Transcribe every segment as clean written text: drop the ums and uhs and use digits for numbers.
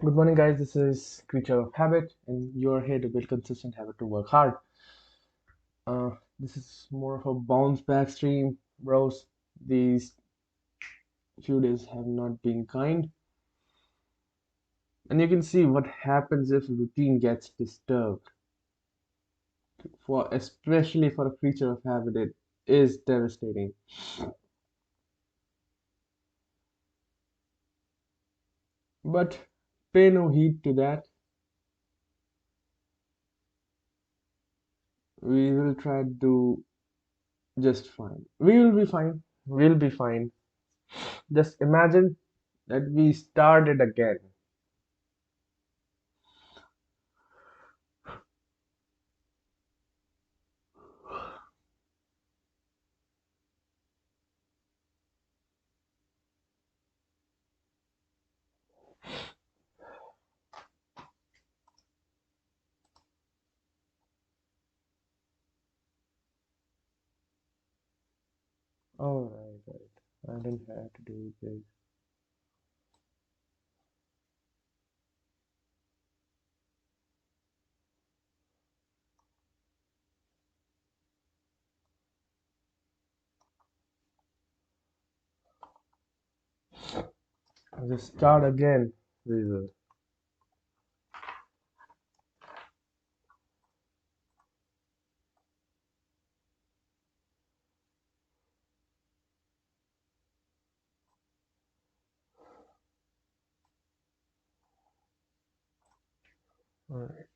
Good morning, guys. This is Creature of Habit, and you're here to build consistent habit to work hard. This is more of a bounce back stream, bros. These few days have not been kind, and you can see what happens if routine gets disturbed. Especially for a creature of habit, it is devastating. But pay no heed to that. We will try to do just fine. We will be fine. We'll be fine. Just imagine that we started again. Oh, right. I didn't have to do this. I'll just start again. Weasel. Alright.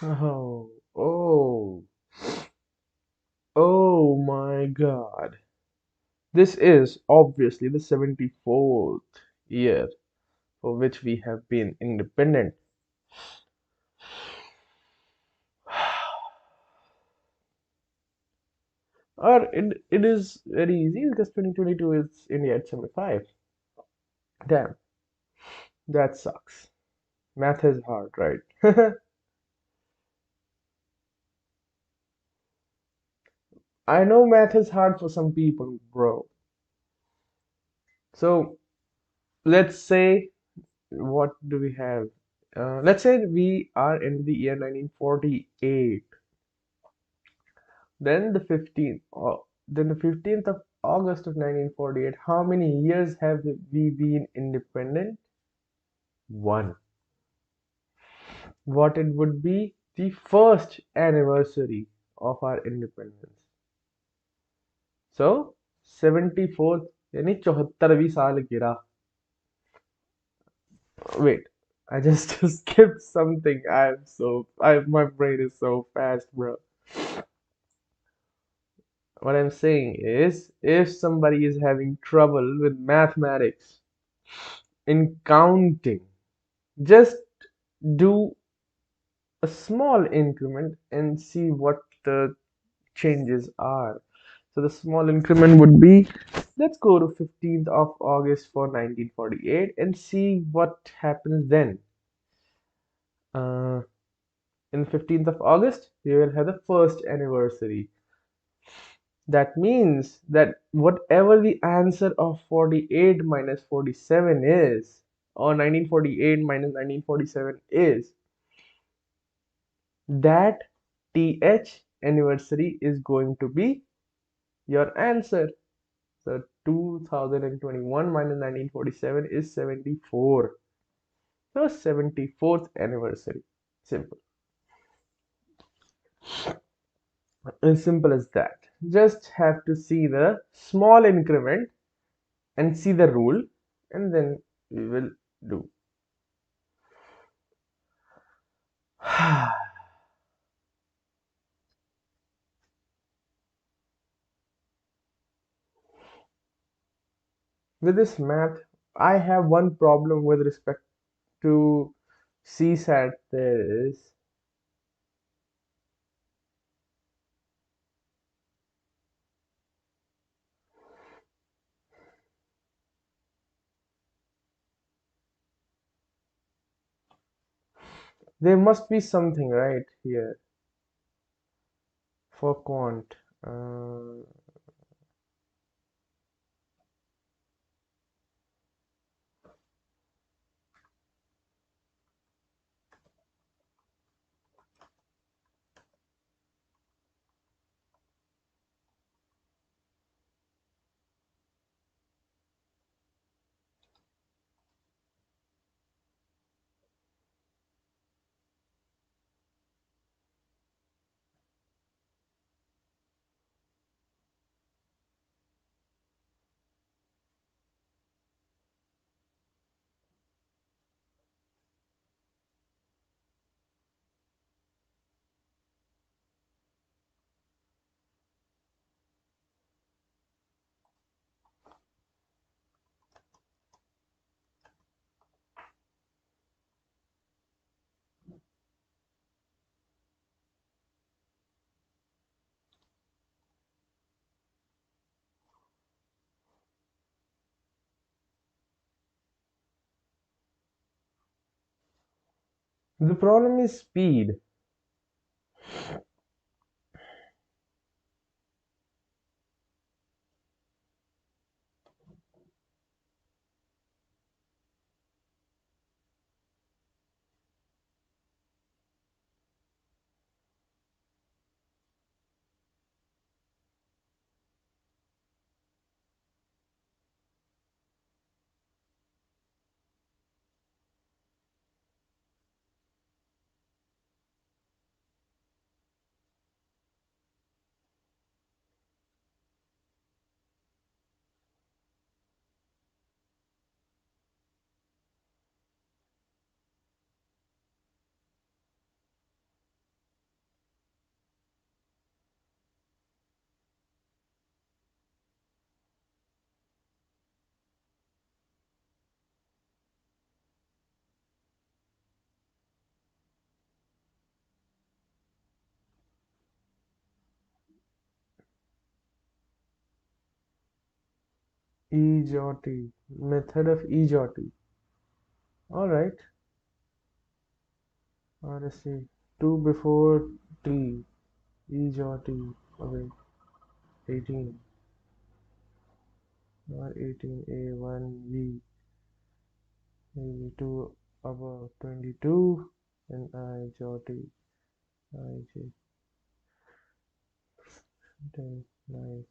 Oh, oh, oh my God. This is obviously the 74th year for which we have been independent. Or it is very easy because 2022 is India at 75. Damn, that sucks. Math is hard, right? I know math is hard for some people, bro. So let's say, what do we have? Let's say we are in the year 1948. Then the 15th of August of 1948, how many years have we been independent? One. What it would be the first anniversary of our independence. So 74th यानी 74वीं सालगिरह. Wait, I just skipped something. My brain is so fast, bro. What I'm saying is, if somebody is having trouble with mathematics in counting, just do a small increment and see what the changes are. So the small increment would be, let's go to 15th of August for 1948 and see what happens then. Uh, in 15th of August, we will have the first anniversary. That means that whatever the answer of 48 minus 47 is, or 1948 minus 1947 is, that TH anniversary is going to be your answer. So 2021 minus 1947 is 74. So 74th anniversary. Simple. As simple as that. Just have to see the small increment and see the rule, and then we will do. With this math, I have one problem with respect to CSAT. There must be something right here for quant. Uh, the problem is speed. EJOT. Method of EJOT. Alright. RSC. 2 before T. EJOT. Okay. 18. R18A1V. Maybe 2 above 22. And IJOT. IJ. 10, 9.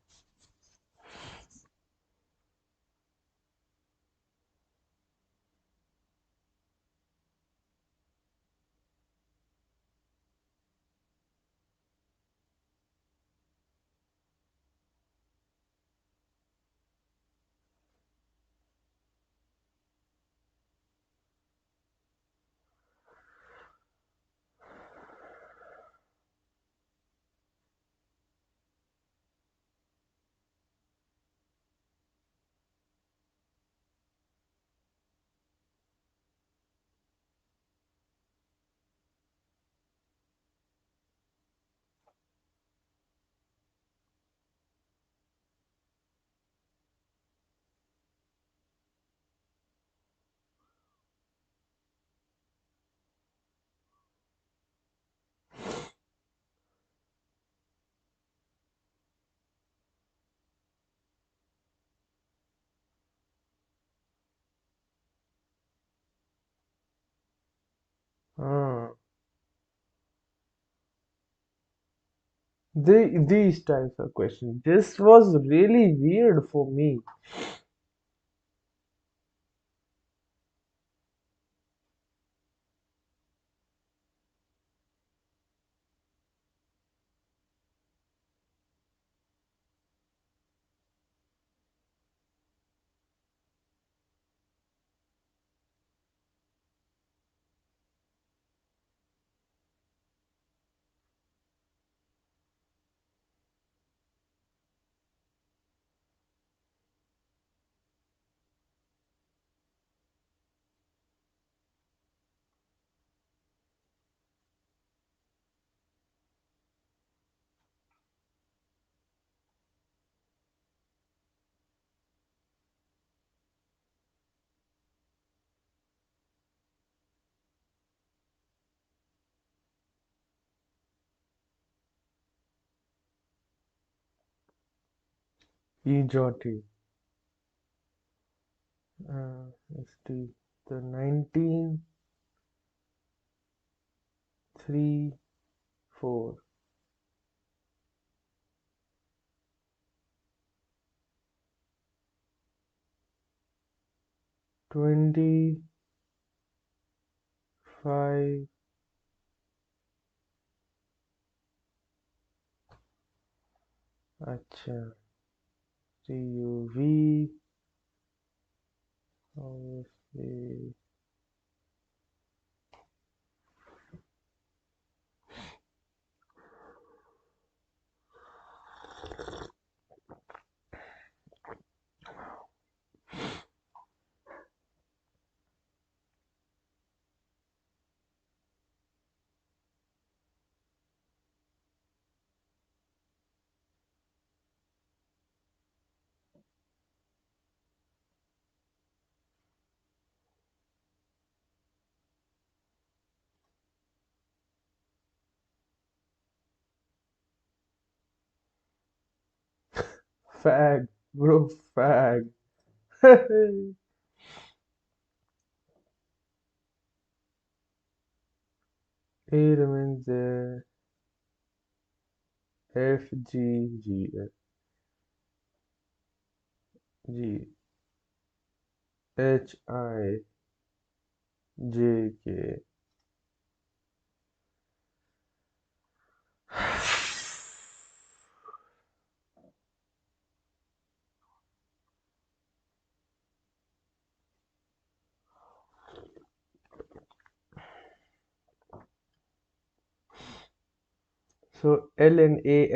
These types of questions. This was really weird for me. EJOT. It's the 1934 25. अच्छा CUV obviously. Fag, bro, fag. A remains there. F G G G H I J K. So L N A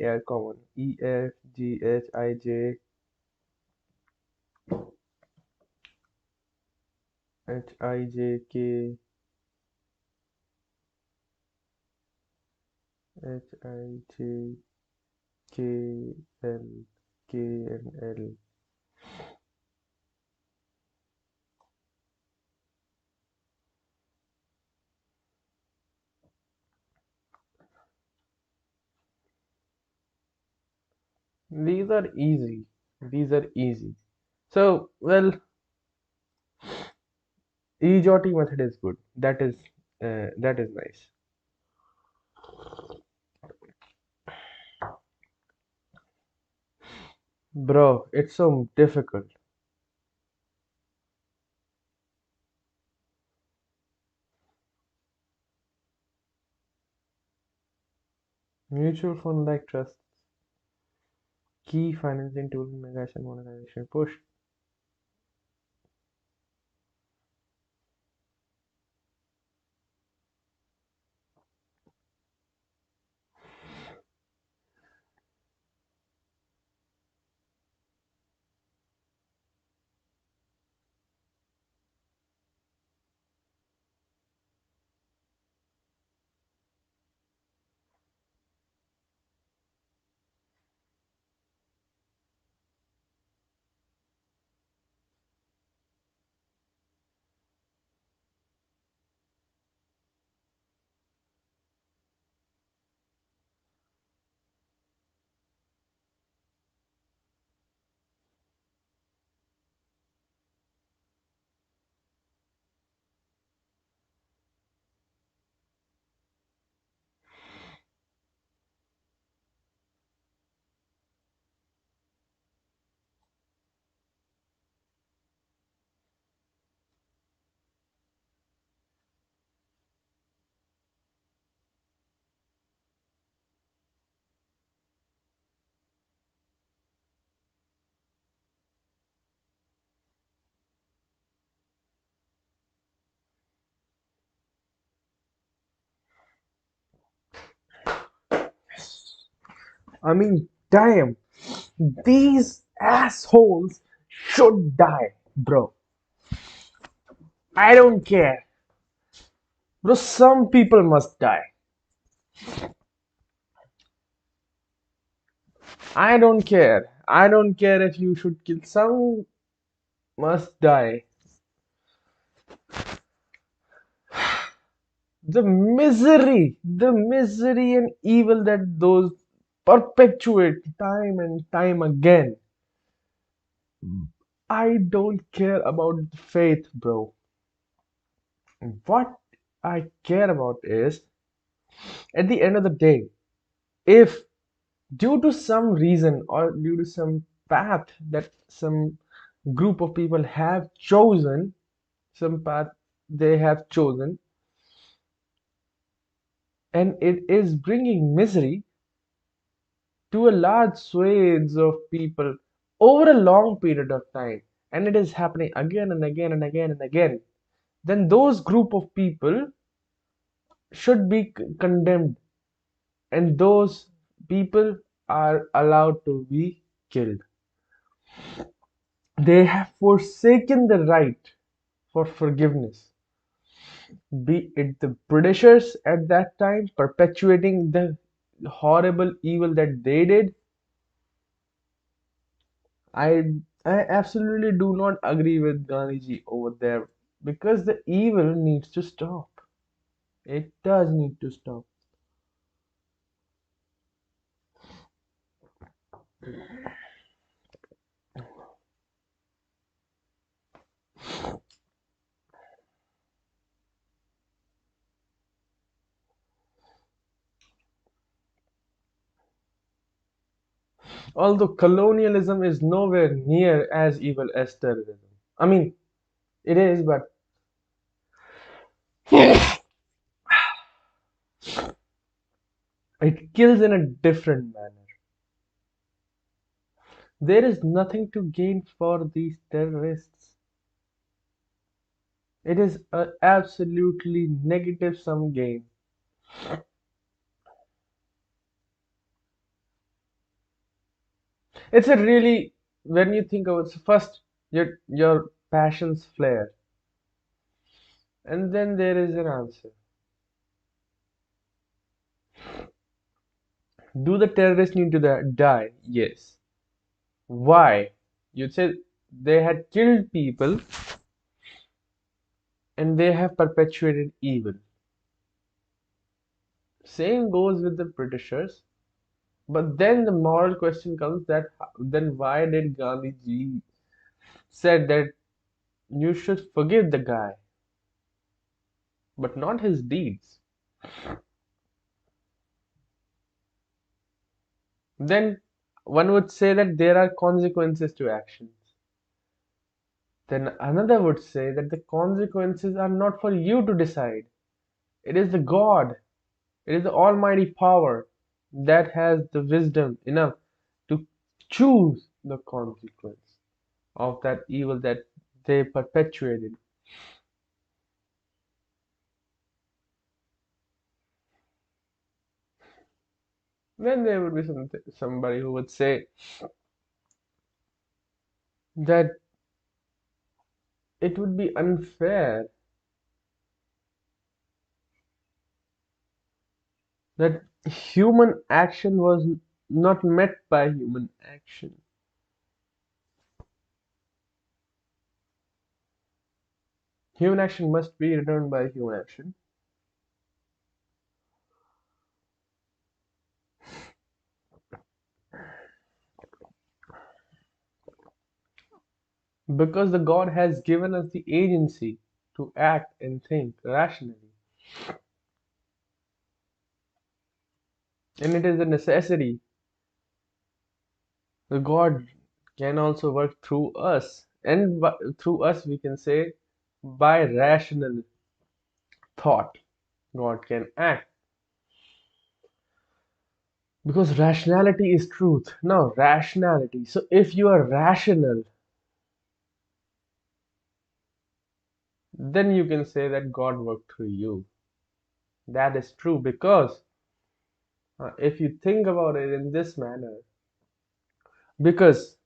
are common. E F G H I J H I J K H I J K L K and L. These are easy. These are easy. So, well, EJOT method is good. That is nice. Bro, it's so difficult. Mutual fund like trusts, key financing tool in migration monetization push. I mean, damn, these assholes should die, bro. I don't care. Bro, some people must die. I don't care. I don't care if you should kill. Some must die. The misery and evil that those perpetuate time and time again. I don't care about faith, bro. What I care about is, at the end of the day, if due to some reason or due to some path that some group of people have chosen, some path they have chosen, and it is bringing misery to a large swathes of people over a long period of time, and it is happening again and again and again and again, then those group of people should be condemned, and those people are allowed to be killed. They have forsaken the right for forgiveness, be it the Britishers at that time perpetuating the horrible evil that they did. I absolutely do not agree with Gandhiji over there, because the evil needs to stop. It does need to stop. Although colonialism is nowhere near as evil as terrorism. I mean, it is, but it kills in a different manner. There is nothing to gain for these terrorists. It is a absolutely negative sum game. It's a really, when you think of it, first your passions flare, and then there is an answer. Do the terrorists need to die? Yes. Why? You said they had killed people and they have perpetuated evil. Same goes with the Britishers. But then the moral question comes that then why did Gandhiji said that you should forgive the guy, but not his deeds? Then one would say that there are consequences to actions. Then another would say that the consequences are not for you to decide. It is the God, it is the Almighty power that has the wisdom enough to choose the consequence of that evil that they perpetuated. Then there would be somebody who would say that it would be unfair that human action was not met by human action. Human action must be returned by human action. Because the God has given us the agency to act and think rationally. And it is a necessity. The God can also work through us. And through us, we can say, by rational thought, God can act. Because rationality is truth. Now, rationality. So, if you are rational, then you can say that God worked through you. That is true because If you think about it in this manner, because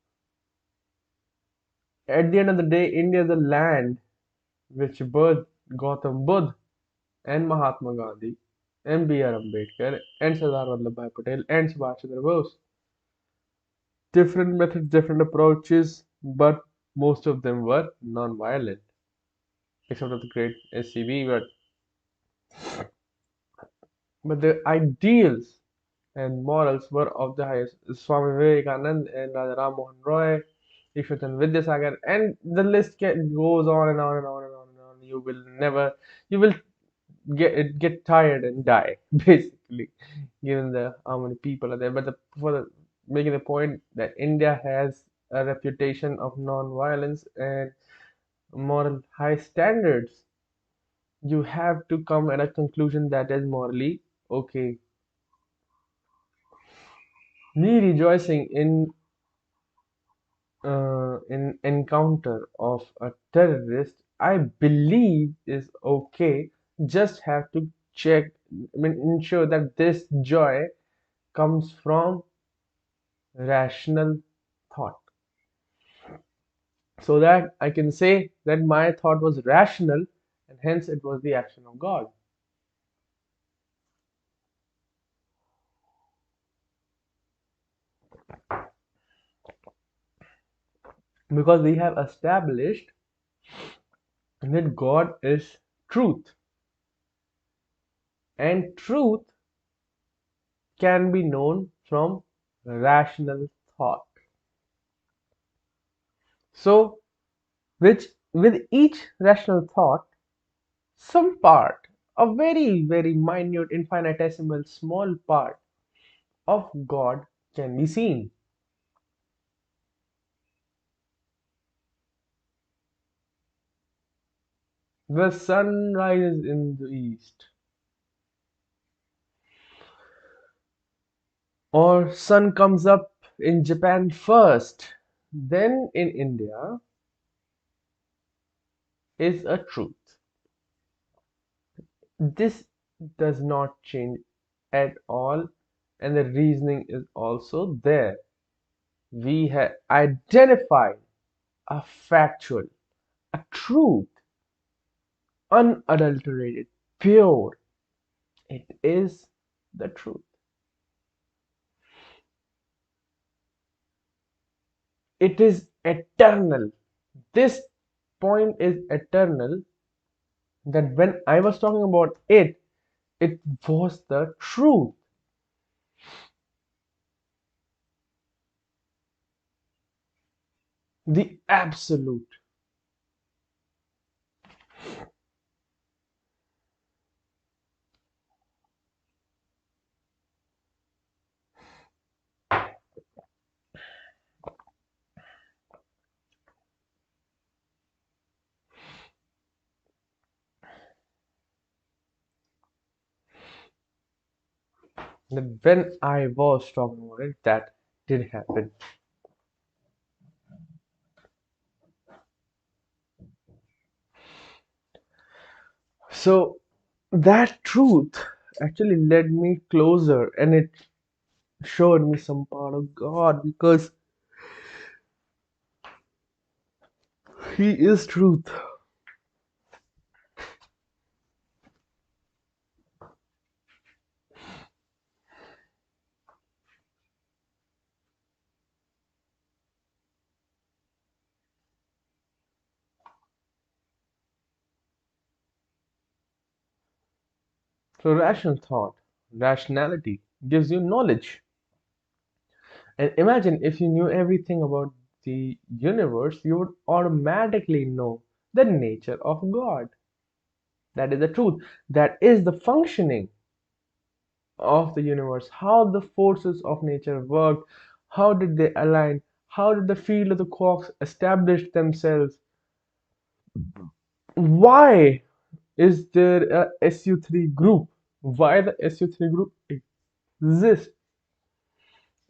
at the end of the day, India is the land which birthed Gautam Buddha and Mahatma Gandhi and B.R. Ambedkar and Sardar Vallabhbhai Patel and Subhash Chandra Bose. Different methods, different approaches, but most of them were non-violent, except of the great SCB. But the ideals and morals were of the highest. Swami Vivekanand and Raja Ram Mohan Roy, Ishwatan Vidyasagar, and the list goes on and on and on and on and on. You will get tired and die, basically, given the how many people are there. But making the point that India has a reputation of non-violence and moral high standards, you have to come at a conclusion that is morally okay. Me rejoicing in encounter of a terrorist, I believe is okay. Just have to check, I mean, ensure that this joy comes from rational thought, so that I can say that my thought was rational and hence it was the action of God. Because we have established that God is truth, and truth can be known from rational thought. So, with each rational thought, some part, a very, very minute, infinitesimal, small part of God can be seen. The sun rises in the east, or sun comes up in Japan first, then in India, is a truth. This does not change at all, and the reasoning is also there. We have identified a factual, a truth, unadulterated, pure. It is the truth. It is eternal. This point is eternal, that when I was talking about it, it was the truth, the absolute. That when I was talking about it, that did happen. So that truth actually led me closer, and it showed me some part of God, because He is truth. So rational thought, rationality gives you knowledge. And imagine if you knew everything about the universe, you would automatically know the nature of God. That is the truth. That is the functioning of the universe. How the forces of nature work. How did they align? How did the field of the quarks establish themselves? Why is there a SU3 group? Why the SU3 group exists?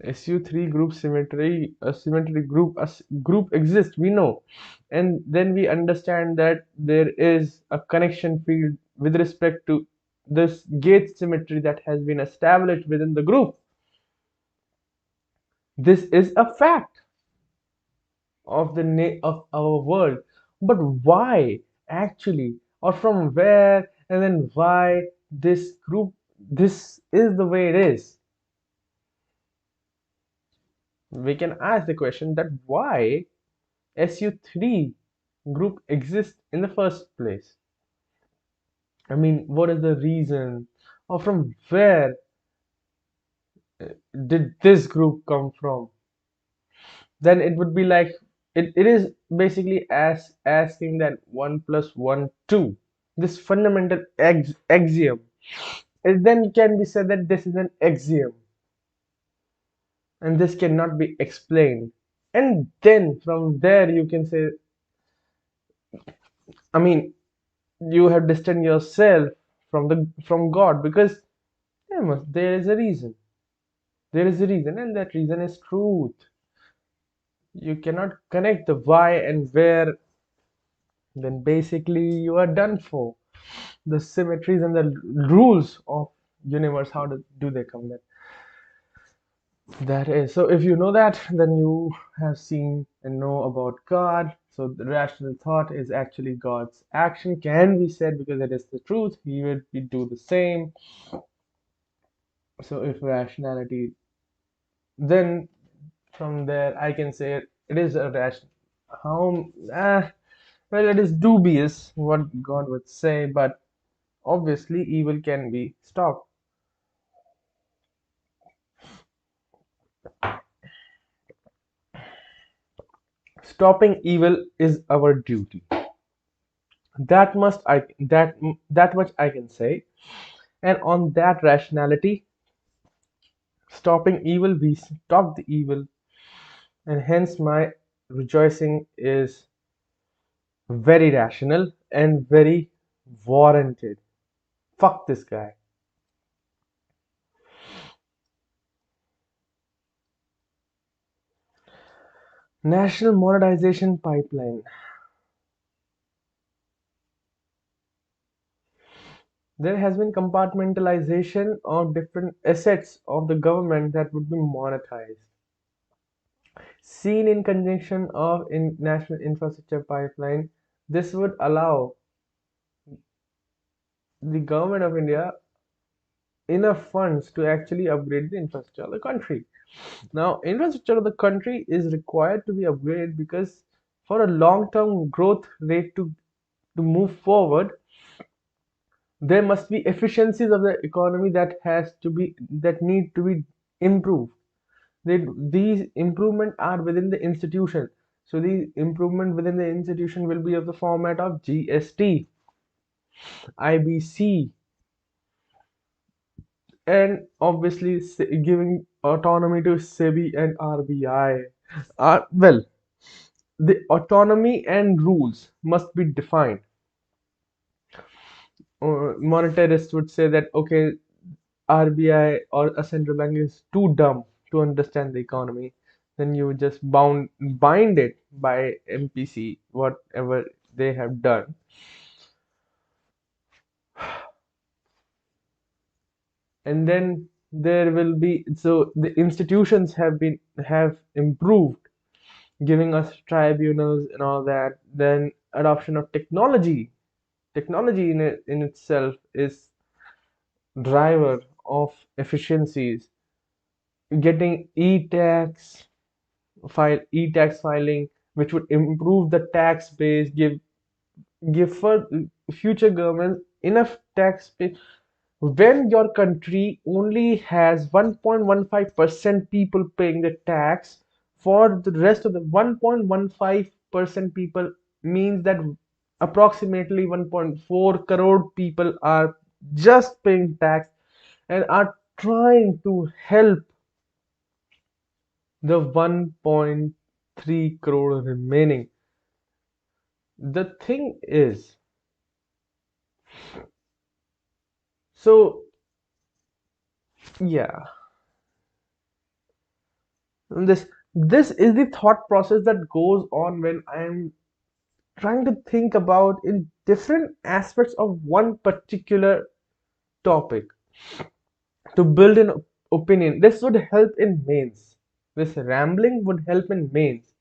SU3 group symmetry, a symmetry group, group exists, we know. And then we understand that there is a connection field with respect to this gauge symmetry that has been established within the group. This is a fact of of our world. But why actually, or from where, and then why this group, this is the way it is? We can ask the question that why SU3 group exists in the first place. I mean, what is the reason, or from where did this group come from? Then it would be like it is basically as asking that 1 plus 1 2, this fundamental axiom. It then can be said that this is an axiom and this cannot be explained, and then from there you can say, I mean, you have distanced yourself from God, because there is a reason. There is a reason, and that reason is truth. You cannot connect the why and where, then basically you are done for. The symmetries and the rules of universe, how do they come there? That is, so if you know that, then you have seen and know about God. So the rational thought is actually God's action, can be said, because it is the truth. He would do the same. So if rationality, then from there I can say it is a ration. How? Well, it is dubious what God would say, but obviously evil can be stopped. Stopping evil is our duty. That much I can say. And on that rationality, stopping evil, we stop the evil, and hence my rejoicing is very rational and very warranted. Fuck this guy. National monetization pipeline. There has been compartmentalization of different assets of the government that would be monetized. Seen in conjunction of in national infrastructure pipeline, this would allow the government of India enough funds to actually upgrade the infrastructure of the country. Now, infrastructure of the country is required to be upgraded because for a long-term growth rate to move forward, there must be efficiencies of the economy that need to be improved. These improvements are within the institution. So the improvement within the institution will be of the format of GST, IBC, and obviously giving autonomy to SEBI and RBI. Well, the autonomy and rules must be defined. Monetarists would say that okay, RBI or a central bank is too dumb to understand the economy. Then you just bind it by MPC, whatever they have done. And then there will be, so the institutions have improved, giving us tribunals and all that. Then adoption of technology in itself is driver of efficiencies. Getting e-tax filing, which would improve the tax base, give for future governments enough tax base. When your country only has 1.15% people paying the tax, for the rest of the 1.15% people means that approximately 1.4 crore people are just paying tax and are trying to help the 1.3 crore remaining. The thing is, so yeah, this is the thought process that goes on when I'm trying to think about in different aspects of one particular topic to build an opinion. This would help in mains. This rambling would help in mains.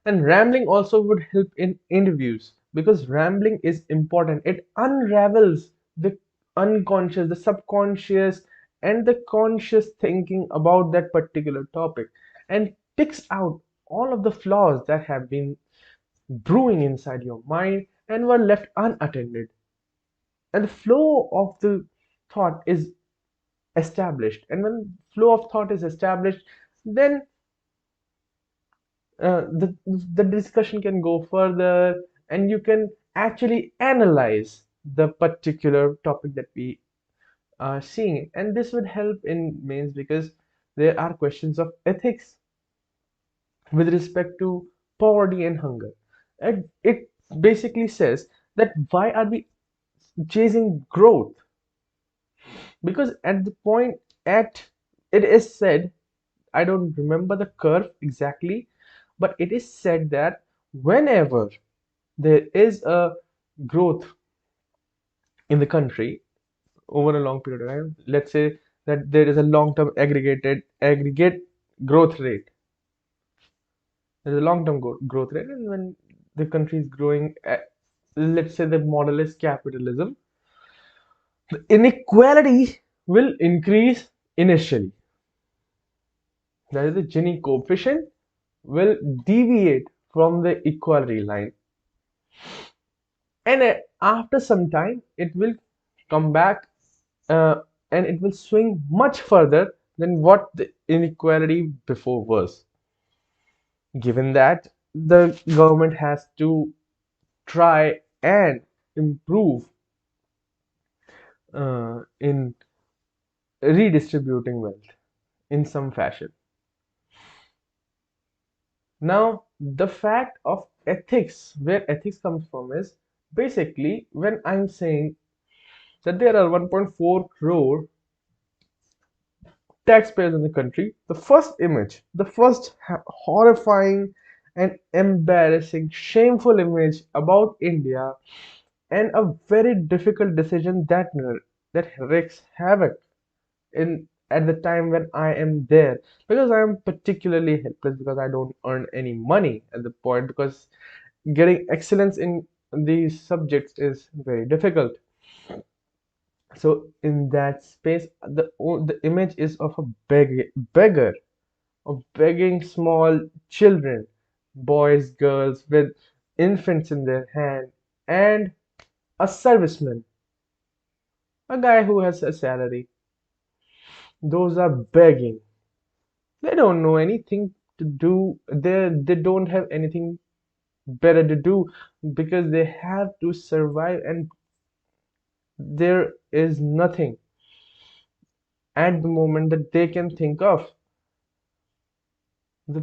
And rambling also would help in interviews because rambling is important. It unravels the unconscious, the subconscious, and the conscious thinking about that particular topic and picks out all of the flaws that have been brewing inside your mind and were left unattended. And the flow of the thought is established. And when flow of thought is established, then the discussion can go further and you can actually analyze the particular topic that we are seeing, and this would help in mains because there are questions of ethics with respect to poverty and hunger, and it basically says that why are we chasing growth, because at the point at it is said, I don't remember the curve exactly, but it is said that whenever there is a growth in the country over a long period of time, let's say that there is a long-term aggregate growth rate. There's a long-term growth rate, and when the country is growing, let's say the model is capitalism, the inequality will increase initially. That is, the Gini coefficient will deviate from the equality line, and after some time it will come back, uh, and it will swing much further than what the inequality before was, given that the government has to try and improve in redistributing wealth in some fashion. Now, the fact of ethics, where ethics comes from, is basically when I'm saying that there are 1.4 crore taxpayers in the country, the first image, the first horrifying and embarrassing, shameful image about India, and a very difficult decision that wreaks havoc in at the time when I am there, because I am particularly helpless because I don't earn any money at the point, because getting excellence in these subjects is very difficult. So in that space, the image is of a beggar, of begging small children, boys, girls with infants in their hand, and a serviceman, a guy who has a salary. Those are begging. They don't know anything to do. They don't have anything better to do because they have to survive, and there is nothing at the moment that they can think of. The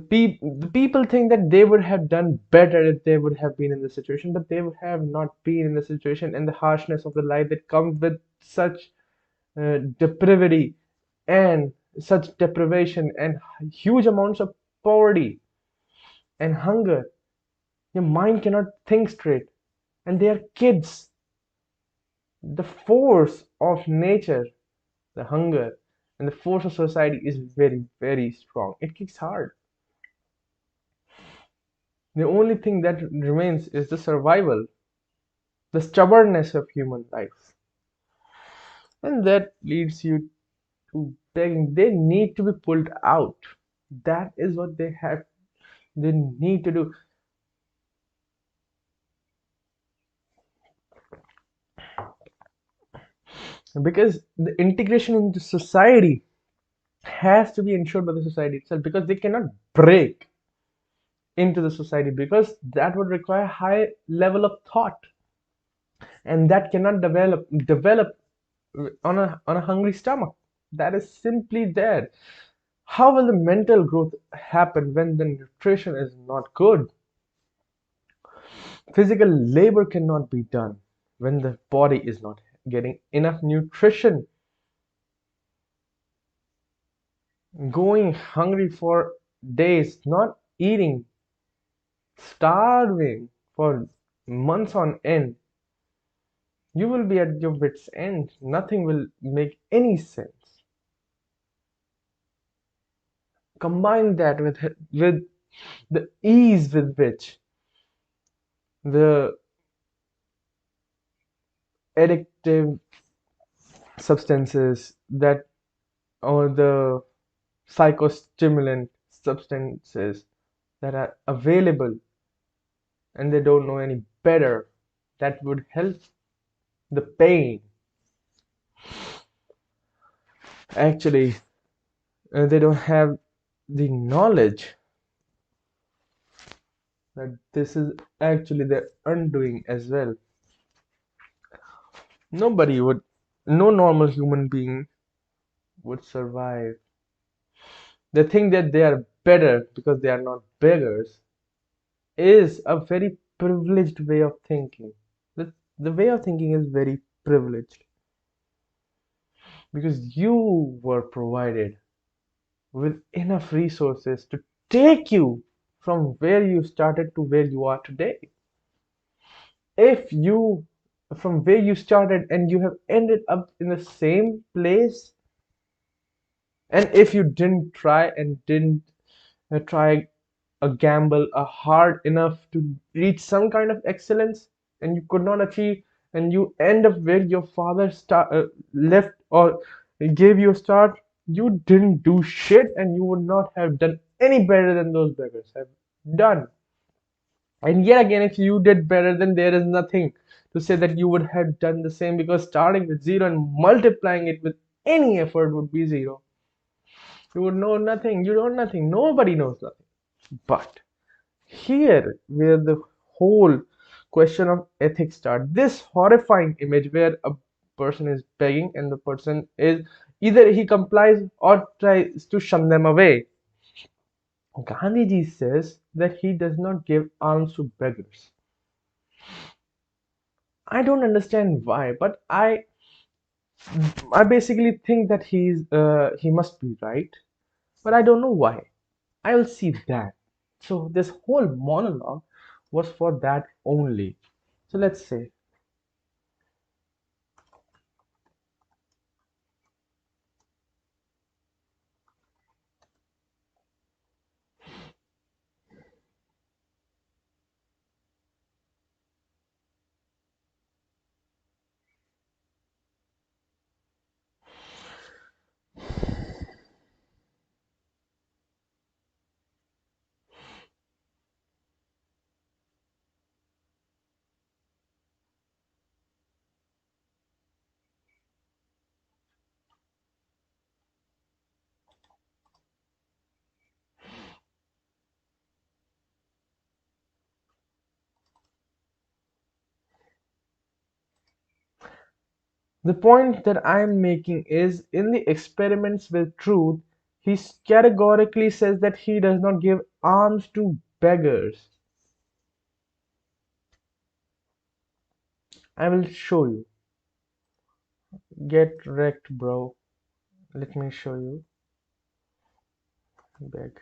people think that they would have done better if they would have been in the situation, but they would have not been in the situation, and the harshness of the life that comes with such depravity and such deprivation and huge amounts of poverty and hunger. Your mind cannot think straight, and they are kids. The force of nature, the hunger, and the force of society is very, very strong. It kicks hard. The only thing that remains is the survival, the stubbornness of human life. And that leads you to begging. They need to be pulled out. That is what they need to do. Because the integration into society has to be ensured by the society itself, because they cannot break into the society, because that would require high level of thought, and that cannot develop on a hungry stomach. That is simply there. How will the mental growth happen when the nutrition is not good? Physical labor cannot be done when the body is not getting enough nutrition. Going hungry for days, not eating, starving for months on end, You will be at your wits' end. Nothing will make any sense. Combine that with the ease with which the addictive substances that or the psychostimulant substances that are available and they don't know any better, that would help the pain. Actually, they don't have the knowledge that this is actually their undoing as well. Nobody would, no normal human being would survive. They think that they are better because they are not beggars is a very privileged way of thinking. The way of thinking is very privileged because you were provided with enough resources to take you from where you started to where you are today. If you, from where you started and you have ended up in the same place, and if you didn't try and didn't try a gamble hard enough to reach some kind of excellence and you could not achieve and you end up where your father left or gave you a start, you didn't do shit and you would not have done any better than those beggars have done. And yet again, if you did better, then there is nothing to say that you would have done the same, because starting with zero and multiplying it with any effort would be zero. You would know nothing. You know nothing. Nobody knows nothing. But here, where the whole question of ethics starts, this horrifying image where a person is begging and the person is either he complies or tries to shun them away. Gandhiji says that he does not give alms to beggars. I don't understand why, but I basically think that he must be right, but I don't know why. I will see that. So this whole monologue was for that only. So let's say the point that I am making is in the experiments with truth, he categorically says that he does not give alms to beggars. I will show you. Get wrecked, bro. Let me show you. Beg.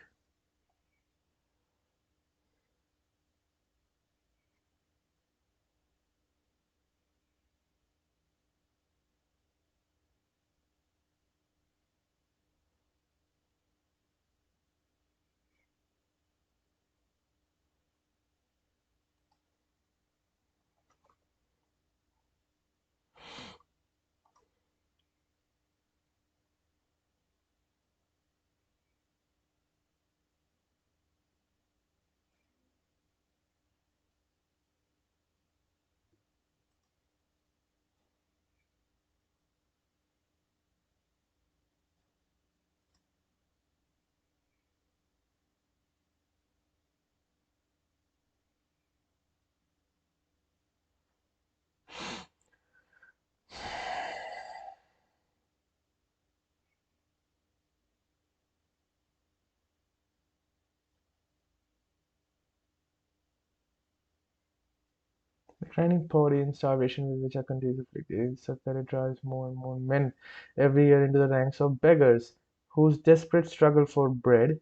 Declining poverty and starvation with which our country is afflicted is such that it drives more and more men every year into the ranks of beggars, whose desperate struggle for bread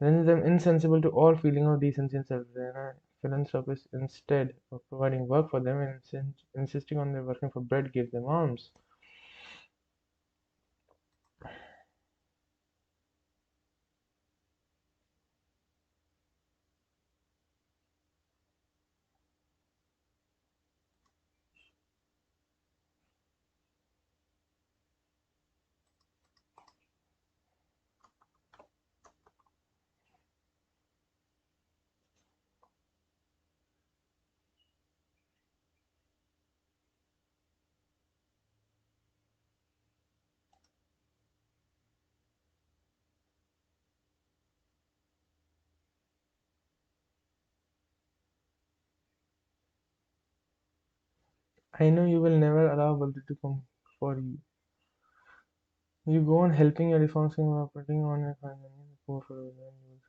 renders them insensible to all feeling of decency and self-reliance. philanthropists instead of providing work for them and insisting on their working for bread gave them arms. I know you will never allow Balti to come for you. You go on helping your reforms while putting on your family, the poor for the man.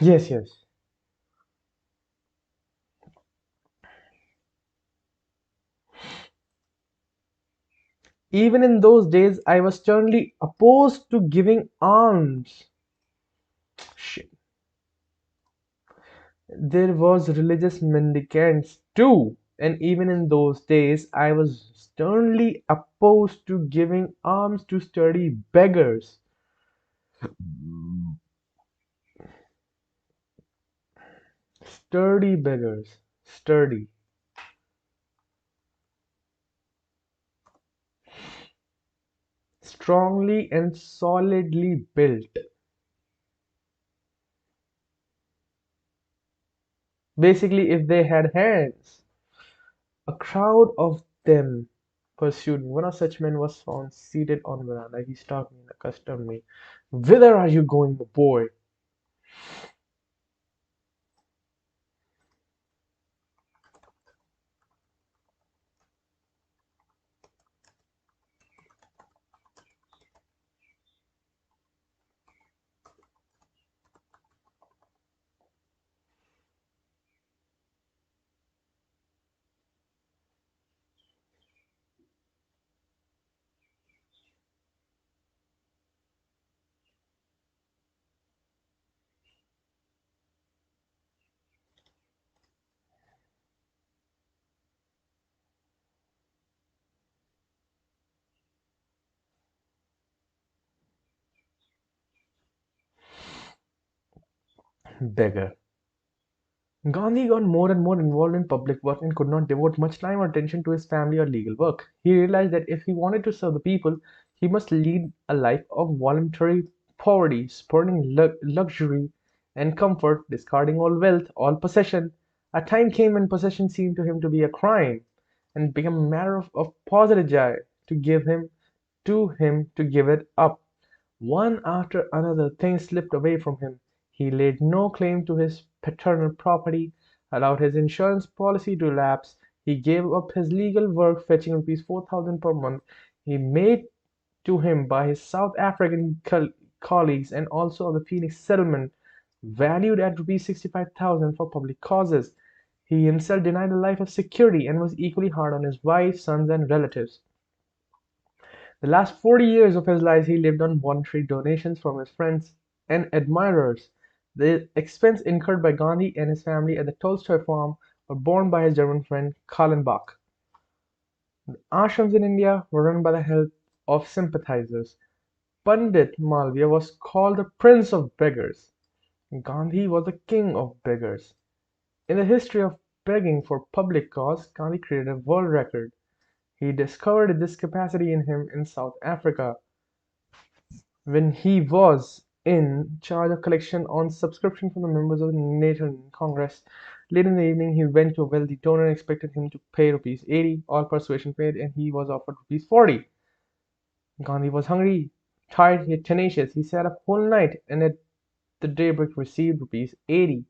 Yes, yes. Even in those days, I was sternly opposed to giving alms. Shit. There was religious mendicants too, and even in those days, I was sternly opposed to giving alms to sturdy beggars. Sturdy beggars. Sturdy. Strongly and solidly built. Basically, if they had hands. A crowd of them pursued me. One of such men was found seated on veranda. He stopped me and accosted me. Whither are you going, boy? Beggar. Gandhi got more and more involved in public work and could not devote much time or attention to his family or legal work. He realized that if he wanted to serve the people, he must lead a life of voluntary poverty, spurning luxury and comfort, discarding all wealth, all possession. A time came when possession seemed to him to be a crime, and it became a matter of positive joy to give it up. One after another things slipped away from him. He laid no claim to his paternal property, allowed his insurance policy to lapse, he gave up his legal work fetching rupees 4,000 per month he made to him by his South African colleagues and also of the Phoenix settlement, valued at rupees 65,000 for public causes. He himself denied a life of security and was equally hard on his wife, sons, and relatives. The last 40 years of his life he lived on voluntary donations from his friends and admirers. The expense incurred by Gandhi and his family at the Tolstoy farm were borne by his German friend Kallenbach. Ashrams in India were run by the help of sympathizers. Pandit Malviya was called the Prince of Beggars. Gandhi was the King of Beggars. In the history of begging for public cause, Gandhi created a world record. He discovered this capacity in him in South Africa when he was in charge of collection on subscription from the members of the Nation Congress. Late in the evening, he went to a wealthy donor and expected him to pay rupees 80. All persuasion paid, and he was offered rupees 40. Gandhi was hungry, tired, yet tenacious. He sat up whole night and at the daybreak received rupees 80.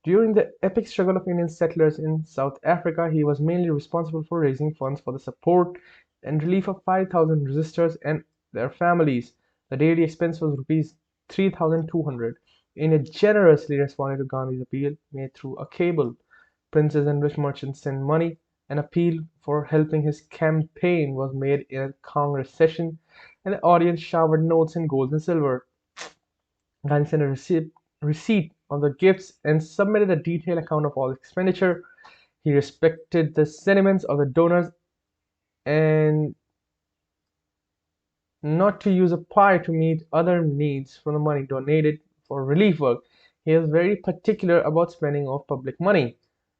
During the epic struggle of Indian settlers in South Africa, he was mainly responsible for raising funds for the support and relief of 5,000 resistors and their families. The daily expense was rupees 3,200. India generously responded to Gandhi's appeal made through a cable. Princes and rich merchants sent money. An appeal for helping his campaign was made in a Congress session, and the audience showered notes in gold and silver. Gandhi sent a receipt of the gifts and submitted a detailed account of all expenditure. He respected the sentiments of the donors and not to use a pie to meet other needs from the money donated for relief work. He is very particular about spending of public money.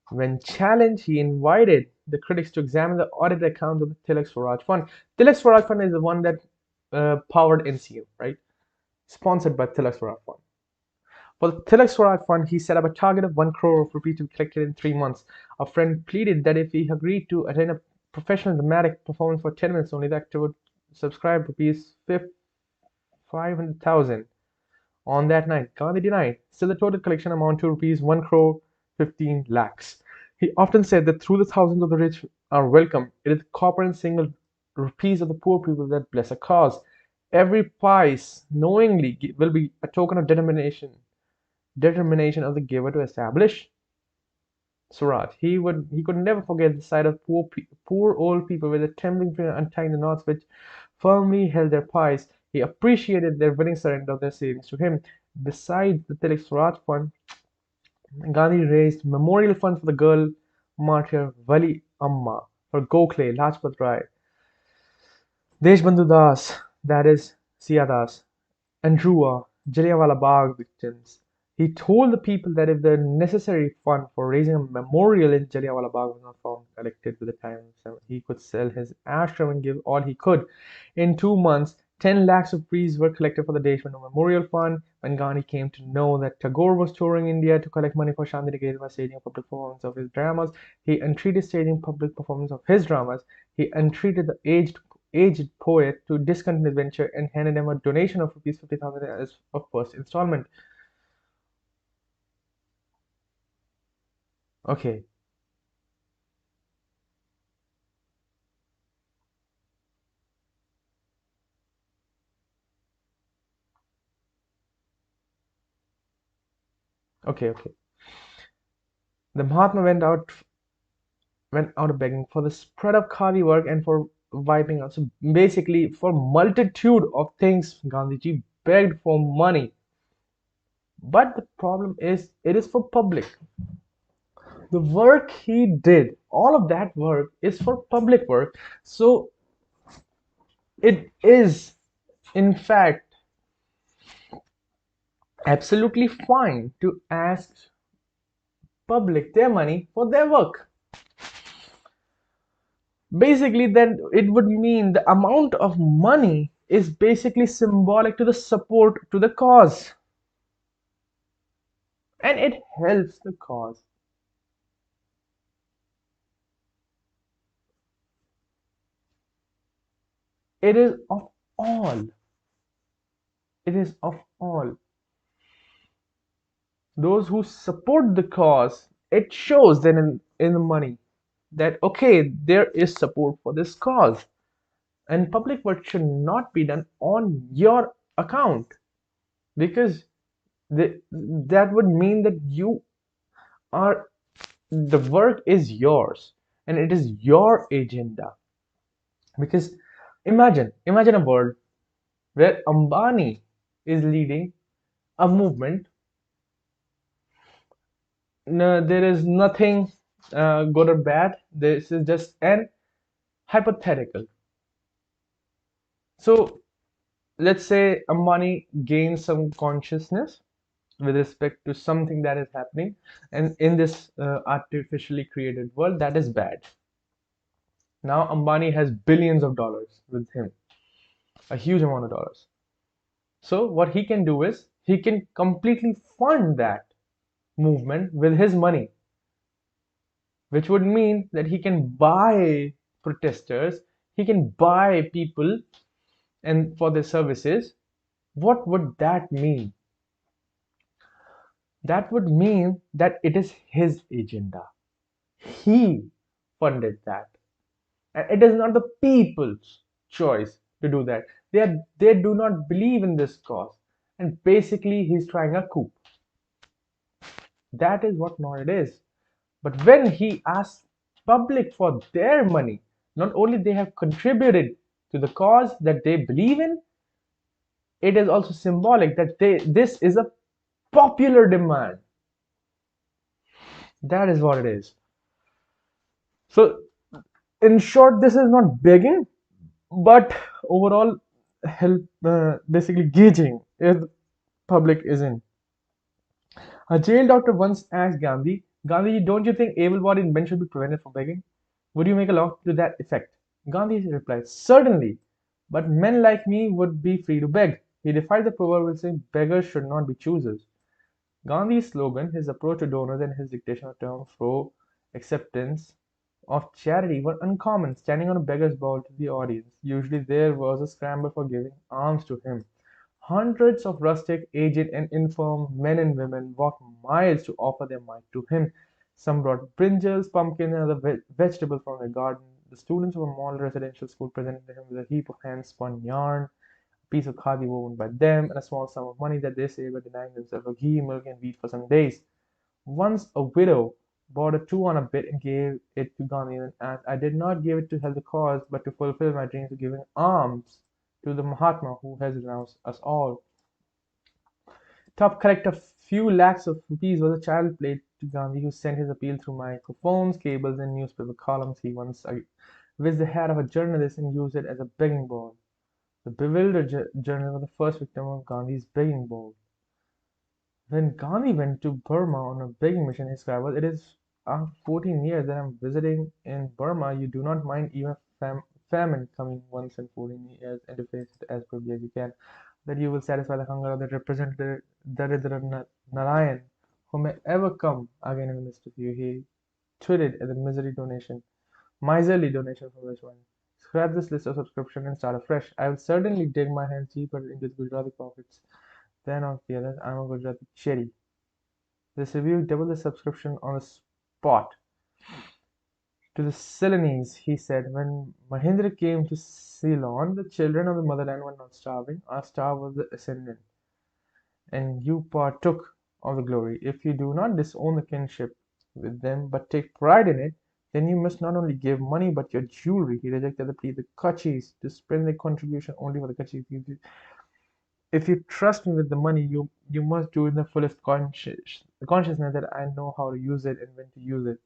When challenged, he invited the critics to examine the audited accounts of the Tilak Swaraj Fund. Tilak Swaraj Fund is the one that powered NCU, right? Sponsored by Tilak Swaraj Fund. For the Tilak Swaraj Fund, he set up a target of 1 crore of rupees to be collected in 3 months. A friend pleaded that if he agreed to attend a professional dramatic performance for 10 minutes only, the actor would subscribe rupees 500,000 on that night. Gandhi denied. Still, the total collection amount to rupees 1 crore 15 lakhs. He often said that through the thousands of the rich are welcome, it is the copper and single rupees of the poor people that bless a cause. Every piece knowingly will be a token of determination of the giver to establish Suraj. He could never forget the sight of poor old people with a trembling finger untying the knots which firmly held their pies. He appreciated their willing surrender of their savings to him. Besides the Tilak Swaraj Fund, Gandhi raised memorial funds for the girl martyr Wali Amma, for Gokhale, Lajpat Rai, Deshbandhu Das, that is Siya Das, and Rua, Jallianwala Bagh victims. He told the people that if the necessary fund for raising a memorial in Jallianwala Bagh was not found collected with the time, he could sell his ashram and give all he could. In 2 months, 10 lakhs of rupees were collected for the Deshbandhu Memorial Fund. When Gandhi came to know that Tagore was touring India to collect money for Shantiniketan by staging a public performance of his dramas, he entreated staging public performance of his dramas. He entreated the aged poet to discontinue his venture and handed him a donation of rupees 50,000 as a first installment. Okay, okay. The Mahatma went out begging for the spread of khadi work and for wiping out. So basically, for multitude of things, Gandhiji begged for money. But the problem is, it is for public. The work he did, all of that work is for public work. So it is, in fact, absolutely fine to ask public their money for their work. Basically, then it would mean the amount of money is basically symbolic to the support to the cause, and it helps the cause. It is of all. It is of all. Those who support the cause, it shows then in the money that okay, there is support for this cause, and public work should not be done on your account because that would mean that you are the work is yours and it is your agenda. Because imagine a world where Ambani is leading a movement. No, there is nothing good or bad. This is just an hypothetical. So let's say Ambani gains some consciousness with respect to something that is happening, and in this artificially created world, that is bad. Now Ambani has billions of dollars with him, a huge amount of dollars. So what he can do is he can completely fund that movement with his money, which would mean that he can buy protesters, he can buy people and for their services. What would that mean? That would mean that it is his agenda. He funded that. And it is not the people's choice to do that. They do not believe in this cause. And basically he's trying a coup. That is what not it is. But when he asks public for their money. Not only they have contributed to the cause that they believe in, it is also symbolic that this is a popular demand. That is what it is. So, in short, this is not begging, but overall help, basically gauging if the public is in. A jail doctor once asked Gandhi, don't you think able-bodied men should be prevented from begging? Would you make a law to that effect? Gandhi replied, certainly, but men like me would be free to beg. He defied the proverb saying beggars should not be choosers. Gandhi's slogan, his approach to donors, and his dictation of terms for acceptance of charity were uncommon. Standing on a beggar's bowl to the audience, usually there was a scramble for giving alms to him. Hundreds of rustic, aged, and infirm men and women walked miles to offer their mite to him. Some brought brinjals, pumpkins, and other vegetables from their garden. The students of a model residential school presented him with a heap of hand-spun yarn, piece of khadi woven by them, and a small sum of money that they saved by denying themselves of ghee, milk, and wheat for some days. Once a widow bought a 2 on a bit and gave it to Gandhi and asked, I did not give it to help the cause, but to fulfill my dreams of giving alms to the Mahatma who has renounced us all. Top collect a few lakhs of rupees was a child played to Gandhi who sent his appeal through microphones, cables, and newspaper columns. He once with the hat of a journalist and used it as a begging bowl. The bewildered journalist was the first victim of Gandhi's begging bowl. When Gandhi went to Burma on a begging mission, his cry was, it is after 14 years that I'm visiting in Burma, you do not mind even famine coming once in 14 years and to face it as quickly as you can, that you will satisfy the hunger of the representative Daridra Narayan, who may ever come again in the midst of you. He tweeted at the miserly donation from Rishwan. Scrap this list of subscription and start afresh. I will certainly dig my hands deeper into the Gujarati pockets than of the others. I'm a Gujarati cherry. This review doubled the subscription on the spot. To the Ceylonese, he said, when Mahendra came to Ceylon, the children of the motherland were not starving. Our star was the ascendant, and you partook of the glory. If you do not disown the kinship with them, but take pride in it, then you must not only give money but your jewelry. He rejected the plea of the Kachis to spend their contribution only for the Kachis. If you trust me with the money, you must do it in the fullest consciousness that I know how to use it and when to use it.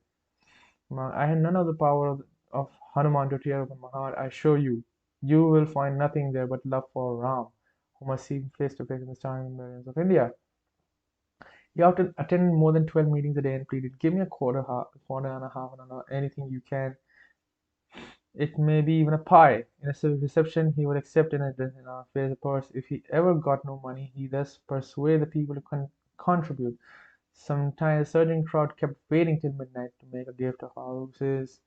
I had none of the power of Hanuman to tear open my heart. I assure you, you will find nothing there but love for Ram, whom I see face to face in the starving millions of India. He often attended more than 12 meetings a day and pleaded, give me a quarter and a half an hour, anything you can. It may be even a pie. In a civic reception, he would accept an address in our face a purse. If he ever got no money, he thus persuaded the people to contribute. Sometimes a certain crowd kept waiting till midnight to make a gift of houses,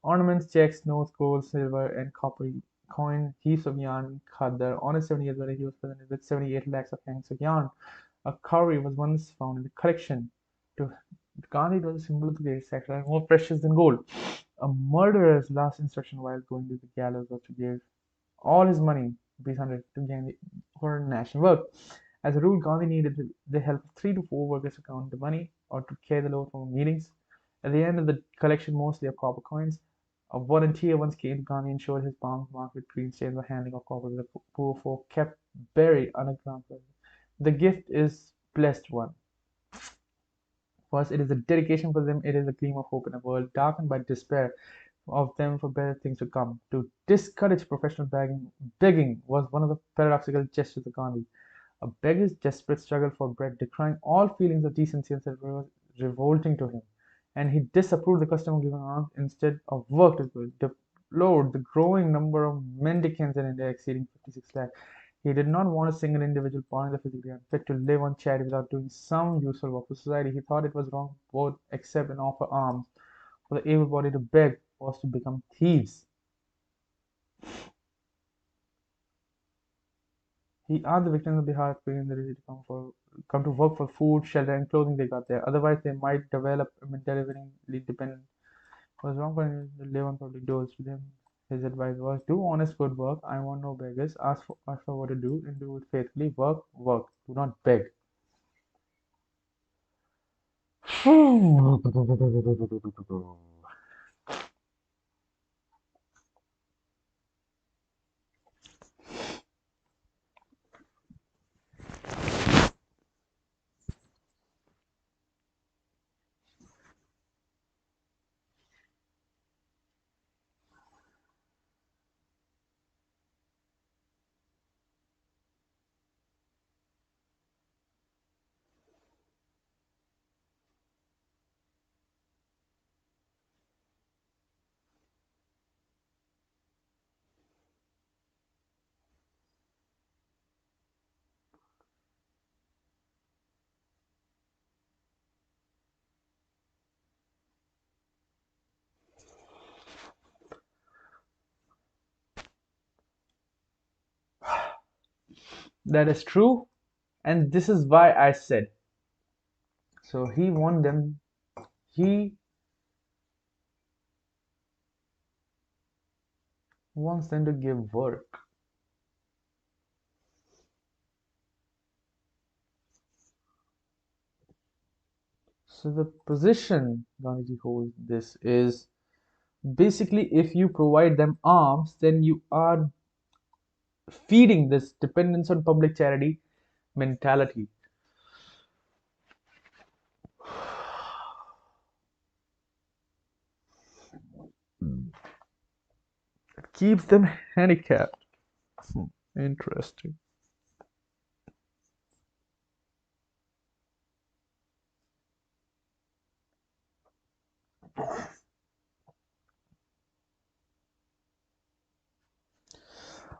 ornaments, checks, notes, gold, silver, and copper coin, heaps of yarn, khadar. On his 70th birthday, he was presented with 78 lakhs of hanks of yarn. A cowrie was once found in the collection. To Gandhi, it was a symbol of the great sacrifice, more precious than gold. A murderer's last instruction while going to the gallows was to give all his money, rupees 100, to Gandhi for national work. As a rule, Gandhi needed the help of 3 to 4 workers to count the money or to carry the load from meetings. At the end of the collection, mostly of copper coins, a volunteer once came to Gandhi and showed his palms marked with green stains by handling of copper that the poor folk kept buried underground. The gift is blessed one. First, it is a dedication for them. It is a gleam of hope in a world darkened by despair of them for better things to come. To discourage professional begging was one of the paradoxical gestures of Gandhi. A beggar's desperate struggle for bread, decrying all feelings of decency and self was revolting to him, and he disapproved the custom of giving alms instead of work to the poor. Deplored the growing number of mendicants in India exceeding 56 lakh. He did not want a single individual born in the physically unfit to live on charity without doing some useful work for society. He thought it was wrong both accept and offer alms. For the able-bodied to beg was to become thieves. He asked the victims of Bihar experienced the ability to come to work for food, shelter, and clothing they got there. Otherwise, they might develop militarily dependent. It was wrong for them to live on public doors. To them, his advice was: do honest, good work. I want no beggars. Ask for what to do, and do it faithfully. Work, work. Do not beg. That is true, and this is why I said so. He wants them to give work. So the position Gandhiji holds this is basically if you provide them arms, then you are feeding this dependence on public charity mentality. It keeps them handicapped. Interesting.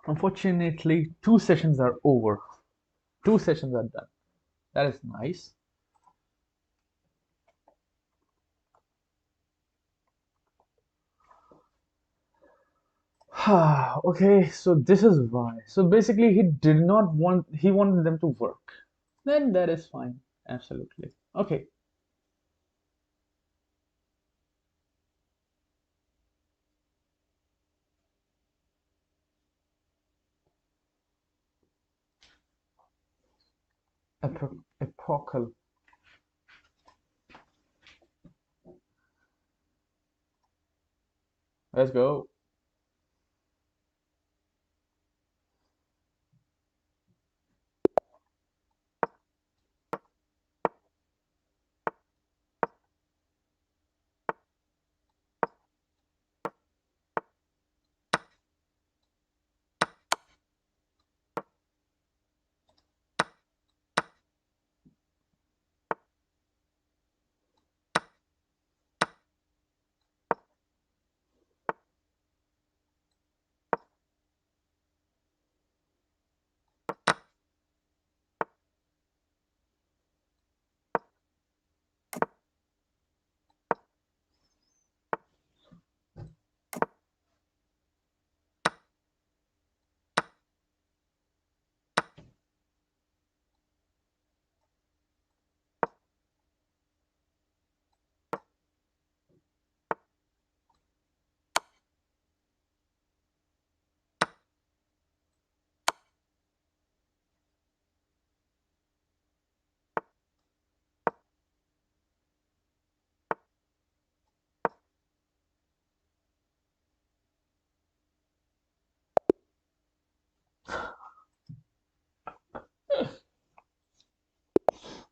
Unfortunately, two sessions are over. Two sessions are done. That is nice. Okay, so this is why. So basically, he wanted them to work. Then that is fine. Absolutely. Okay. Epochal. Let's go.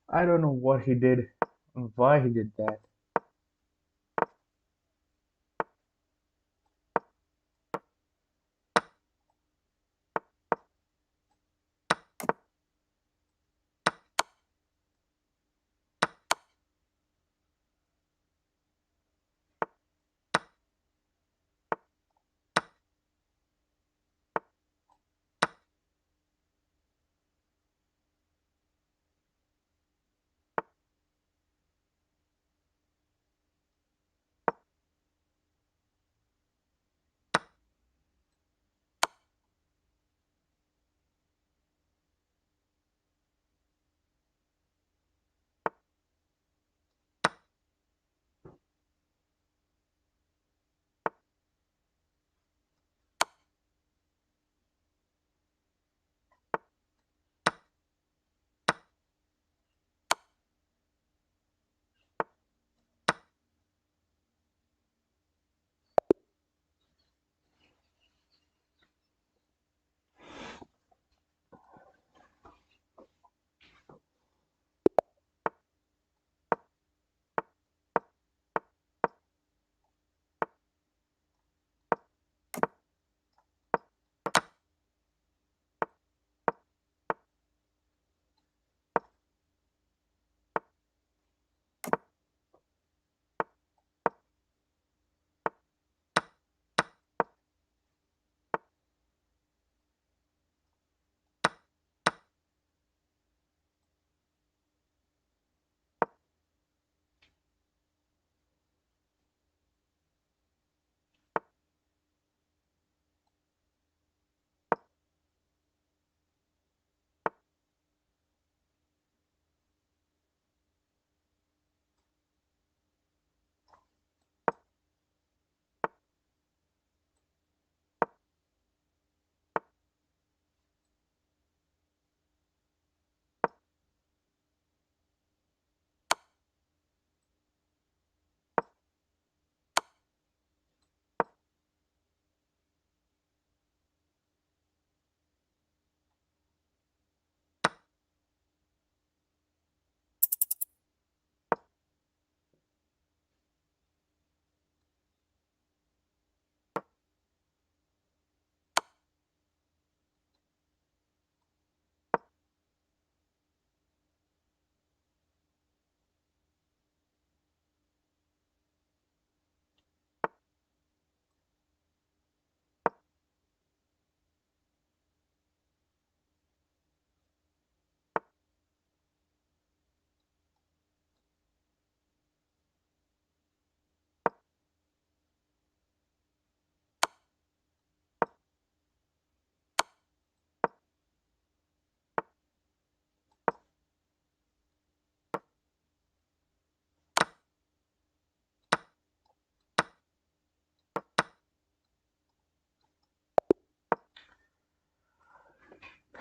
I don't know what he did and why he did that.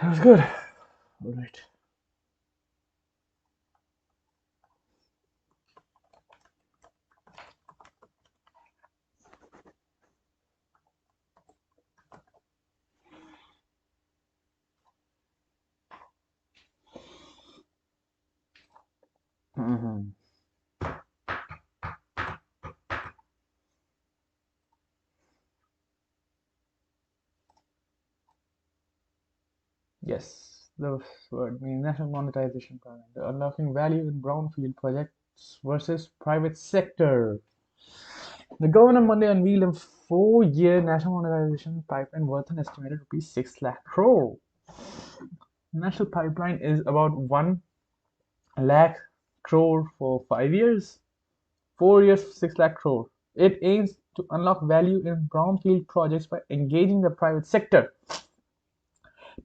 That was good. All right. Mhm. Yes, the word means national monetization plan. The unlocking value in brownfield projects versus private sector. The government on Monday unveiled a 4-year national monetization pipeline worth an estimated rupees 6 lakh crore. National pipeline is about 1 lakh crore for 5 years. 4 years, 6 lakh crore. It aims to unlock value in brownfield projects by engaging the private sector,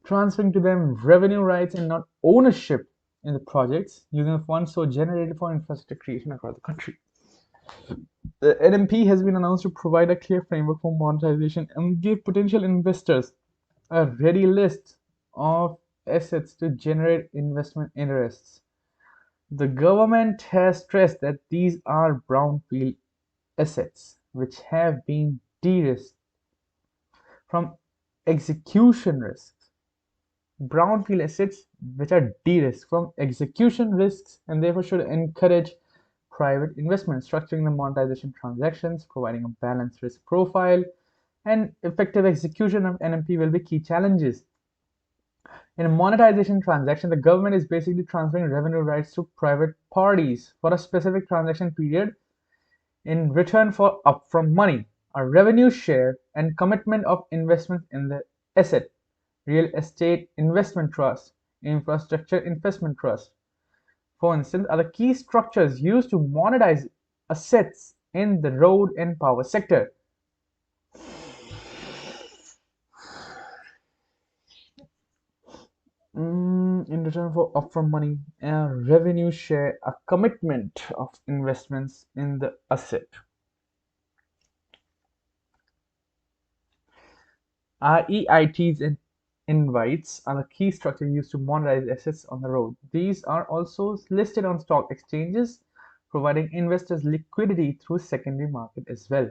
transferring to them revenue rights and not ownership in the projects, using the funds so generated for infrastructure creation across the country. The NMP has been announced to provide a clear framework for monetization and give potential investors a ready list of assets to generate investment interests. The government has stressed that these are brownfield assets which have been de-risked from execution risks. Brownfield assets which are de-risked from execution risks and therefore should encourage private investment, structuring the monetization transactions, providing a balanced risk profile, and effective execution of NMP will be key challenges. In a monetization transaction, the government is basically transferring revenue rights to private parties for a specific transaction period in return for upfront money, a revenue share, and commitment of investment in the asset, real estate investment trust, infrastructure investment trust, for instance, are the key structures used to monetize assets in the road and power sector. In return for upfront money, a revenue share, a commitment of investments in the asset. REITs and invites are the key structure used to monetize assets on the road. These are also listed on stock exchanges, providing investors liquidity through secondary market as well.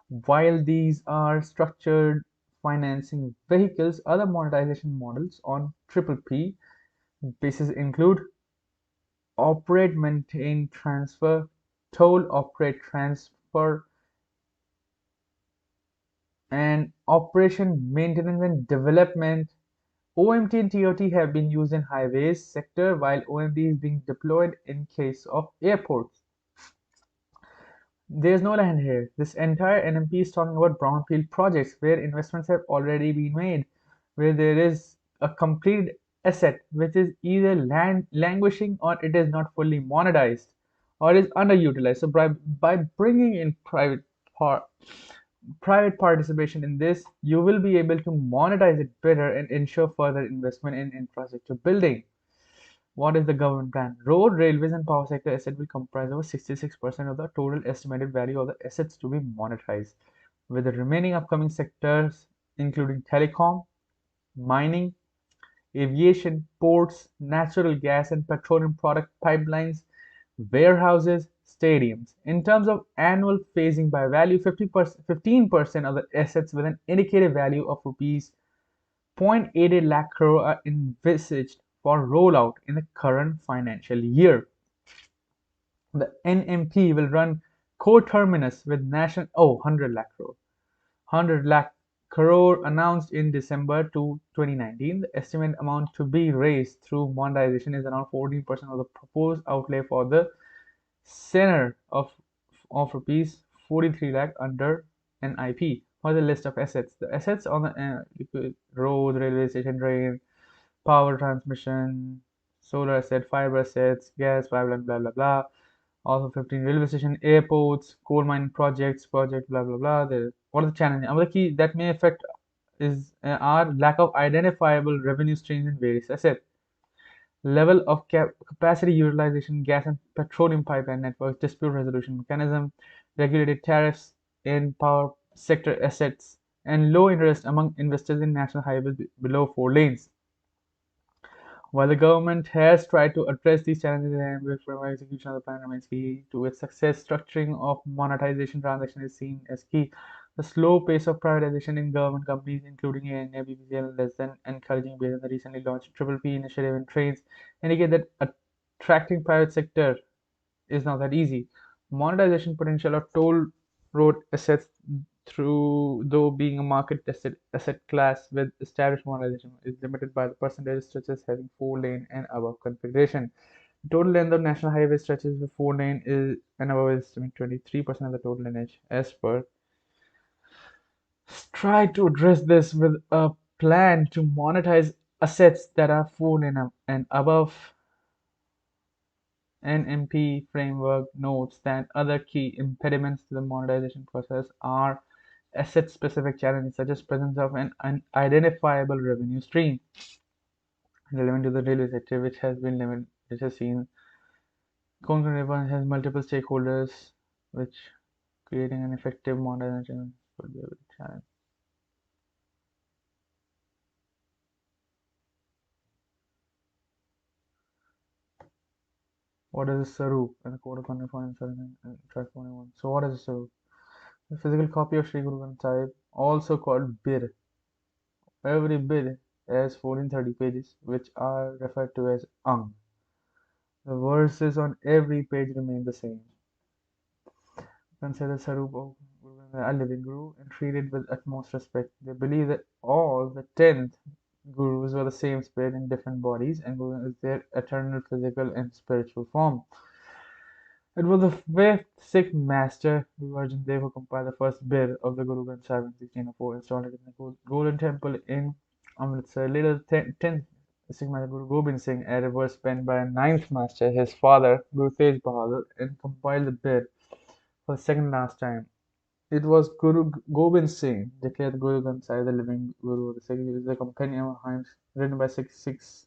While these are structured financing vehicles, other monetization models on triple P basis include operate, maintain, transfer, toll, operate, transfer, and operation, maintenance, and development. OMT and TOT have been used in highways sector while OMD is being deployed in case of airports. There's no land here. This entire NMP is talking about brownfield projects where investments have already been made, where there is a complete asset which is either land languishing or it is not fully monetized or is underutilized. So by bringing in private participation in this, you will be able to monetize it better and ensure further investment in infrastructure building. What is the government plan? Road, railways, and power sector asset will comprise over 66% of the total estimated value of the assets to be monetized, with the remaining upcoming sectors including telecom, mining, aviation, ports, natural gas and petroleum product pipelines, warehouses, stadiums. In terms of annual phasing by value, 15% of the assets with an indicated value of rupees 0.88 lakh crore are envisaged for rollout in the current financial year. The NMP will run co-terminus with national 100 lakh crore. 100 lakh crore announced in December 2019. The estimated amount to be raised through monetization is around 14% of the proposed outlay for the center of rupees 43 lakh under NIP. For the list of assets, the assets on the road, railway station, drain, power transmission, solar asset, fiber assets, gas pipeline, blah blah blah. Also 15 railway station, airports, coal mine projects, blah blah blah. What are the challenges? Another key that may affect is our lack of identifiable revenue streams in various assets. Level of capacity utilization, gas and petroleum pipeline networks, dispute resolution mechanism, regulated tariffs in power sector assets, and low interest among investors in national highways below 4 lanes. While the government has tried to address these challenges and from execution of the plan remains key to its success, structuring of monetization transaction is seen as key. The slow pace of privatization in government companies, including ANA, BPCL, less than encouraging based on the recently launched Triple P initiative in trains, indicate that attracting private sector is not that easy. Monetization potential of toll road assets through though being a market asset class with established monetization is limited by the percentage stretches having 4 lane and above configuration. The total length of national highway stretches with 4 lane is and above is 23% of the total lineage as per. Try to address this with a plan to monetize assets that are 4 lane and above. NMP framework notes that other key impediments to the monetization process are asset-specific challenges such as presence of an unidentifiable revenue stream relevant to the railway sector, which has seen Konkan River has multiple stakeholders, which creating an effective monetization could be a big challenge. What is a Sarup? And the Code of Conduct for Track 21. So what is a Sarup? A physical copy of Sri Guru Granth Sahib, also called Bir. Every Bir has 1430 pages, which are referred to as Ang. The verses on every page remain the same. Consider Sarup of a living guru and treat it with utmost respect. They believe that all the 10th gurus were the same spirit in different bodies, and Guru is their eternal physical and spiritual form. It was the fifth Sikh master, Guru Arjan Dev, who compiled the first Bir of the Guru Granth Sahib in 1604, installed it in the Golden Temple in Amritsar. Later, the 10th Sikh master Guru Gobind Singh added verse penned by a ninth master, his father, Guru Tej Bahadur, and compiled the Bir for the second last time. It was Guru Gobind Singh declared Guru Granth Sahib the living Guru. The second is the compendium of hymns written by six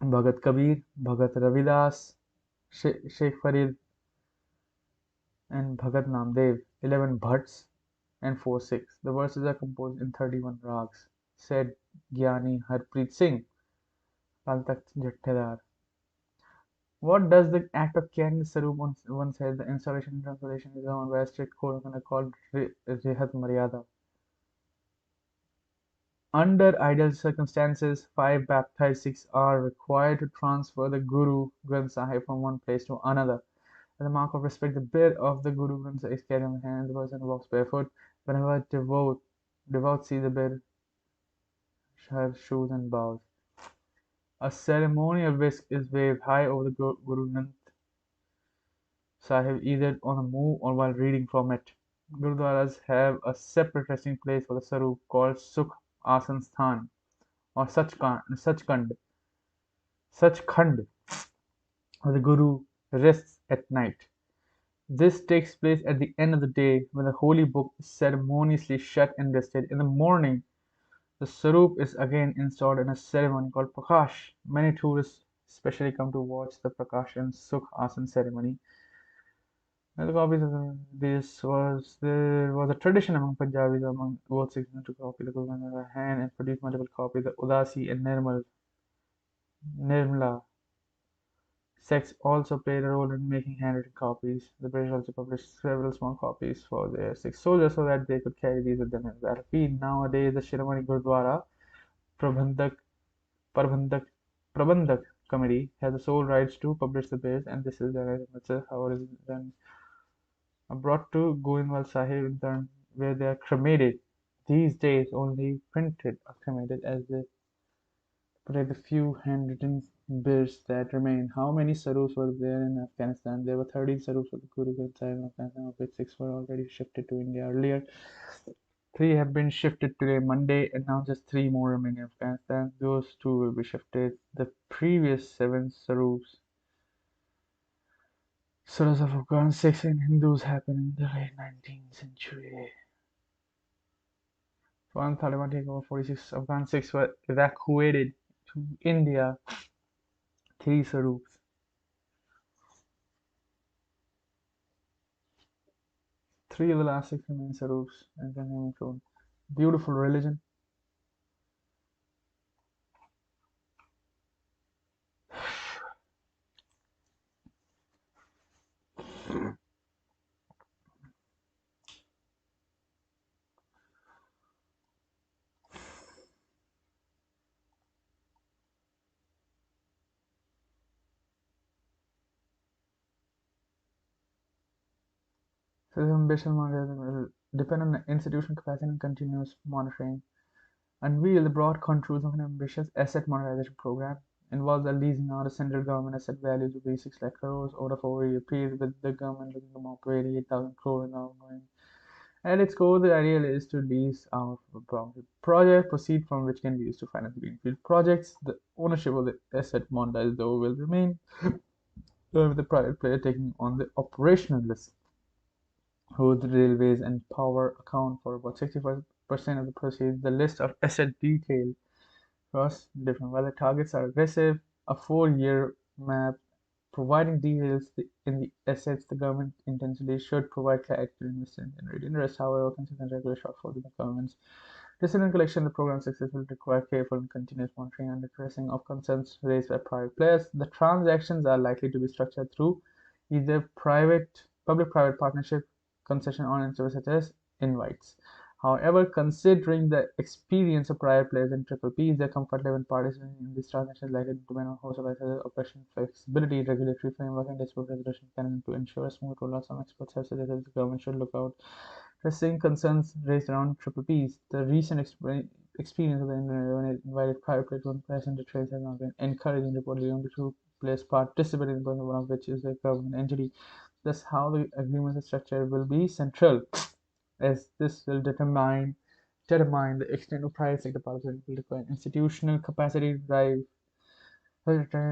Bhagat Kabir, Bhagat Ravidas, Sheikh Farid, and Bhagat Namdev, 11 bhatts, and 4 Sikhs. The verses are composed in 31 rags, said Gyani Harpreet Singh, Kal Takht Jathedar. What does the act of carrying the Sarup once said? The installation and translation is governed by a strict code called Rehat Maryada. Under ideal circumstances, 5 baptized Sikhs are required to transfer the Guru Granth Sahib from one place to another. As a mark of respect, the Bir of the Guru Granth Sahib is carried on the hand, the person walks barefoot. Whenever devout see the Bir, her shoes and bows. A ceremonial whisk is waved high over the Guru Granth Sahib either on the move or while reading from it. Gurudwaras have a separate resting place for the Sarup called Sukh Asan Sthan or Sachkhand, where the Guru rests at night. This takes place at the end of the day when the holy book is ceremoniously shut and rested. In the morning, the Sarup is again installed in a ceremony called Prakash. Many tourists especially come to watch the Prakash and Sukh Asan ceremony. Another copies of there was a tradition among Punjabis among both sections to copy the Guru Granth by hand and produce multiple copies. The Udasi and Nirmala sects also played a role in making handwritten copies. The British also published several small copies for their Sikh soldiers so that they could carry these with them in the battlefield. Nowadays, the Shiromani Gurdwara Prabandhak Prabandhak Prabandhak Committee has the sole rights to publish the bills, and this is how it is done. Brought to Goindwal Sahib in turn, where they are cremated. These days, only printed are cremated as they protect the few handwritten bills that remain. How many Sarups were there in Afghanistan? There were 13 Sarups of the Guru Granth Sahib in Afghanistan, of which 6 were already shifted to India earlier. 3 have been shifted today, Monday, and now just 3 more remain in Afghanistan. Those 2 will be shifted. The previous 7 Sarups, Surahs of Afghan Sikhs and Hindus, happened in the late 19th century. When Taliban take over, 46 Afghan Sikhs were evacuated to India. 3 Sarups. Three of the last six remain Saroops and then include beautiful religion. System ambition monitoring will depend on institutional capacity and continuous monitoring. Unveil the broad contours of an ambitious asset monetization program. Involves the leasing out of central government asset values to be 6 lakh crores over a 4-year period, with the government looking to mop 88,000 crore in the ongoing. At its core, the ideal is to lease out a project, proceed from which can be used to finance greenfield projects. The ownership of the asset monetized, though, will remain with the private player taking on the operational risk. Roads, railways, and power account for about 65% of the proceeds. The list of asset detail across different weather targets are aggressive. A 4-year map providing details in the assets the government intentionally should provide clarity to investors and generate interest. However, consistent regular shortfalls in the government's decision collection, the program's success will require careful and continuous monitoring and addressing of concerns raised by private players. The transactions are likely to be structured through either public-private partnership, concession oriented such as invites. However, considering the experience of private players in Triple P, their comfort level in participating in these transactions is likely to depend on a host of factors: operational flexibility, regulatory framework, and dispute resolution mechanism. To ensure a smooth rollout, some experts have suggested the government should look out addressing concerns raised around Triple Ps. The recent experience of the when it invited private players on passenger trains has not been encouraging. Reportedly, only two players participated in one of which is a government entity. Thus, how the agreement is structured will be central, as this will determine the extent of private sector participation will require institutional capacity to drive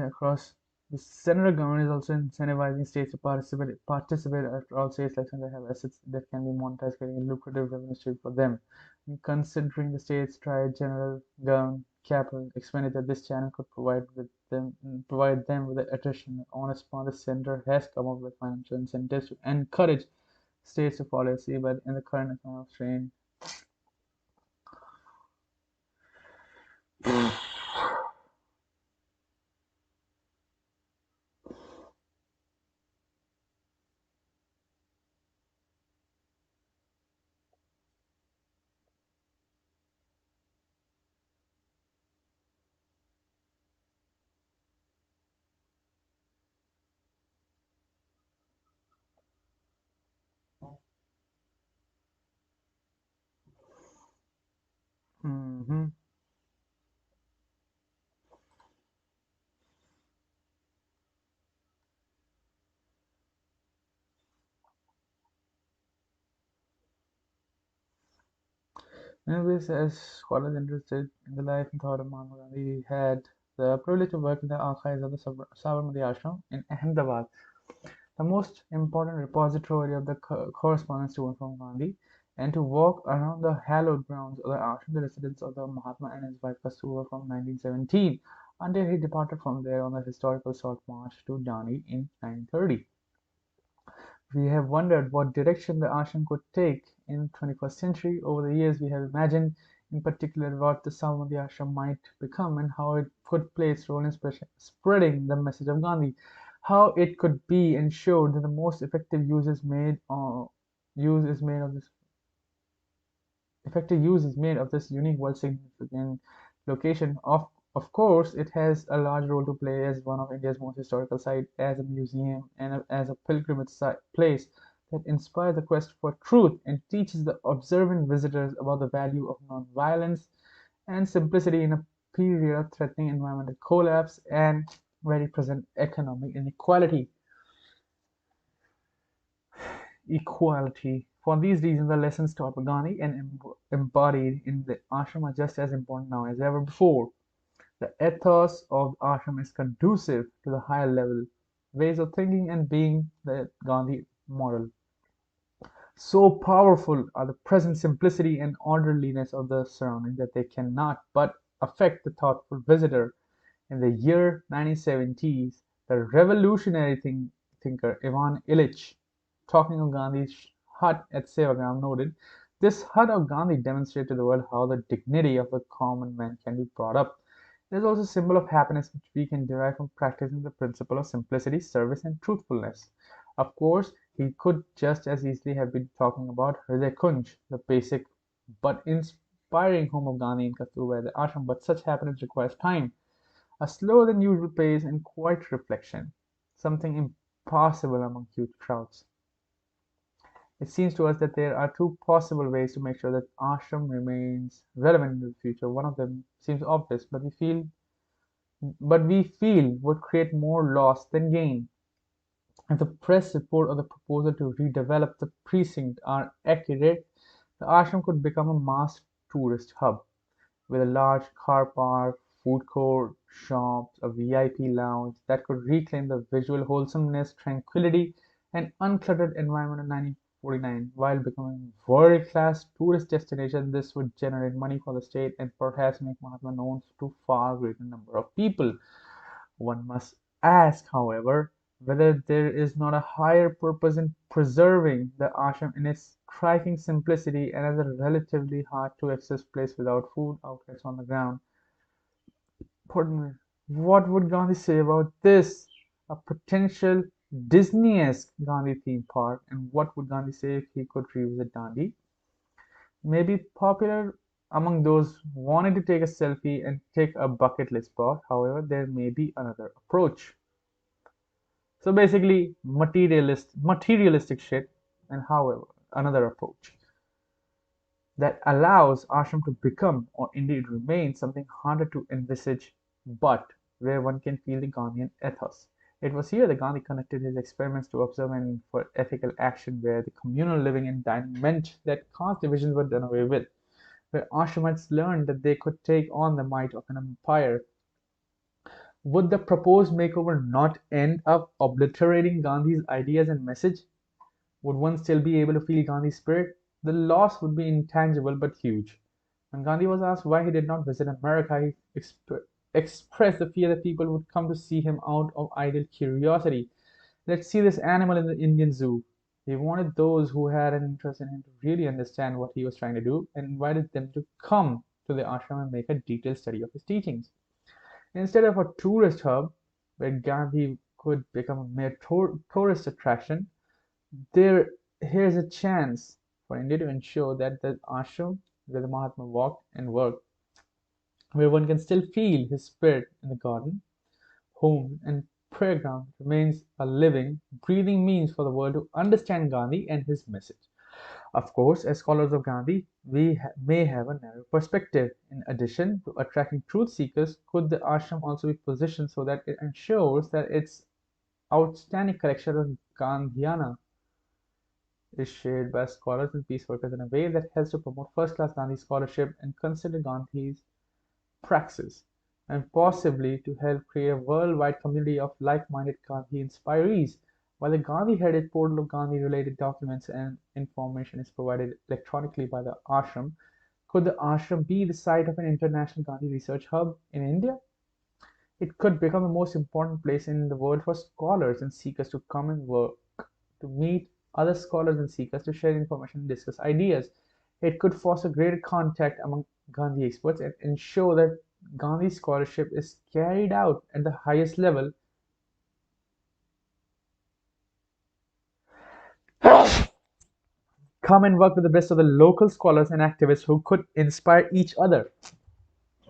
across. The central government is also incentivizing states to participate at all states elections that have assets that can be monetized, creating a lucrative revenue stream for them. And considering the states try general government capital expenditure, this channel could provide them with the attrition. On a small, the center has come up with financial incentives to encourage states to follow policy, but in the current economic strain, mm-hmm. Anyways, as scholars interested in the life and thought of Mahatma Gandhi, we had the privilege to work in the archives of the Sabarmati Ashram in Ahmedabad, the most important repository of the correspondence to and from Gandhi, and to walk around the hallowed grounds of the ashram, the residence of the Mahatma and his wife Kasturba from 1917 until he departed from there on the historical salt march to Dani in 1930. We have wondered what direction the ashram could take in 21st century. Over the years, we have imagined in particular what the Sabarmati ashram might become and how it could play its role in spreading the message of Gandhi, how it could be ensured that the most effective use is made of this unique world significant location. Of course, it has a large role to play as one of India's most historical sites, as a museum, and as a pilgrimage place that inspires the quest for truth and teaches the observant visitors about the value of non-violence and simplicity in a period of threatening environmental collapse and very present economic inequality. Equality. For these reasons, the lessons taught by Gandhi and embodied in the ashram are just as important now as ever before. The ethos of the ashram is conducive to the higher level ways of thinking and being the Gandhi model. So powerful are the present simplicity and orderliness of the surroundings that they cannot but affect the thoughtful visitor. In the year 1970s, the revolutionary thinker Ivan Illich, talking of Gandhi's hut at Sevagram noted, this hut of Gandhi demonstrated to the world how the dignity of the common man can be brought up. It is also a symbol of happiness which we can derive from practicing the principle of simplicity, service, and truthfulness. Of course, he could just as easily have been talking about Hriday Kunj, the basic but inspiring home of Gandhi in Kasturba, the ashram, but such happiness requires time, a slower than usual pace, and quiet reflection, something impossible among huge crowds. It seems to us that there are two possible ways to make sure that ashram remains relevant in the future. One of them seems obvious, but we feel would create more loss than gain. If the press report or the proposal to redevelop the precinct are accurate, the ashram could become a mass tourist hub with a large car park, food court, shops, a VIP lounge that could reclaim the visual wholesomeness, tranquility, and uncluttered environment of 1949 while becoming a world-class tourist destination. This would generate money for the state and perhaps make Mahatma known to far greater number of people. One must ask, however, whether there is not a higher purpose in preserving the ashram in its striking simplicity and as a relatively hard to access place without food outlets on the ground. What would Gandhi say about this? A potential Disney-esque Gandhi theme park, and what would Gandhi say if he could revisit Dandi? May be popular among those wanting to take a selfie and tick a bucket list spot. However, there may be another approach. So basically, materialistic shit, and however, another approach that allows ashram to become, or indeed remain, something harder to envisage, but where one can feel the Gandhian ethos. It was here that Gandhi connected his experiments to observe and for ethical action, where the communal living and dining meant that caste divisions were done away with, where ashramites learned that they could take on the might of an empire. Would the proposed makeover not end up obliterating Gandhi's ideas and message? Would one still be able to feel Gandhi's spirit? The loss would be intangible but huge. When Gandhi was asked why he did not visit America, he expressed the fear that people would come to see him out of idle curiosity. Let's see this animal in the Indian zoo. He wanted those who had an interest in him to really understand what he was trying to do and invited them to come to the ashram and make a detailed study of his teachings. Instead of a tourist hub where Gandhi could become a mere tourist attraction, there here's a chance for India to ensure that the ashram where the Mahatma walked and worked, where one can still feel his spirit in the garden, home, and prayer ground, remains a living, breathing means for the world to understand Gandhi and his message. Of course, as scholars of Gandhi, we may have a narrow perspective. In addition to attracting truth seekers, could the ashram also be positioned so that it ensures that its outstanding collection of Gandhiana is shared by scholars and peace workers in a way that helps to promote first-class Gandhi scholarship and consider Gandhi's praxis, and possibly to help create a worldwide community of like-minded Gandhi inspirees. While the Gandhi Heritage portal of Gandhi-related documents and information is provided electronically by the ashram, could the ashram be the site of an international Gandhi research hub in India? It could become the most important place in the world for scholars and seekers to come and work, to meet other scholars and seekers, to share information and discuss ideas. It could foster greater contact among Gandhi experts and ensure that Gandhi scholarship is carried out at the highest level. Come and work with the best of the local scholars and activists who could inspire each other.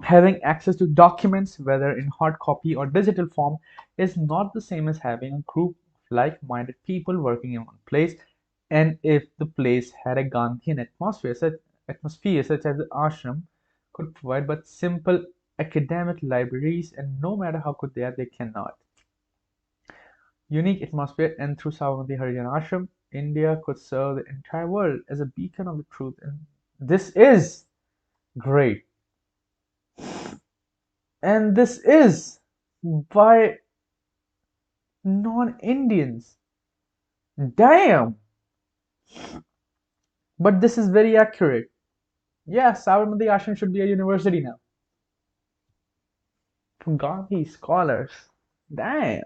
Having access to documents, whether in hard copy or digital form, is not the same as having a group of like-minded people working in one place. And if the place had a Gandhian atmosphere such as the ashram could provide, but simple academic libraries, and no matter how good they cannot. Unique atmosphere, and through Sabarmati Harijan Ashram, India could serve the entire world as a beacon of the truth. And this is great. And this is by non-Indians. Damn! But this is very accurate. Yeah, Sabarmati Ashram should be a university now. For Gandhi scholars. Damn.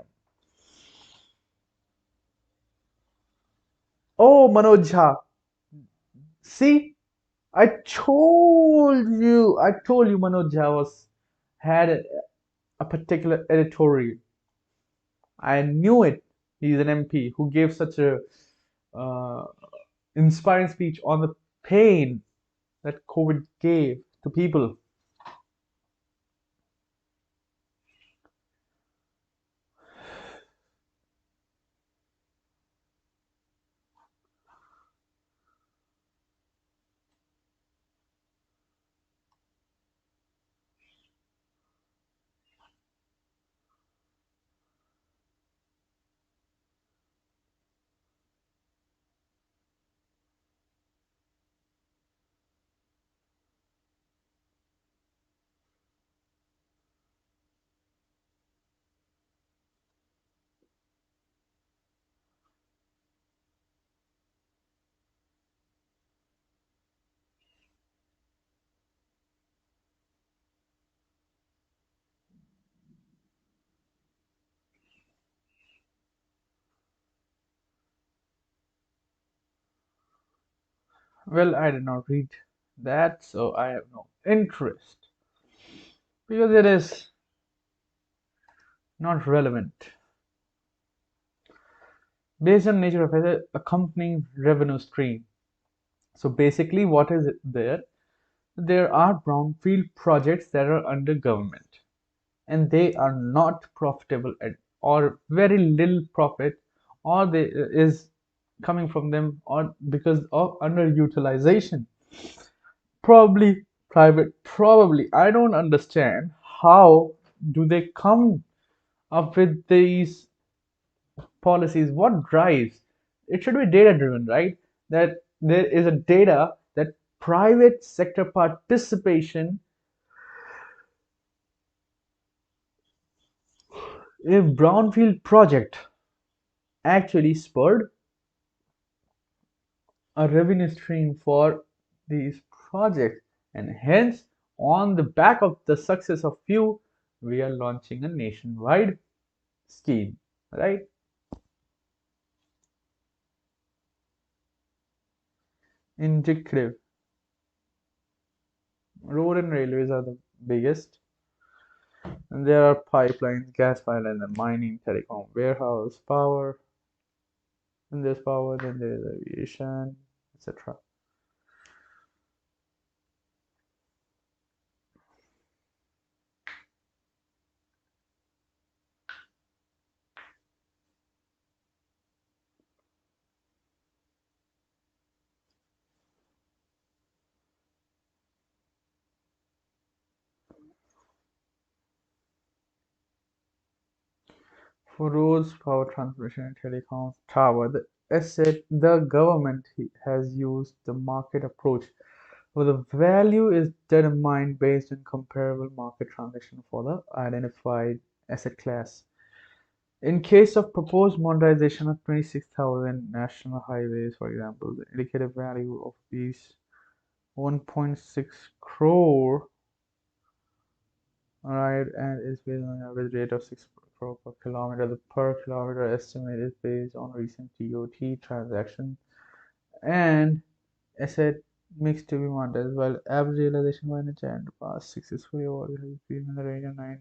Oh, Manoj Jha. See, I told you Manoj Javas had a particular editorial. I knew it. He's an MP who gave such a uh, inspiring speech on the pain that COVID gave to people. Well, I did not read that, so I have no interest because it is not relevant. Based on nature of it, accompanying revenue stream. So basically, what is it there? There are brownfield projects that are under government and they are not profitable at or very little profit or they is coming from them or because of underutilization. Probably private, probably. I don't understand how do they come up with these policies. What drives? It should be data driven, right? That there is a data that private sector participation in brownfield project actually spurred a revenue stream for these projects, and hence on the back of the success of few we are launching a nationwide scheme, right? Indicative. Road and railways are the biggest, and there are pipelines, gas pipelines, and mining, telecom, warehouse, power. Then there's power, then there's aviation, etc. For roads, power transmission, and telecoms, tower, the asset, the government has used the market approach where the value is determined based on comparable market transaction for the identified asset class. In case of proposed monetization of 26,000 national highways, for example, the indicative value of these 1.6 crore, alright, and is based on an average rate of 6 crore per kilometer. The per kilometer estimate is based on recent TOT transaction and asset mix to be monetized, while average realization by nature and past successfully over has been in the range of 9.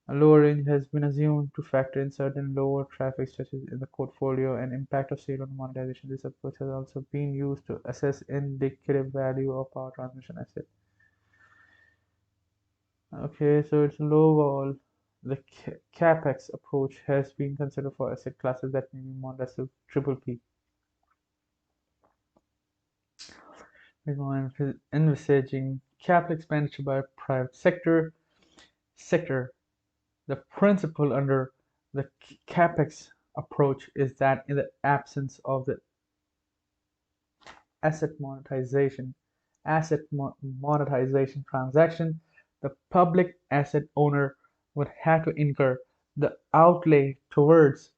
A lower range has been assumed to factor in certain lower traffic stretches in the portfolio and impact of sale on monetization. This approach has also been used to assess indicative value of power transmission asset. Okay, so it's low vol. The capex approach has been considered for asset classes that may be monetized to triple P. We're going envisaging capital expenditure by private sector. The principle under the capex approach is that in the absence of the asset monetization monetization transaction, the public asset owner would have to incur the outlay towards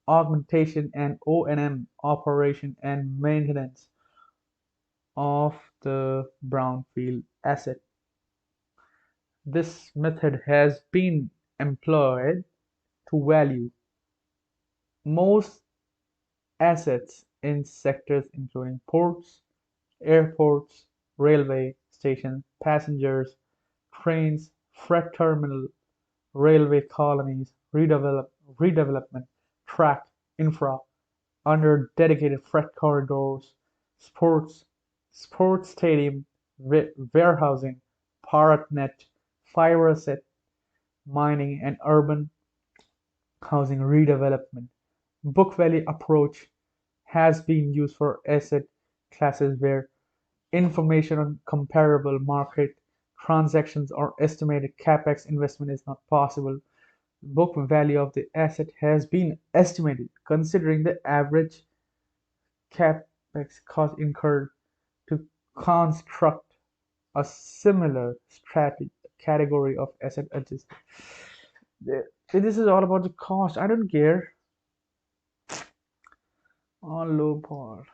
augmentation and O&M operation and maintenance of the brownfield asset. This method has been employed to value most assets in sectors including ports, airports, railway stations, passengers, trains, freight terminal, railway colonies, redevelopment, track, infra, under dedicated freight corridors, sports, sports stadium, warehousing, parknet, fiber asset, mining, and urban housing redevelopment. Book value approach has been used for asset classes where information on comparable market transactions or estimated capex investment is not possible. Book value of the asset has been estimated considering the average capex cost incurred to construct a similar strategy category of asset adjustment. This is all about the cost. I don't care. On low part.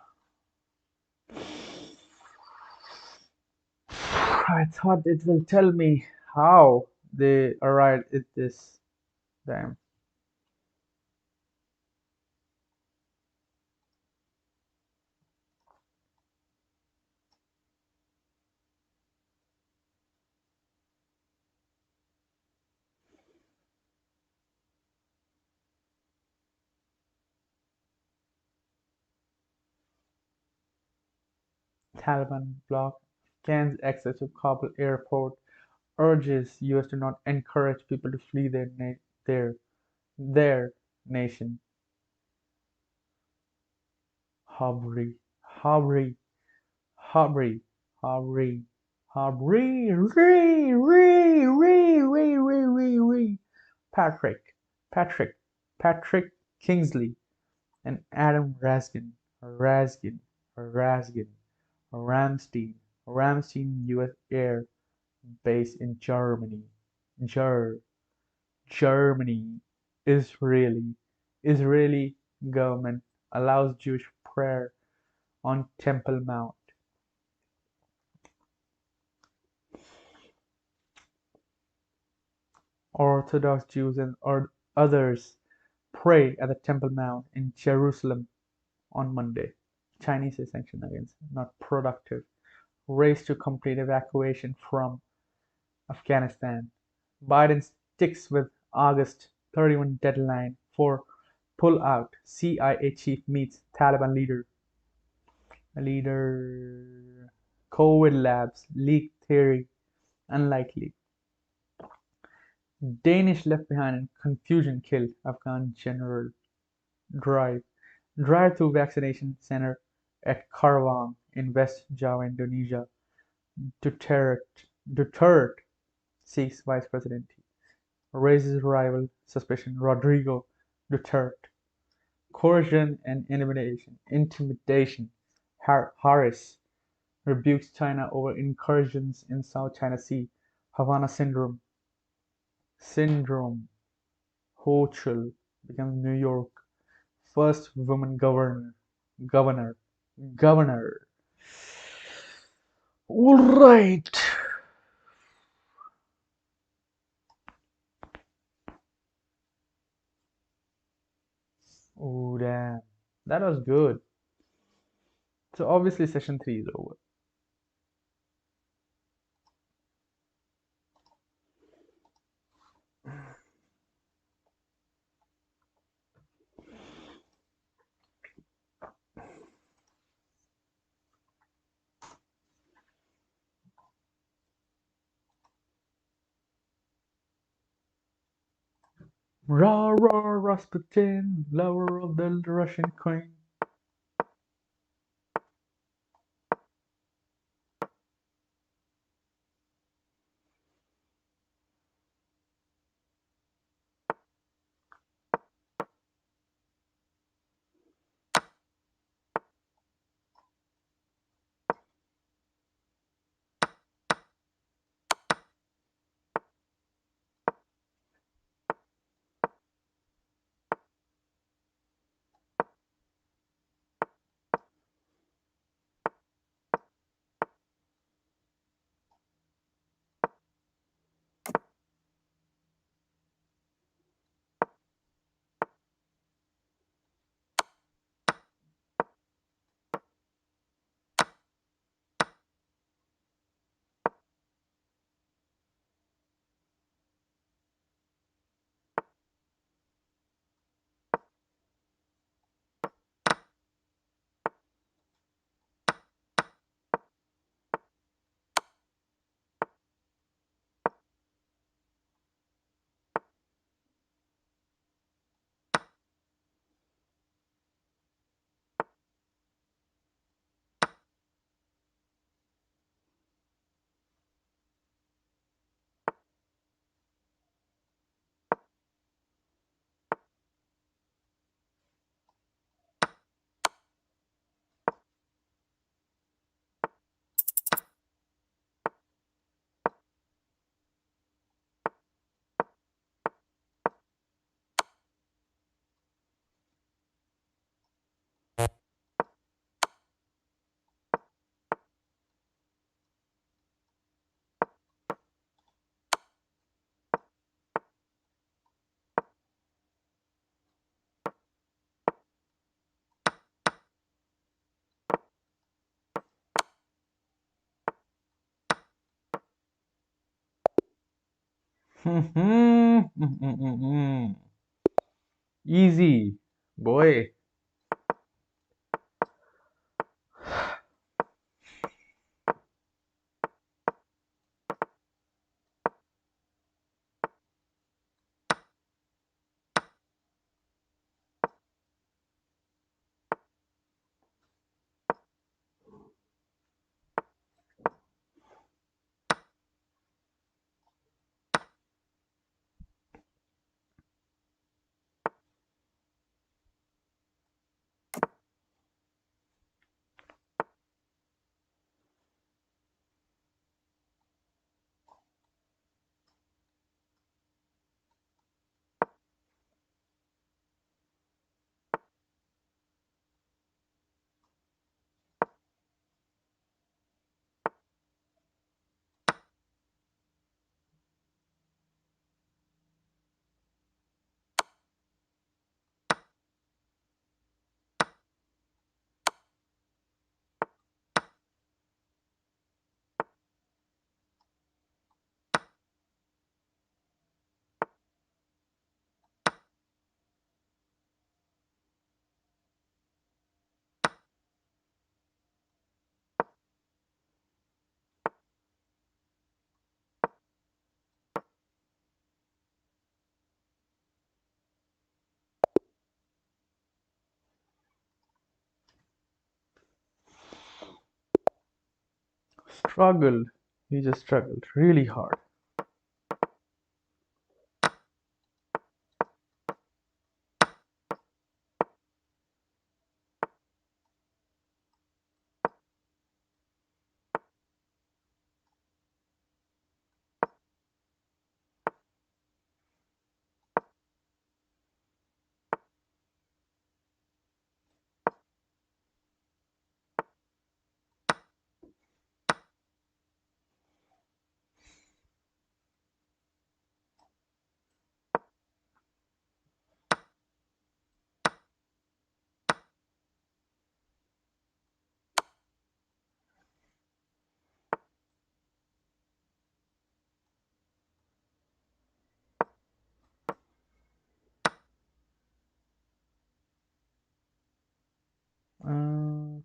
I thought it will tell me how they arrived at this damn Taliban block Afghans access to Kabul airport, urges US to not encourage people to flee their their nation. Habri, Habri, Habri, Habri, Habri, re. Patrick, Patrick, Patrick Kingsley, and Adam Raskin, Ramstein, U.S. Air Base in Germany, Ger, Germany, Israeli government allows Jewish prayer on Temple Mount. Orthodox Jews and others pray at the Temple Mount in Jerusalem on Monday. Chinese sanction against not productive. Race to complete evacuation from Afghanistan. Biden sticks with August 31 deadline for pull-out. CIA chief meets Taliban leader. COVID labs leak theory unlikely. Danish left behind in confusion killed Afghan general. Drive. Drive-through vaccination center at Karawang in West Java, Indonesia. Duterte seeks vice presidency. Raises rival suspicion. Rodrigo Duterte. Coercion and intimidation. Harris rebukes China over incursions in South China Sea. Havana Syndrome. Hochul becomes New York first woman Governor. Governor. All right. Oh damn, that was good. So obviously session three is over. Rah rah Rasputin, lover of the Russian queen. Easy, boy. Struggled. He just struggled really hard. Uh,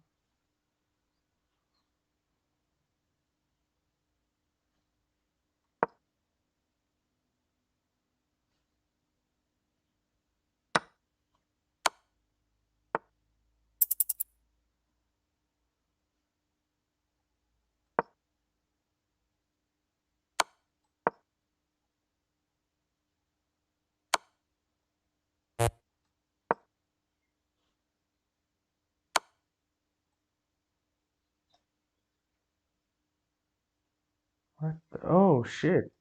what? Oh shit!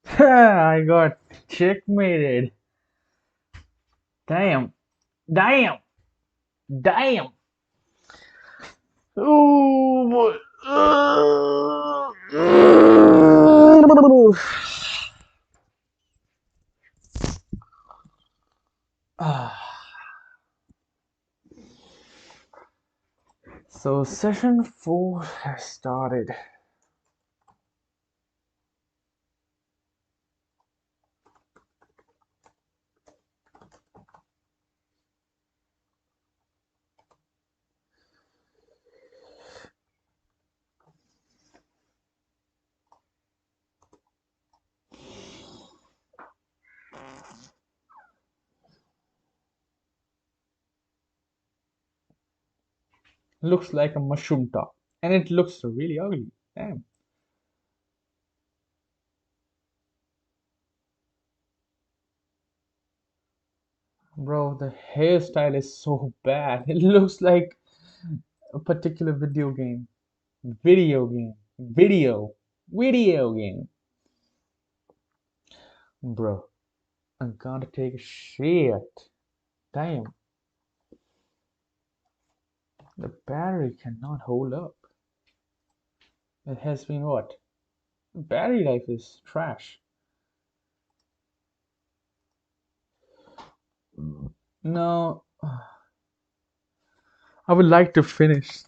I got checkmated. Damn! Damn! Damn! Oh boy! So session 4 has started. Looks like a mushroom top, and it looks really ugly. Damn. Bro, the hairstyle is so bad. It looks like a particular video game. Video game. Video game. Bro, I'm gonna take a shit. Damn, the battery cannot hold up. It has been what? Battery life is trash. No, I would like to finish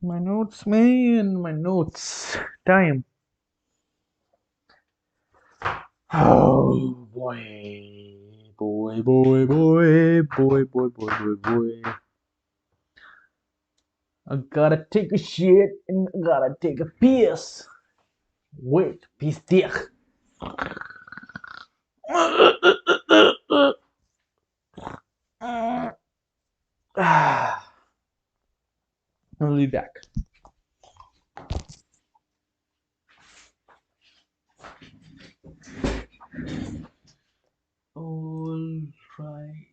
my notes, man. My notes. Time. Oh boy, boy, boy, boy, boy, boy, boy, boy, boy. I gotta take a shit and I gotta take a piss. Wait, piss dick. I'll be back. All right.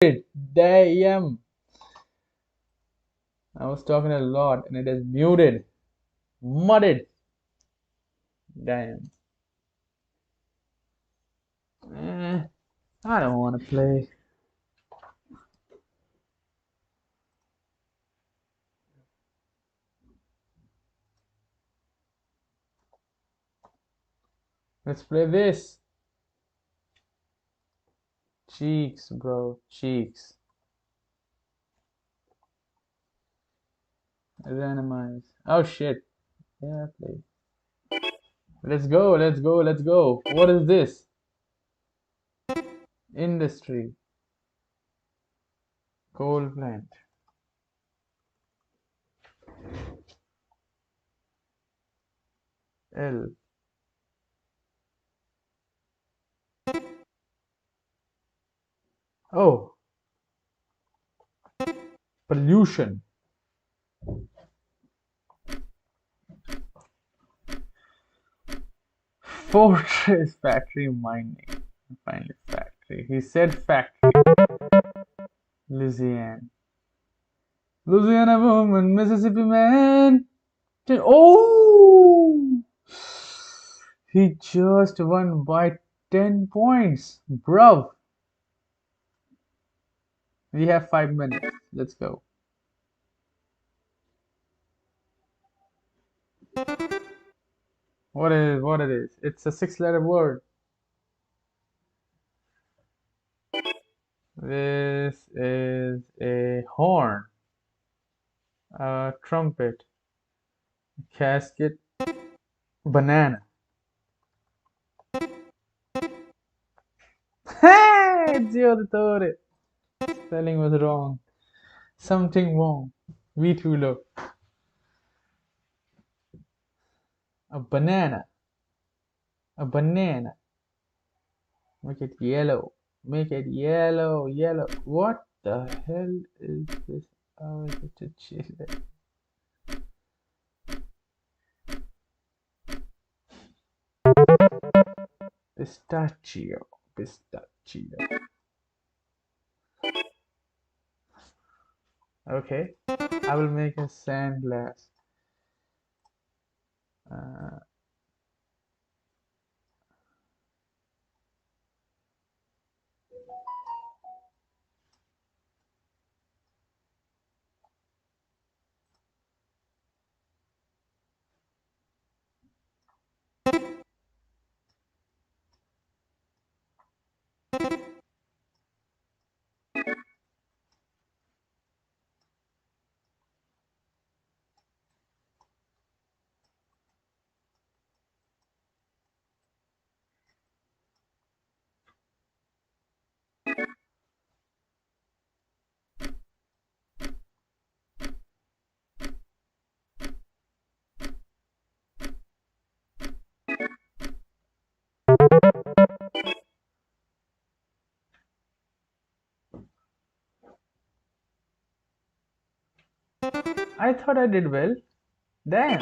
Damn. I was talking a lot and it is muted. Mudded. Damn. I don't want to play. Let's play this. Cheeks, bro. Cheeks. Randomize. Oh shit. Yeah, play. Let's go, let's go, let's go. What is this? Industry. Coal plant. L. Oh, pollution. Fortress factory mining. Finally, factory. He said factory. Louisiana. Louisiana woman, Mississippi man. Oh! He just won by 10 points. Bro. We have 5 minutes. Let's go. What it is? It's a 6-letter word. This is a horn, a trumpet, casket, banana. Hey, zio dottore. Spelling was wrong. Something wrong. We too low. A banana. A banana. Make it yellow. Make it yellow. Yellow. What the hell is this? Oh, it's a chili. Pistachio. Pistachio. Okay. I will make a sand glass. I thought I did well. Damn.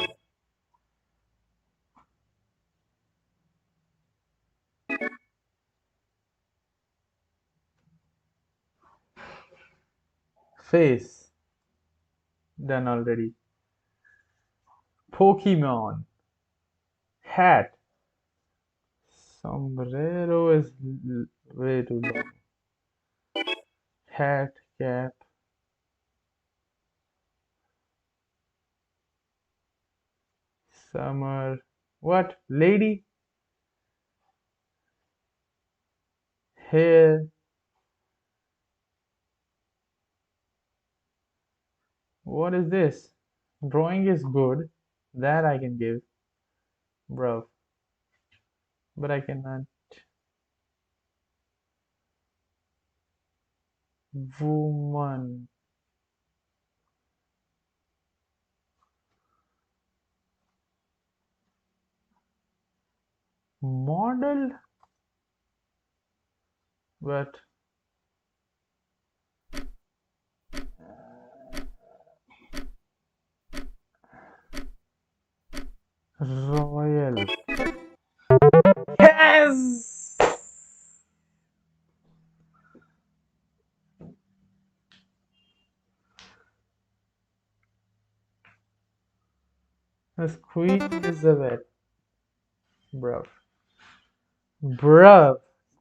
Face. Done already. Pokemon. Hat. Sombrero is way too long. Hat, cap. Summer. What? Lady? Hair. What is this? Drawing is good. That I can give. Bro. But I cannot. Woman. Model? But royal. Yes! That's Queen Elizabeth, bruv. Bruv.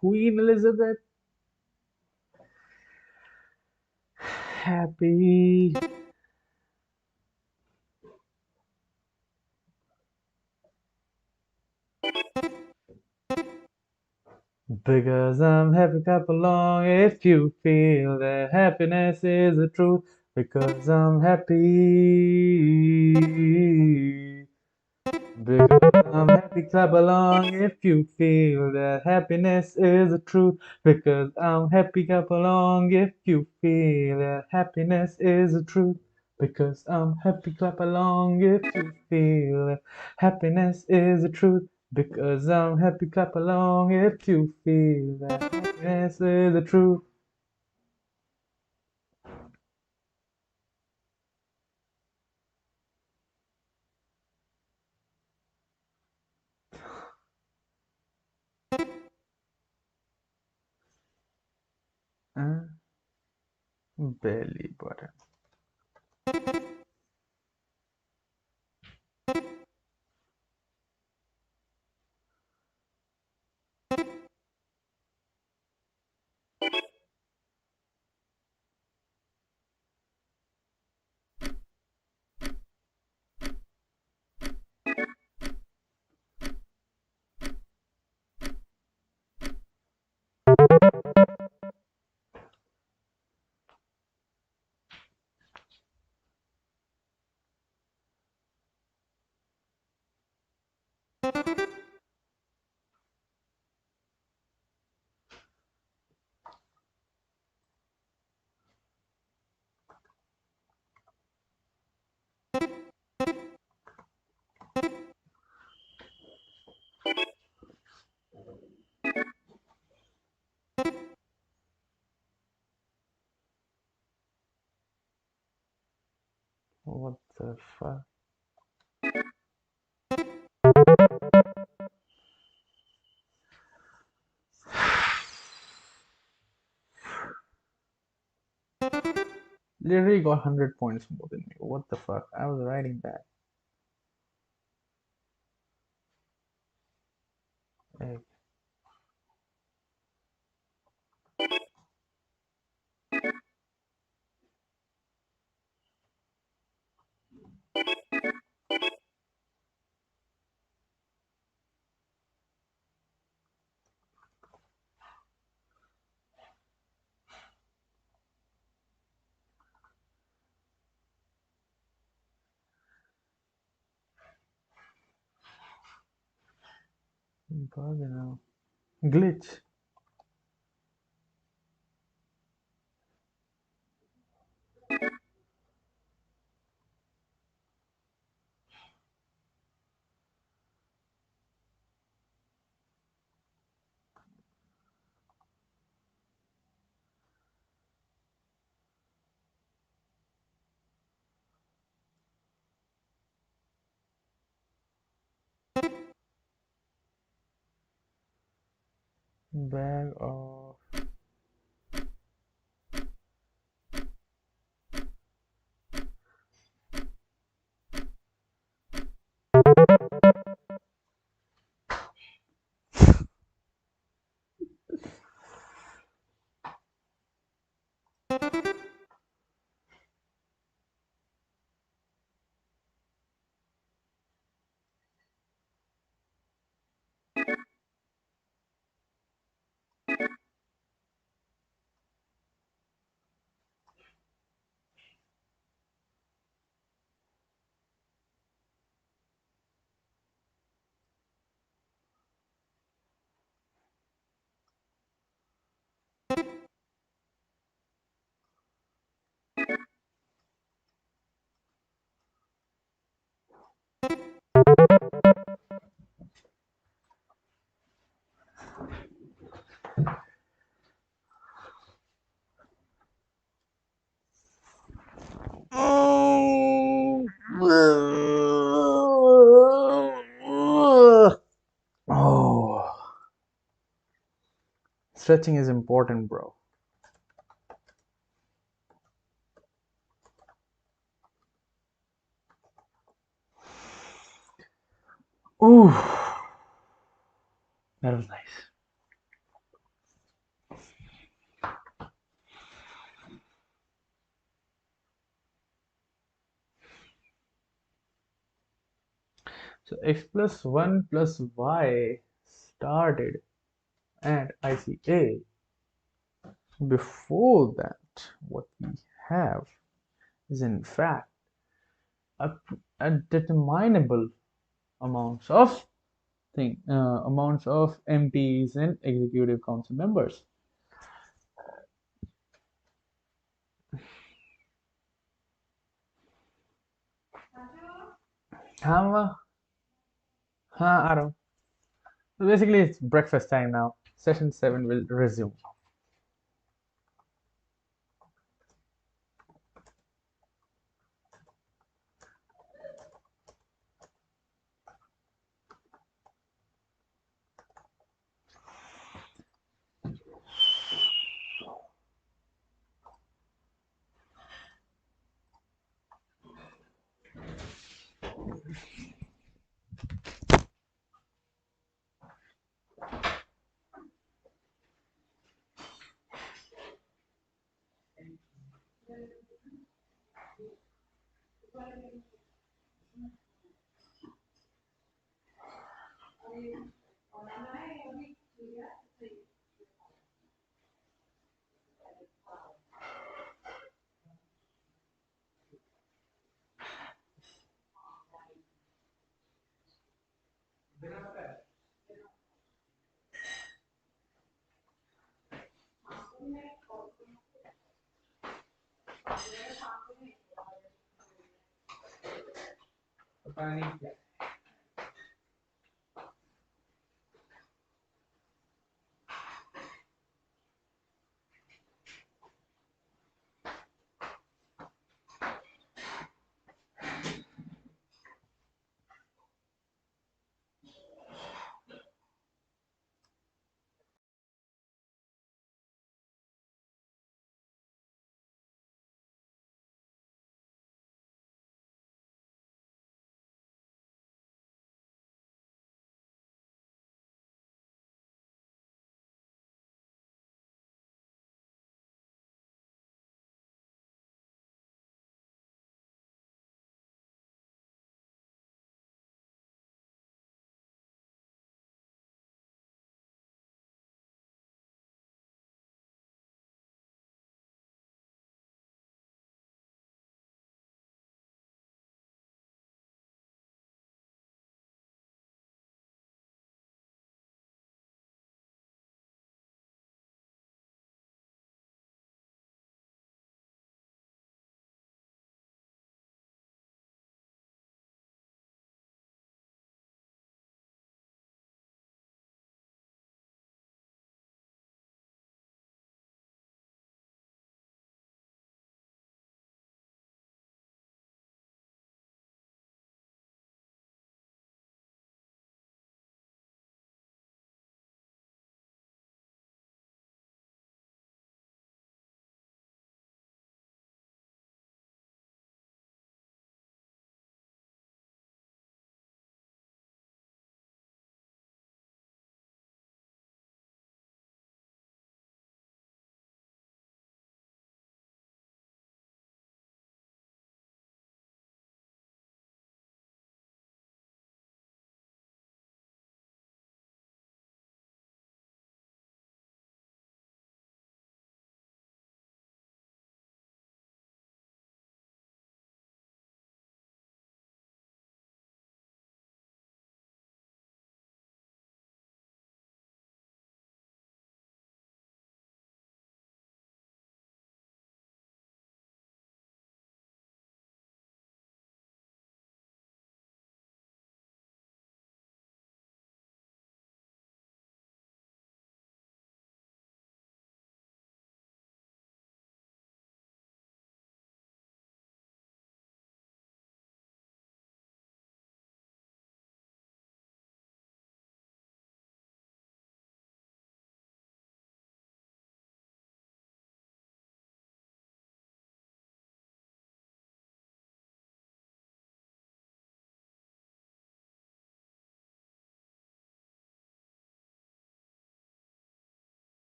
Queen Elizabeth. Happy. Because I'm happy, clap along if you feel that happiness is the truth. Because I'm happy. Because I'm happy, clap along if you feel that happiness is the truth. Because I'm happy, clap along if you feel that happiness is the truth. Because I'm happy, clap along if you feel that happiness is the truth. Because I'm happy, clap along if you feel that happiness is the truth. Uh, belly button. What the fuck? Literally got 100 points more than me. What the fuck? I was writing that. Hey, bug, you know. Glitch. Bag of. Oh, stretching is important, bro. Ooh, that was nice. So x plus 1 plus y started and ICA. Before that, what we have is in fact a, a determinable amounts of amounts of MPs and executive council members. Huh, Aaron. So basically, it's breakfast time now. Session 7 will resume.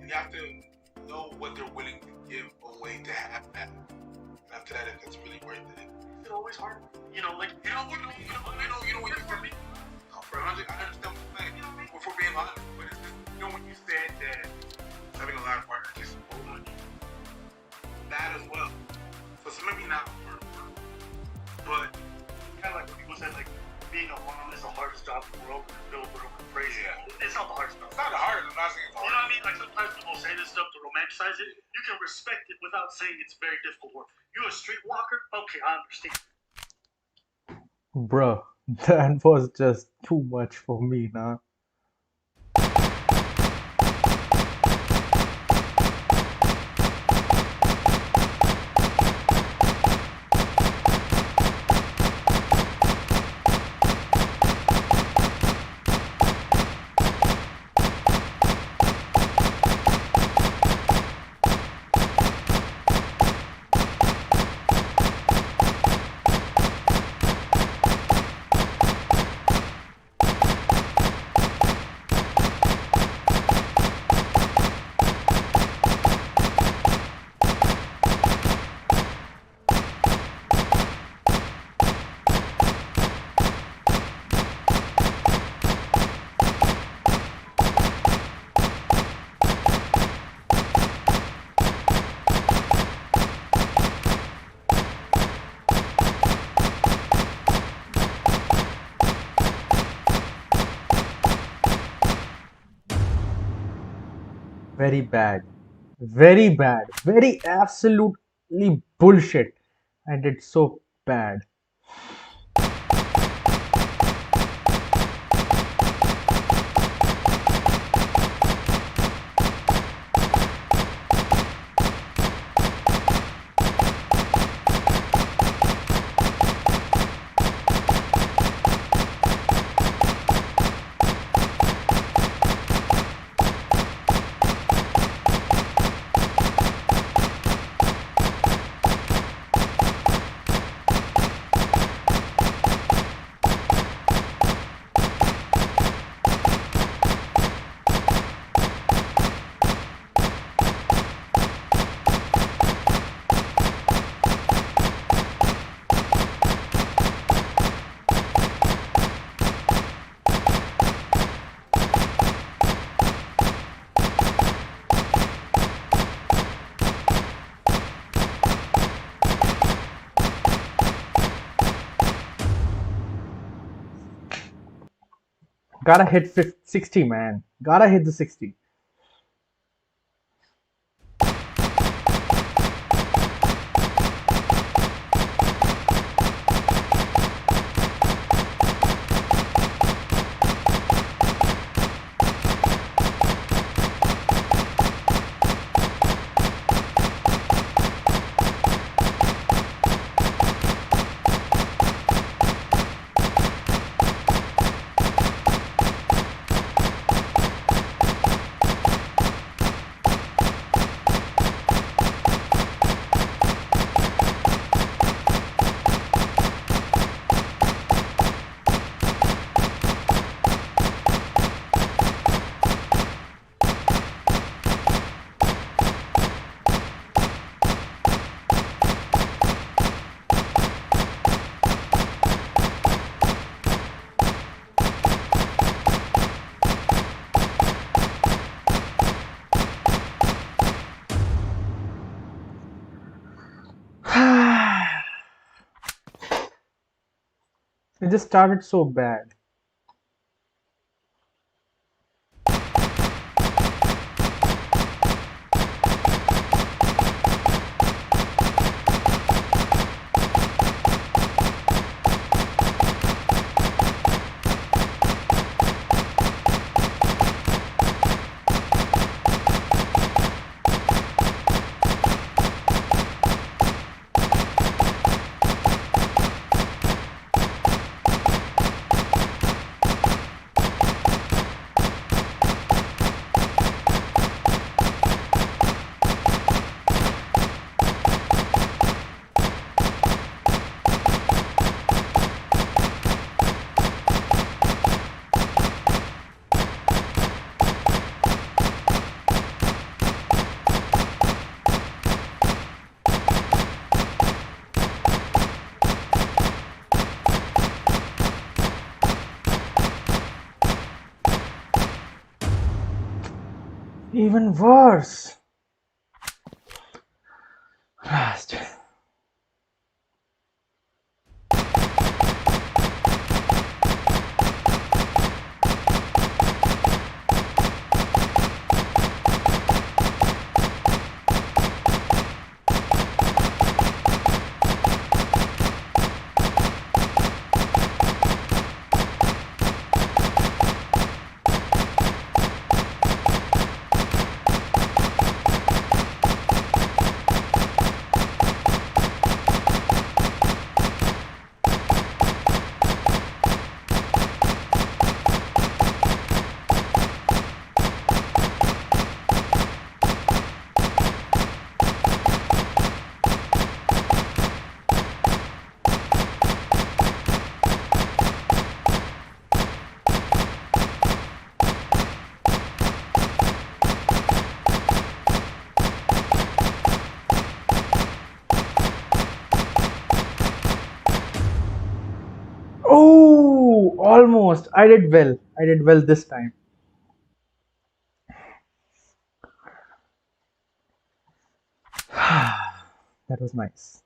you have to know what they're willing to give away to have that. And after that, if it's really worth it. It's always hard. You know, like what you for me. For 100, I understand what you're saying. Before being honest, but it's just, when you said that having a lot of partners just hold on you, that as well. So maybe not work, but kind of like what people said, like being a mom is the hardest job in the world. Bill Burr crazy. Yeah. It's not the hardest job. It's not the hardest. I'm not saying it's hard. You know what I mean? Like sometimes people say this stuff to romanticize it. You can respect it without saying it's very difficult work. You a streetwalker? Okay, I understand. Bruh, that was just too much for me, nah. Very bad. Very bad. Very absolutely bullshit. And it's so bad. Gotta hit 60, man. Gotta hit the 60. It just started so bad. Even worse. Last. Oh, almost. I did well. I did well this time. That was nice.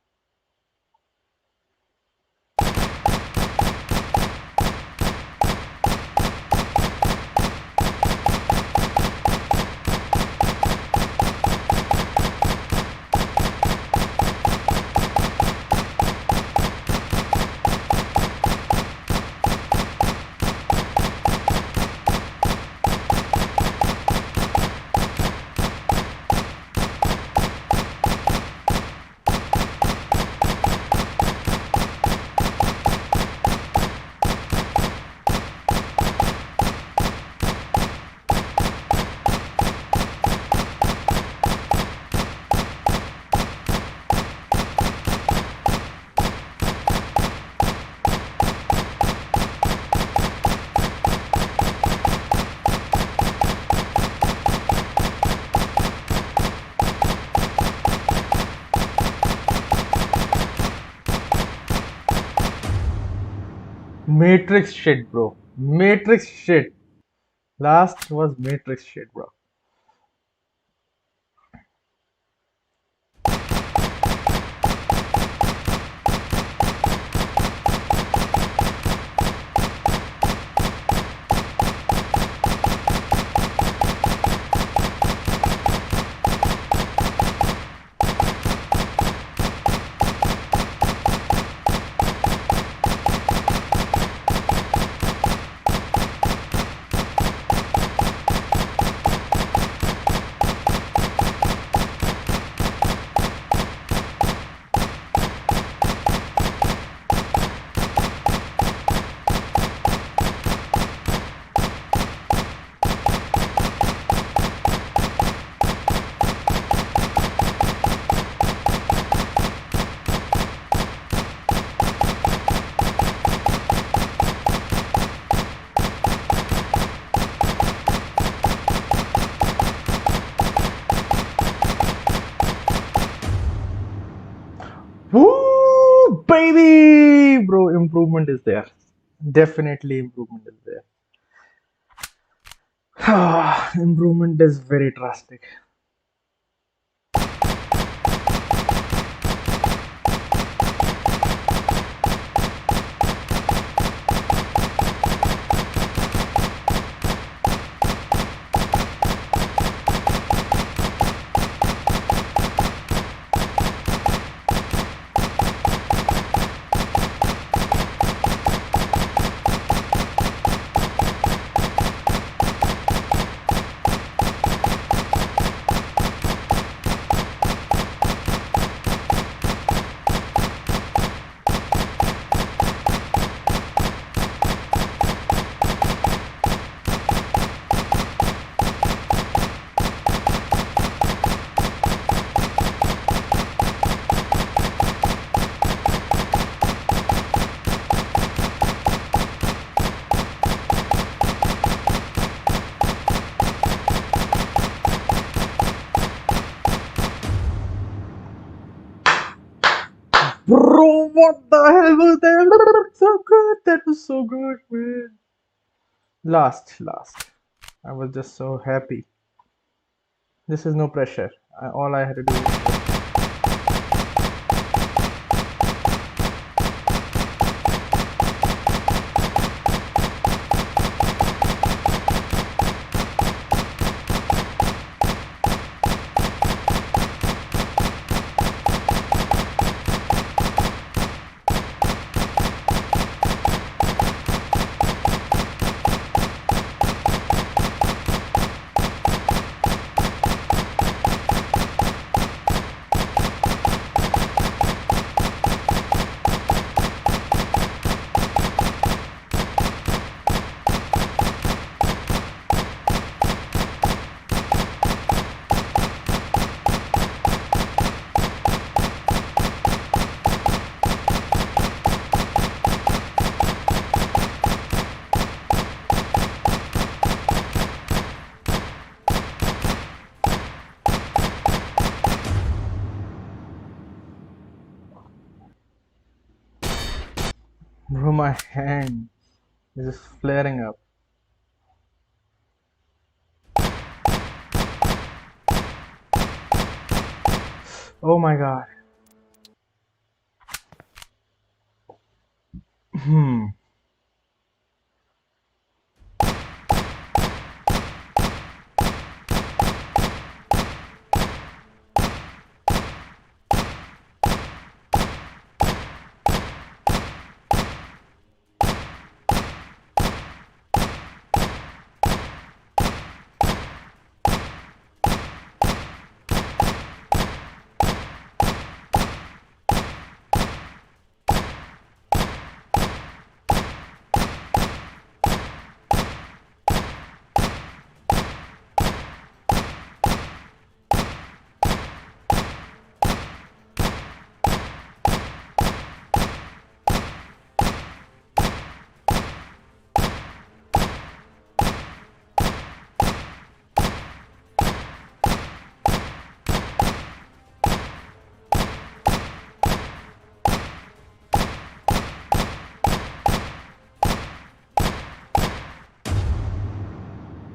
Matrix shit, bro. Matrix shit. Last was Matrix shit, bro. Woo, baby, bro. Improvement is there. Definitely, improvement is there. Improvement is very drastic. Bro, what the hell was that? So good. That was so good, man. Last. I was just so happy. This is no pressure. All I had to do was bro, my hand is just flaring up. Oh my god. Hmm.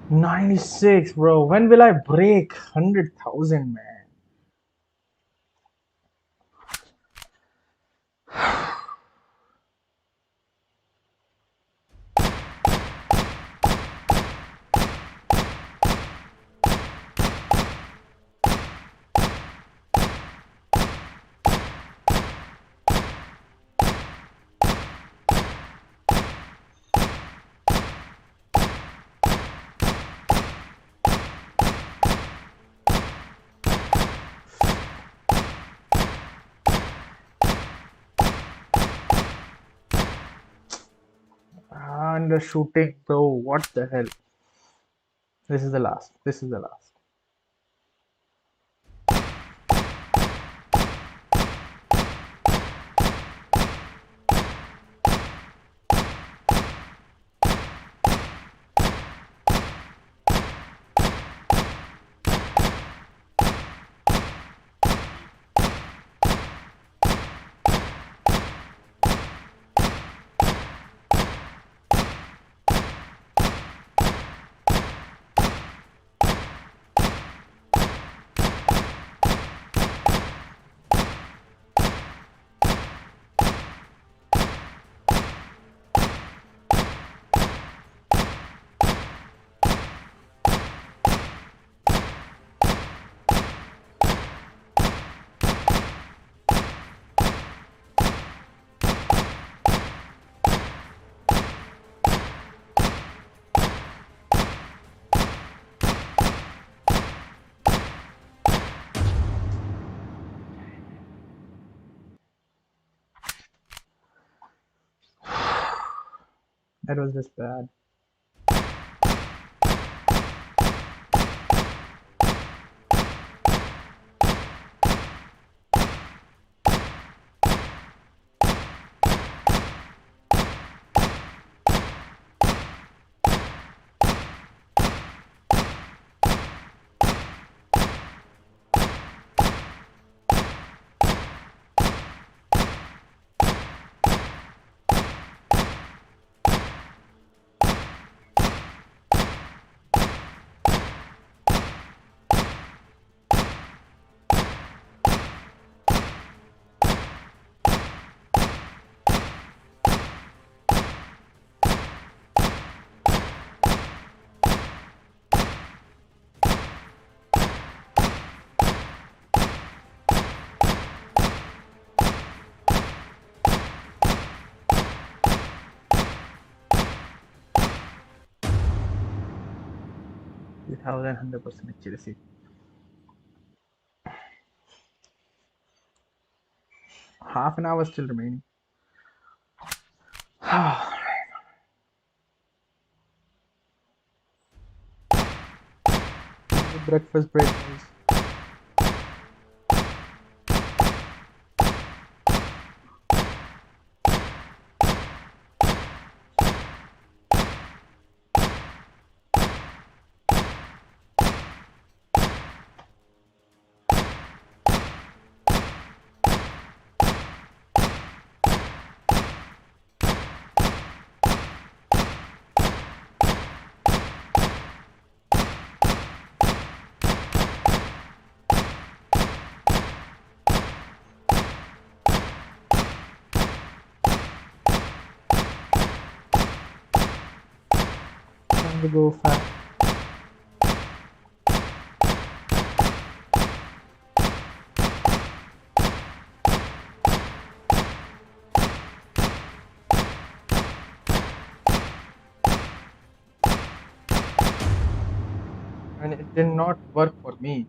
$96, bro. When will I break 100,000, man? Undershooting, bro. What the hell? This is the last. This is the last. That was just bad. 1,100% accuracy. Half an hour still remaining. Breakfast break, guys. Time to go fast. And it did not work for me.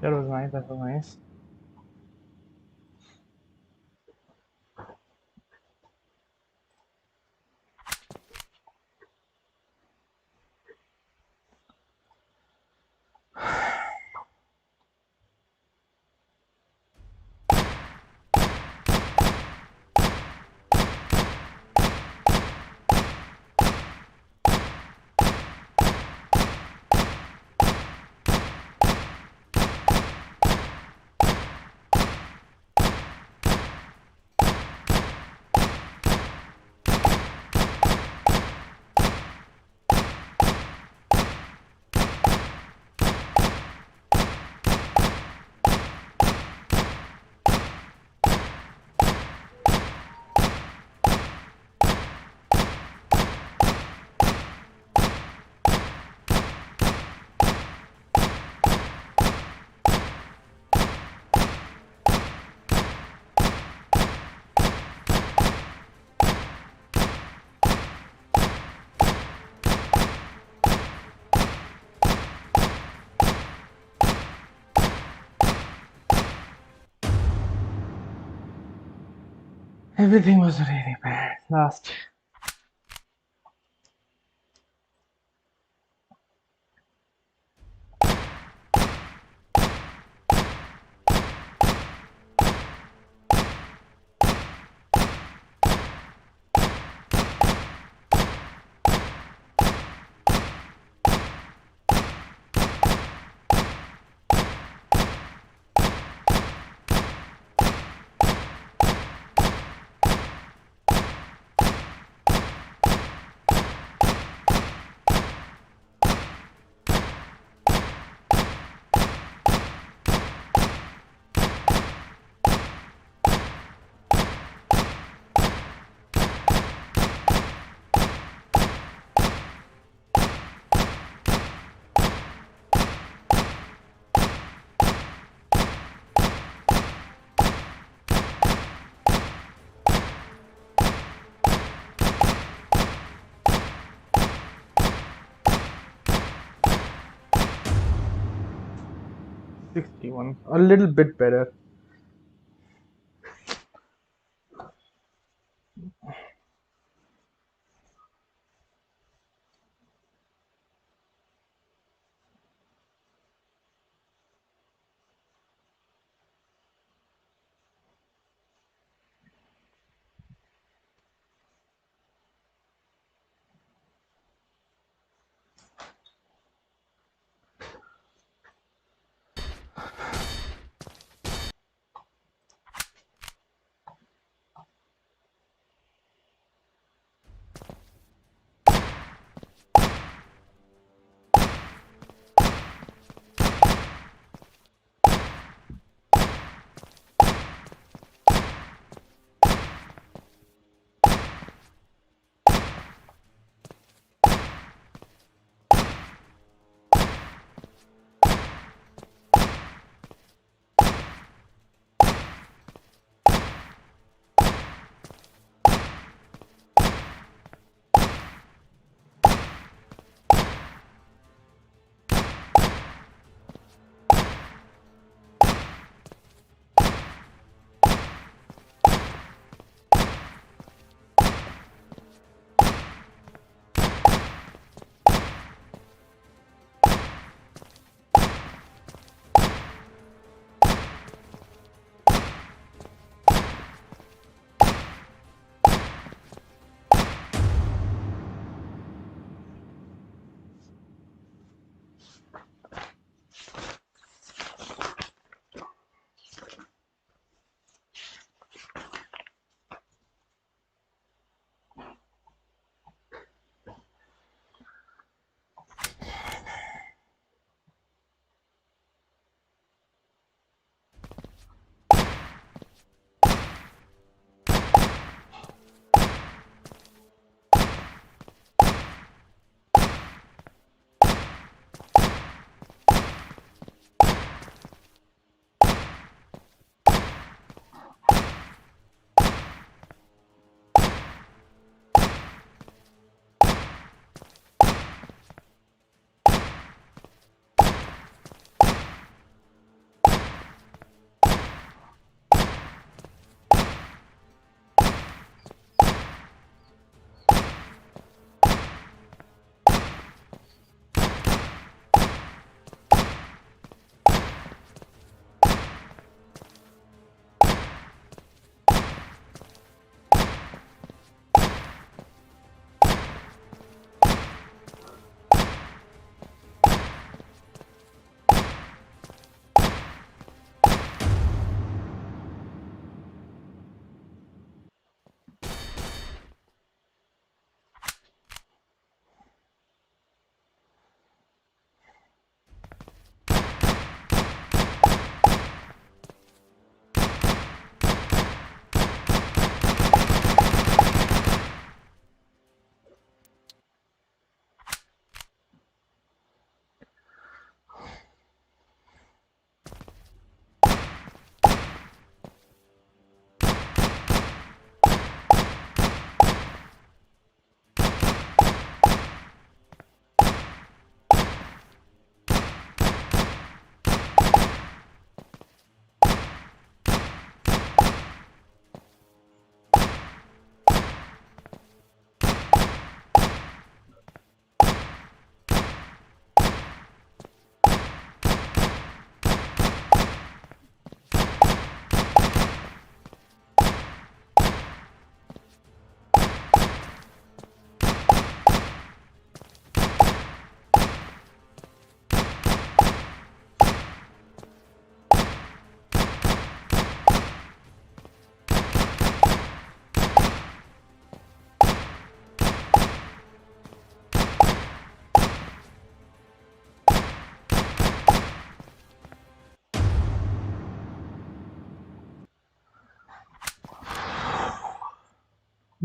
That was nice. That was nice. Everything was really bad. Last. 61. A little bit better.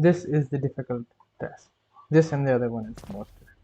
This is the difficult test. This and the other one is most difficult.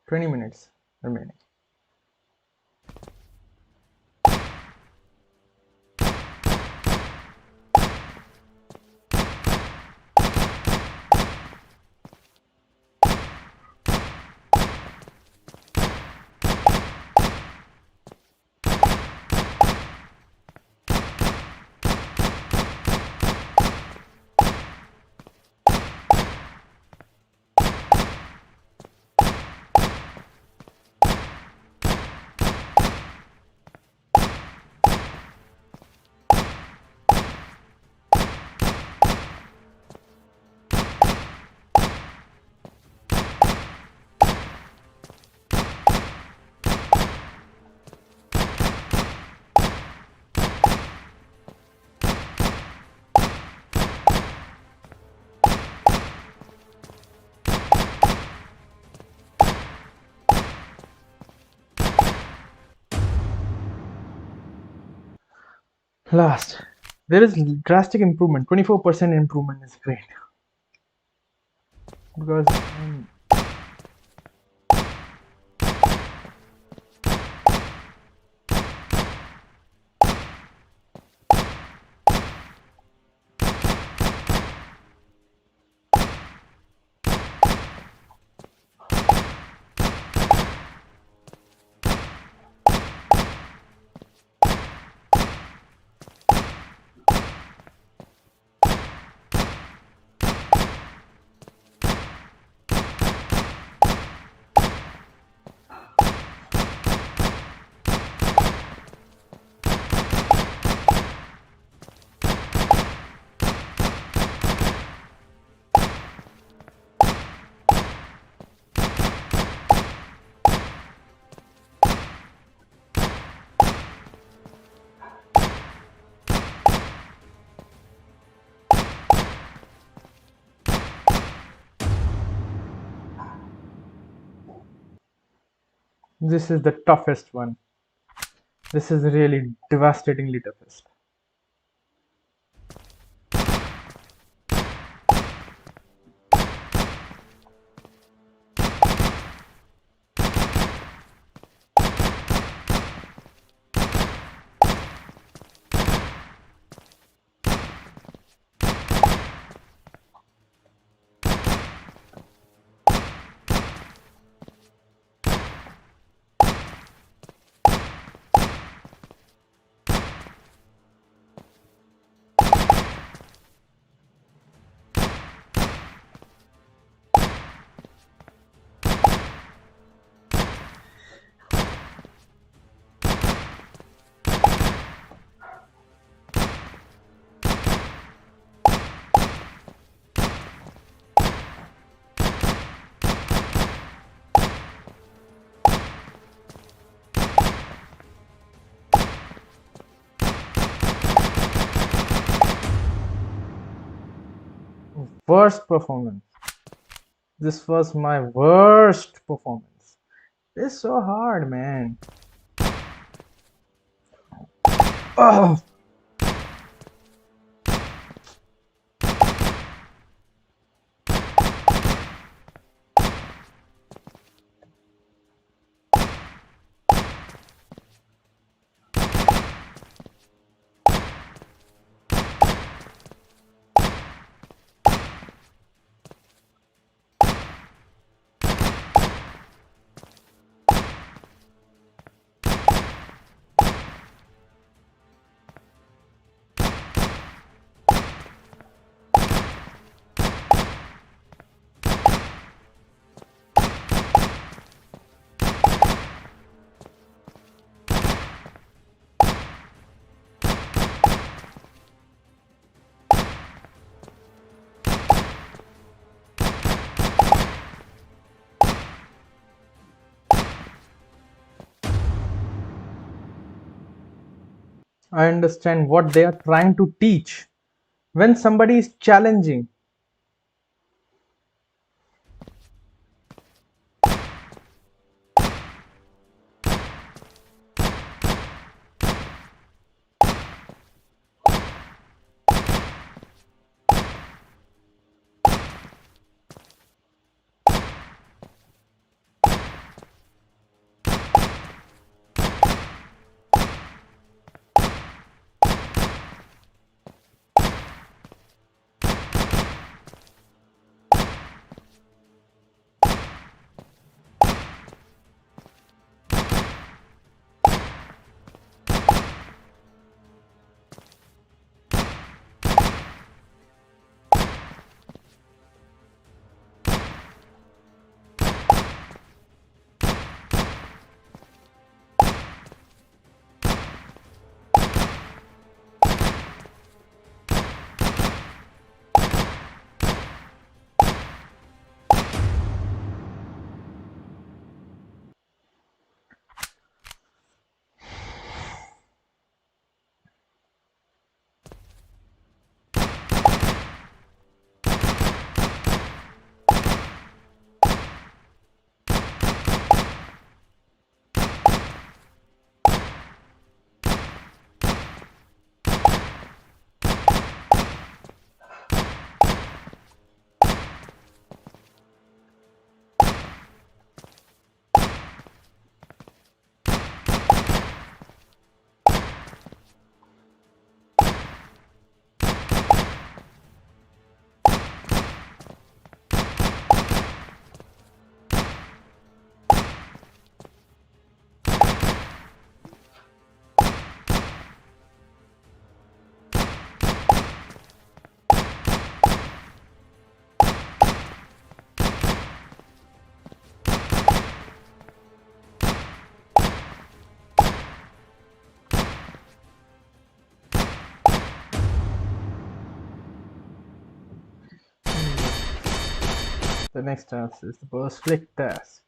20 minutes remaining. Last, there is drastic improvement. 24% improvement is great because this is the toughest one. This is really devastatingly toughest. Worst performance. This was my worst performance. It's so hard, man. Oh. I understand what they are trying to teach. When somebody is challenging, The next task is the burst flick task.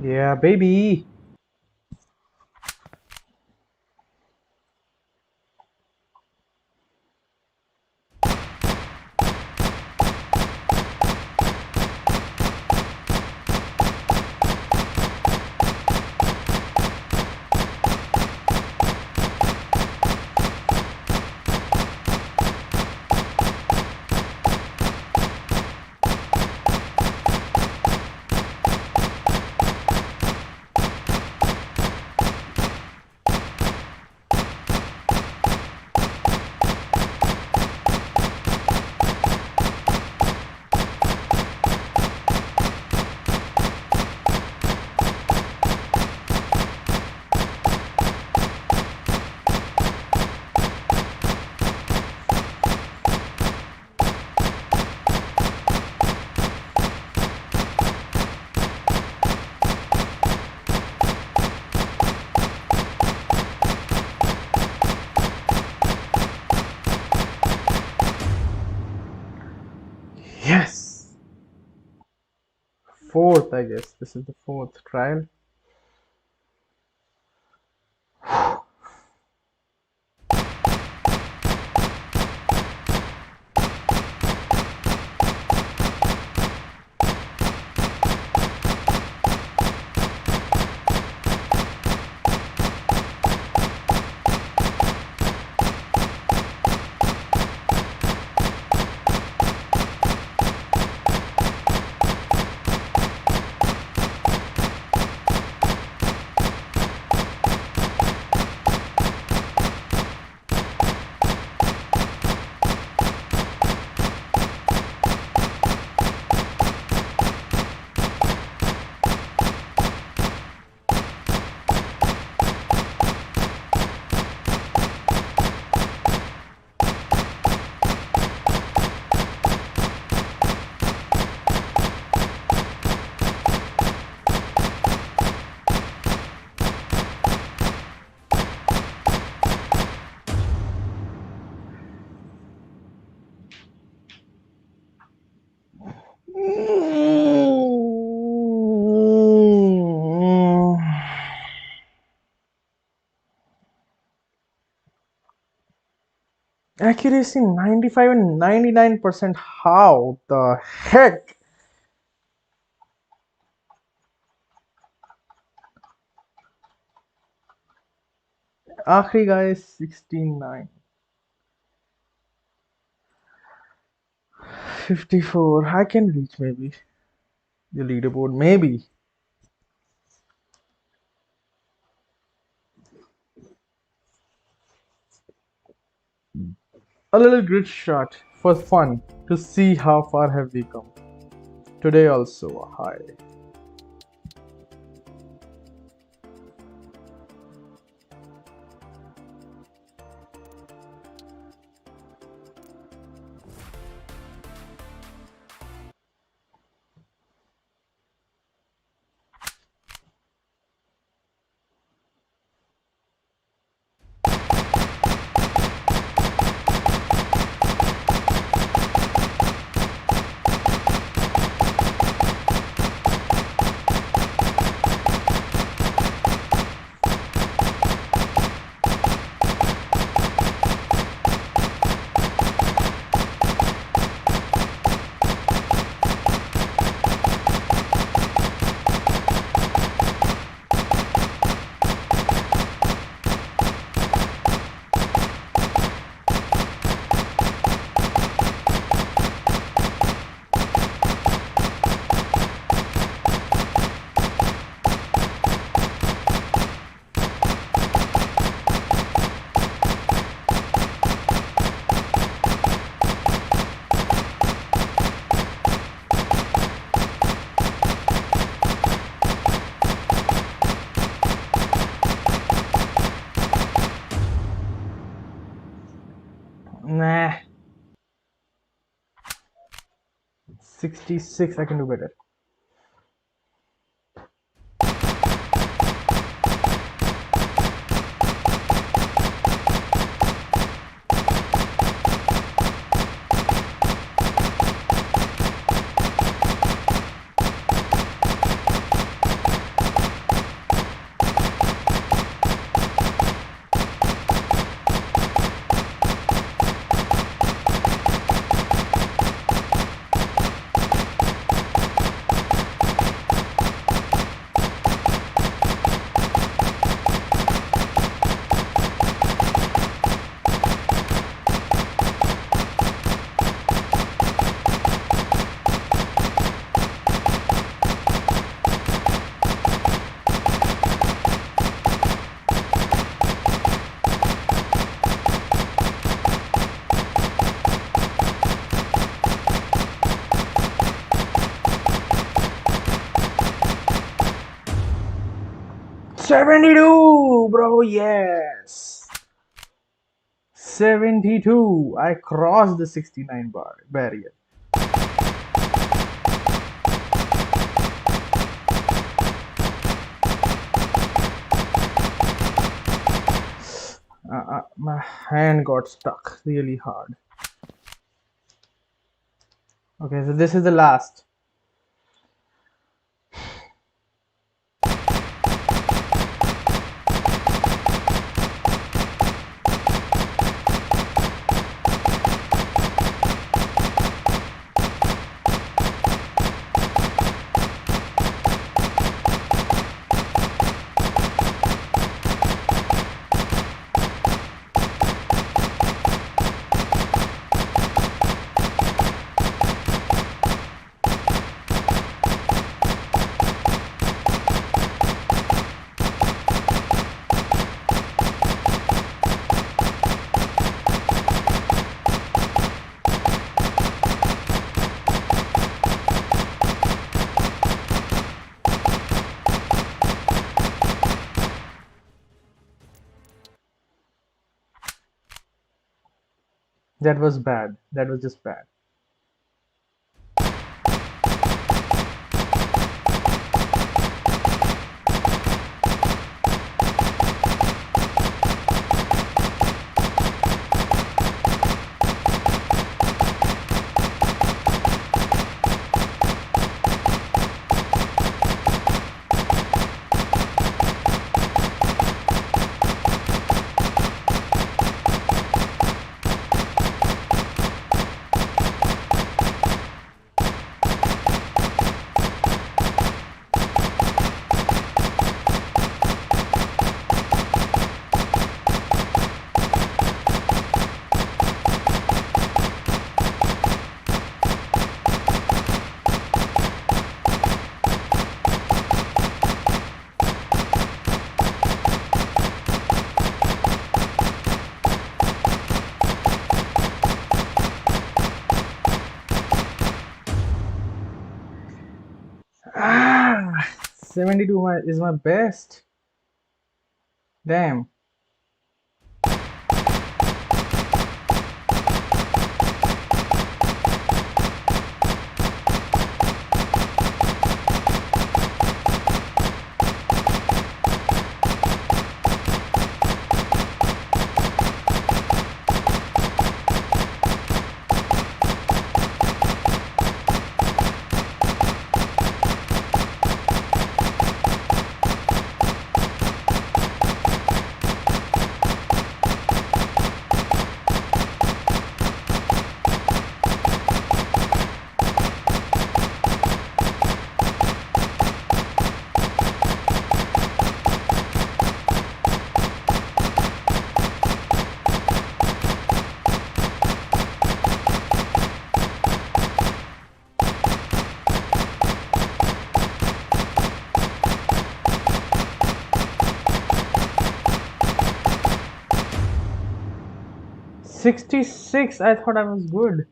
Yeah, baby. Yes. Fourth, I guess. This is the fourth trial. Accuracy 95 and 99%. How the heck? आखिरी guys 69. 54. I can reach maybe the leaderboard. Maybe. A little grid shot for fun to see how far have we come. Today also a high. Nah. 66. I can do better. $72, bro. Yes. 72. I crossed the 69 barrier. My hand got stuck really hard. Okay, so this is the last. That was bad. That was just bad. 72 is my best. Damn. $66. I thought I was good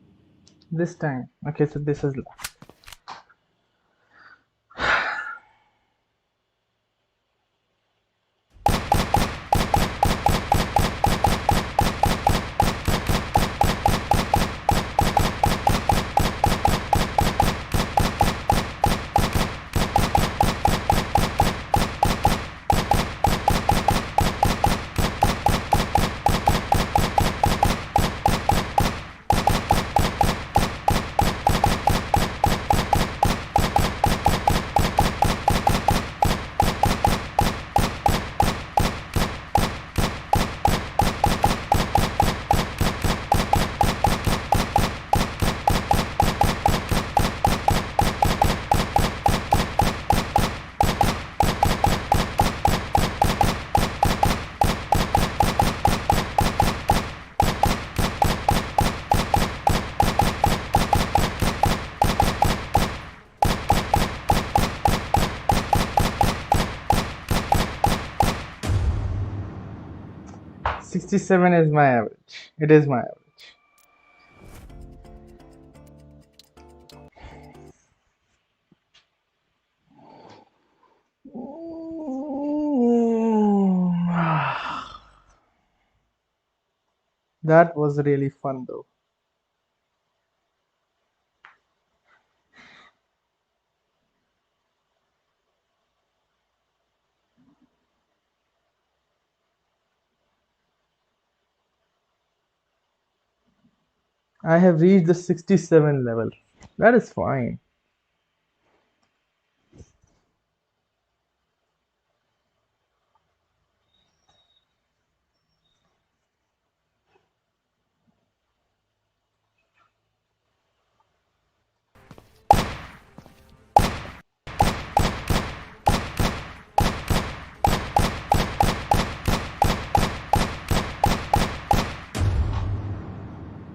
this time. Okay, so this is left. $67 is my average. It is my average. That was really fun though. I have reached the 67 level. That is fine.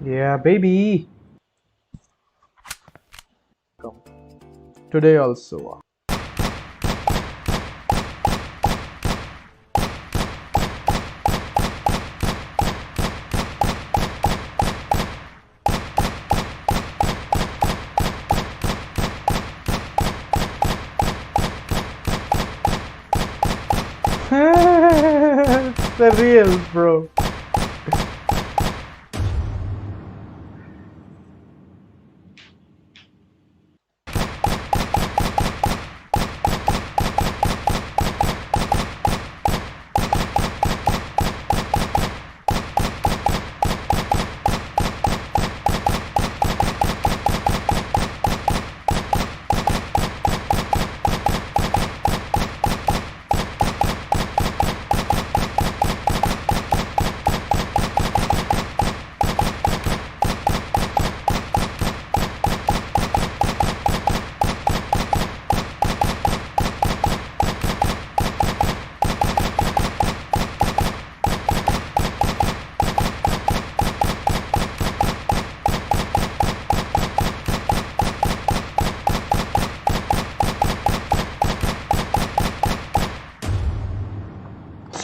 Yeah, baby. Today also. The real, bro.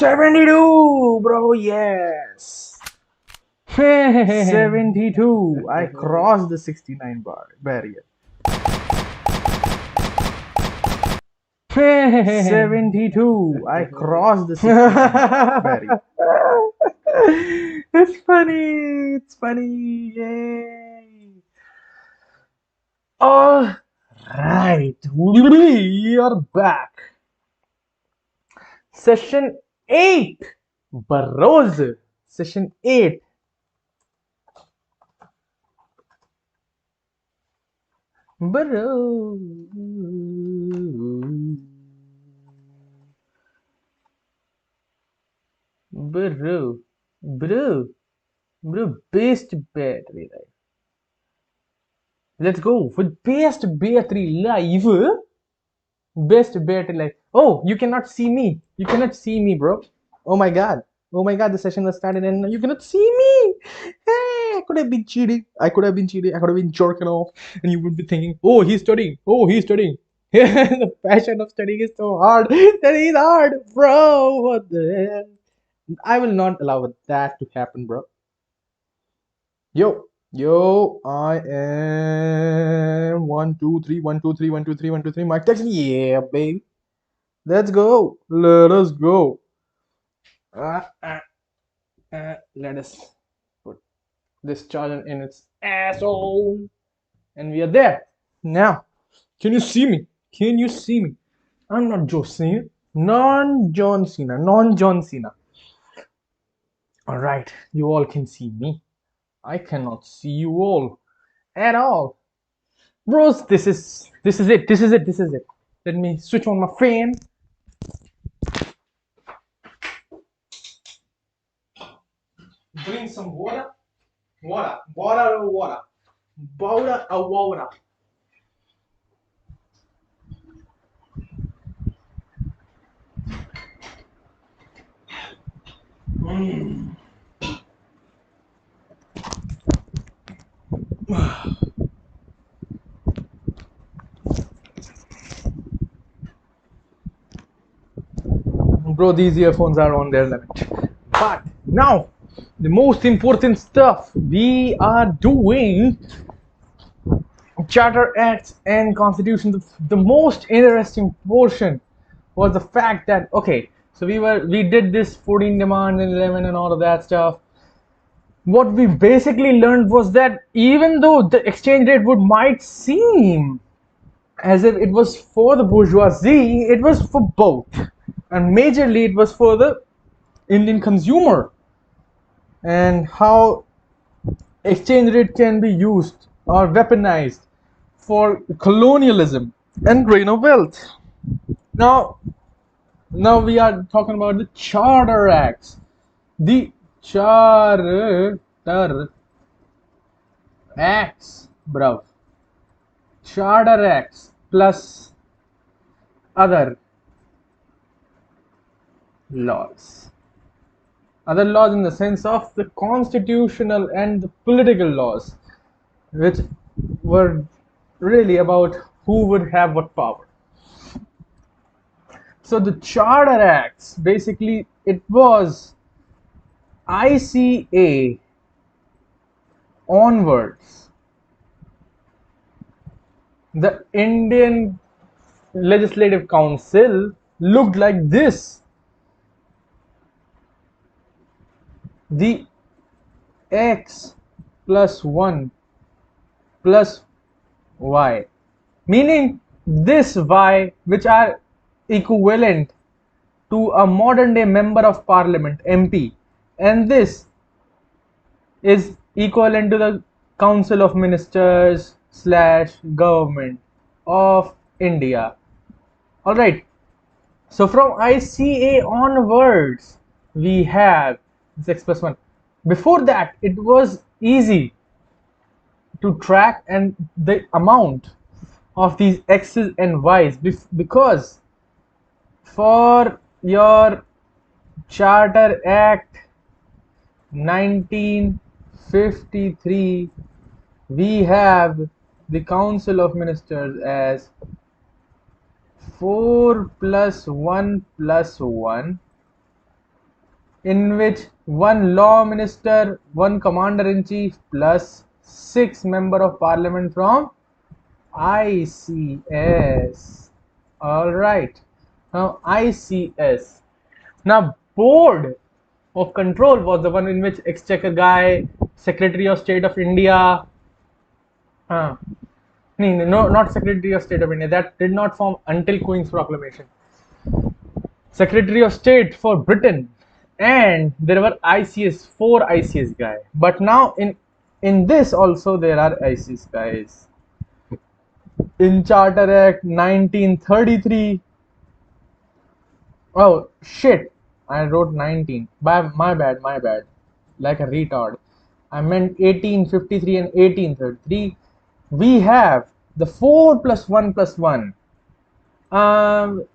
$72, bro. Yes. 72. I crossed the 69 barrier. 72. I crossed the 60. Very. It's funny. It's funny. Yay. All right. We are back. Session 8. Bros. Session 8. Bro. Bro, best battery life. Let's go with best battery life. Best battery life. Oh, you cannot see me. You cannot see me, bro. Oh my god. Oh my god, the session has started and you cannot see me. Hey, I could have been cheating. I could have been jerking off. And you would be thinking, oh, he's studying. Oh, he's studying. The passion of studying is so hard. That is hard, bro. What the hell? I will not allow that to happen, bro. Yo, I am 1, 2, 3, 1, 2, 3, 1, 2, 3, 1, 2, 3. Mic testing. Yeah, baby. Let's go. Let us go. Let us put this charger in its asshole. And we are there. Now, can you see me? Can you see me? I'm not Joe Cena. Non-John Cena. Alright, you all can see me. I cannot see you all at all. Bros, this is it. Let me switch on my fan. Drink some water. Water. Bro, these earphones are on their limit. But now, the most important stuff we are doing Charter Acts and Constitution. The most interesting portion was the fact that okay, so we did this 14 demands and 11 and all of that stuff. What we basically learned was that even though the exchange rate might seem as if it was for the bourgeoisie, it was for both, and majorly it was for the Indian consumer, and how exchange rate can be used or weaponized for colonialism and gain of wealth. Now we are talking about the Charter Acts. The Charter Acts, bro. Charter Acts plus other laws. Other laws in the sense of the constitutional and the political laws, which were really about who would have what power. So the Charter Acts, basically it was ICA onwards. The Indian Legislative Council looked like this. The X plus 1 plus Y, meaning this Y, which are equivalent to a modern day member of parliament MP, and this is equivalent to the Council of Ministers / Government of India. Alright, so from ICA onwards we have this X plus 1. Before that it was easy to track and the amount of these X's and Y's, because for your Charter Act 1953 we have the Council of Ministers as 4 plus 1 plus 1, in which 1 law minister, 1 commander-in-chief plus 6 member of parliament from ICS. Alright, Now ICS. Now board of control was the one in which Exchequer guy, Secretary of State of India, no, not Secretary of State of India. That did not form until Queen's Proclamation. Secretary of State for Britain, and there were ICS, four ICS guys. But now in this also there are ICS guys. In Charter Act 1933. Oh shit! I wrote 19. My bad. Like a retard. I meant 1853 and 1833. We have the 4 plus 1 plus 1. Wait.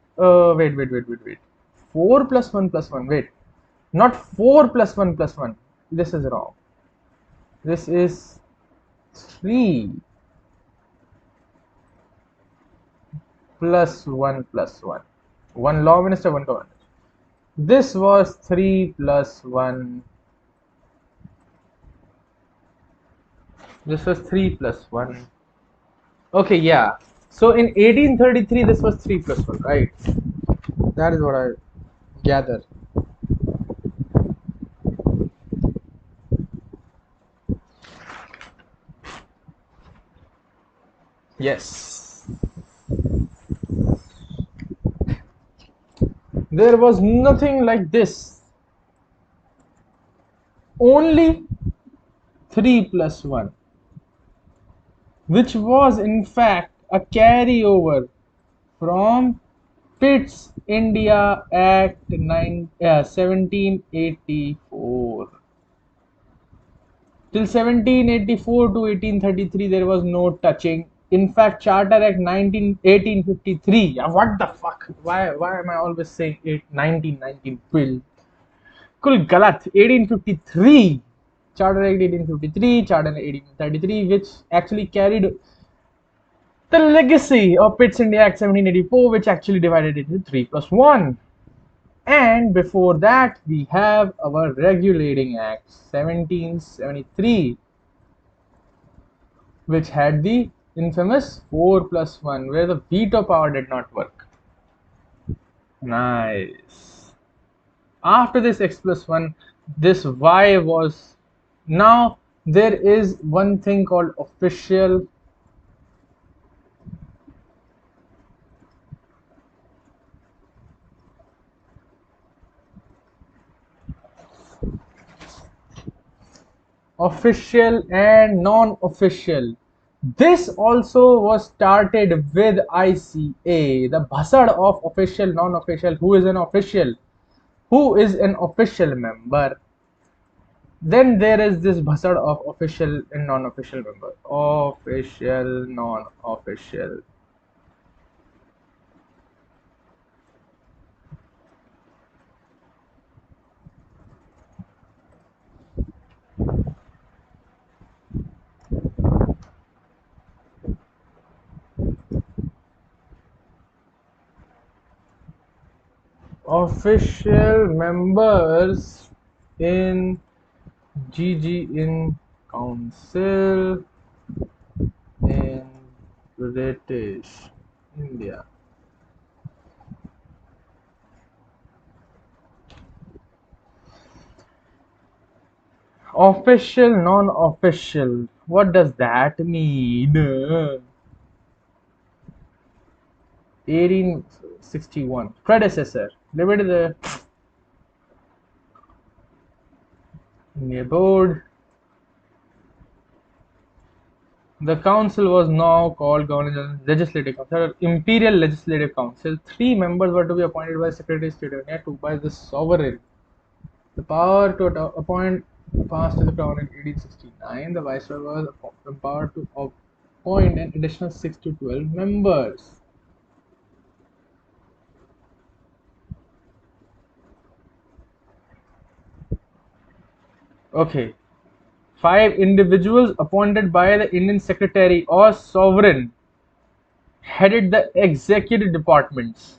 4 plus 1 plus 1. Wait. Not 4 plus 1 plus 1. This is wrong. This is 3 plus 1 plus 1. One law minister, one governor. This was 3 plus 1. This was 3 plus 1. Okay, yeah. So in 1833, this was 3 plus 1, right? That is what I gather. Yes. There was nothing like this. Only 3 plus 1, which was in fact a carryover from Pitt's India Act 1784. Till 1784 to 1833, there was no touching. In fact, Charter Act 1853. What the fuck? Why am I always saying 1919? Kul galat. 1853. Charter Act 1853, Charter Act 1833, which actually carried the legacy of Pitt's India Act 1784, which actually divided it into 3 plus 1. And before that, we have our Regulating Act 1773, which had the infamous 4 plus 1, where the veto power did not work. Nice. After this X plus 1, this Y was. Now there is one thing called official. Official and non-official. This also was started with ICA, the buzzard of official, non-official. Who is an official? Who is an official member? Then there is this buzzard of official and non-official member. Official, non-official. Official members in GG in Council in British India. Official, non-official. What does that mean? 1861. Predecessor. Limited the board. The council was now called Government Legislative Council, Imperial Legislative Council. 3 members were to be appointed by Secretary of State of India, 2 by the sovereign. The power to appoint passed to the crown in 1869. The viceroy was empowered to appoint an additional 6 to 12 members. Okay. 5 individuals appointed by the Indian Secretary or Sovereign headed the executive departments,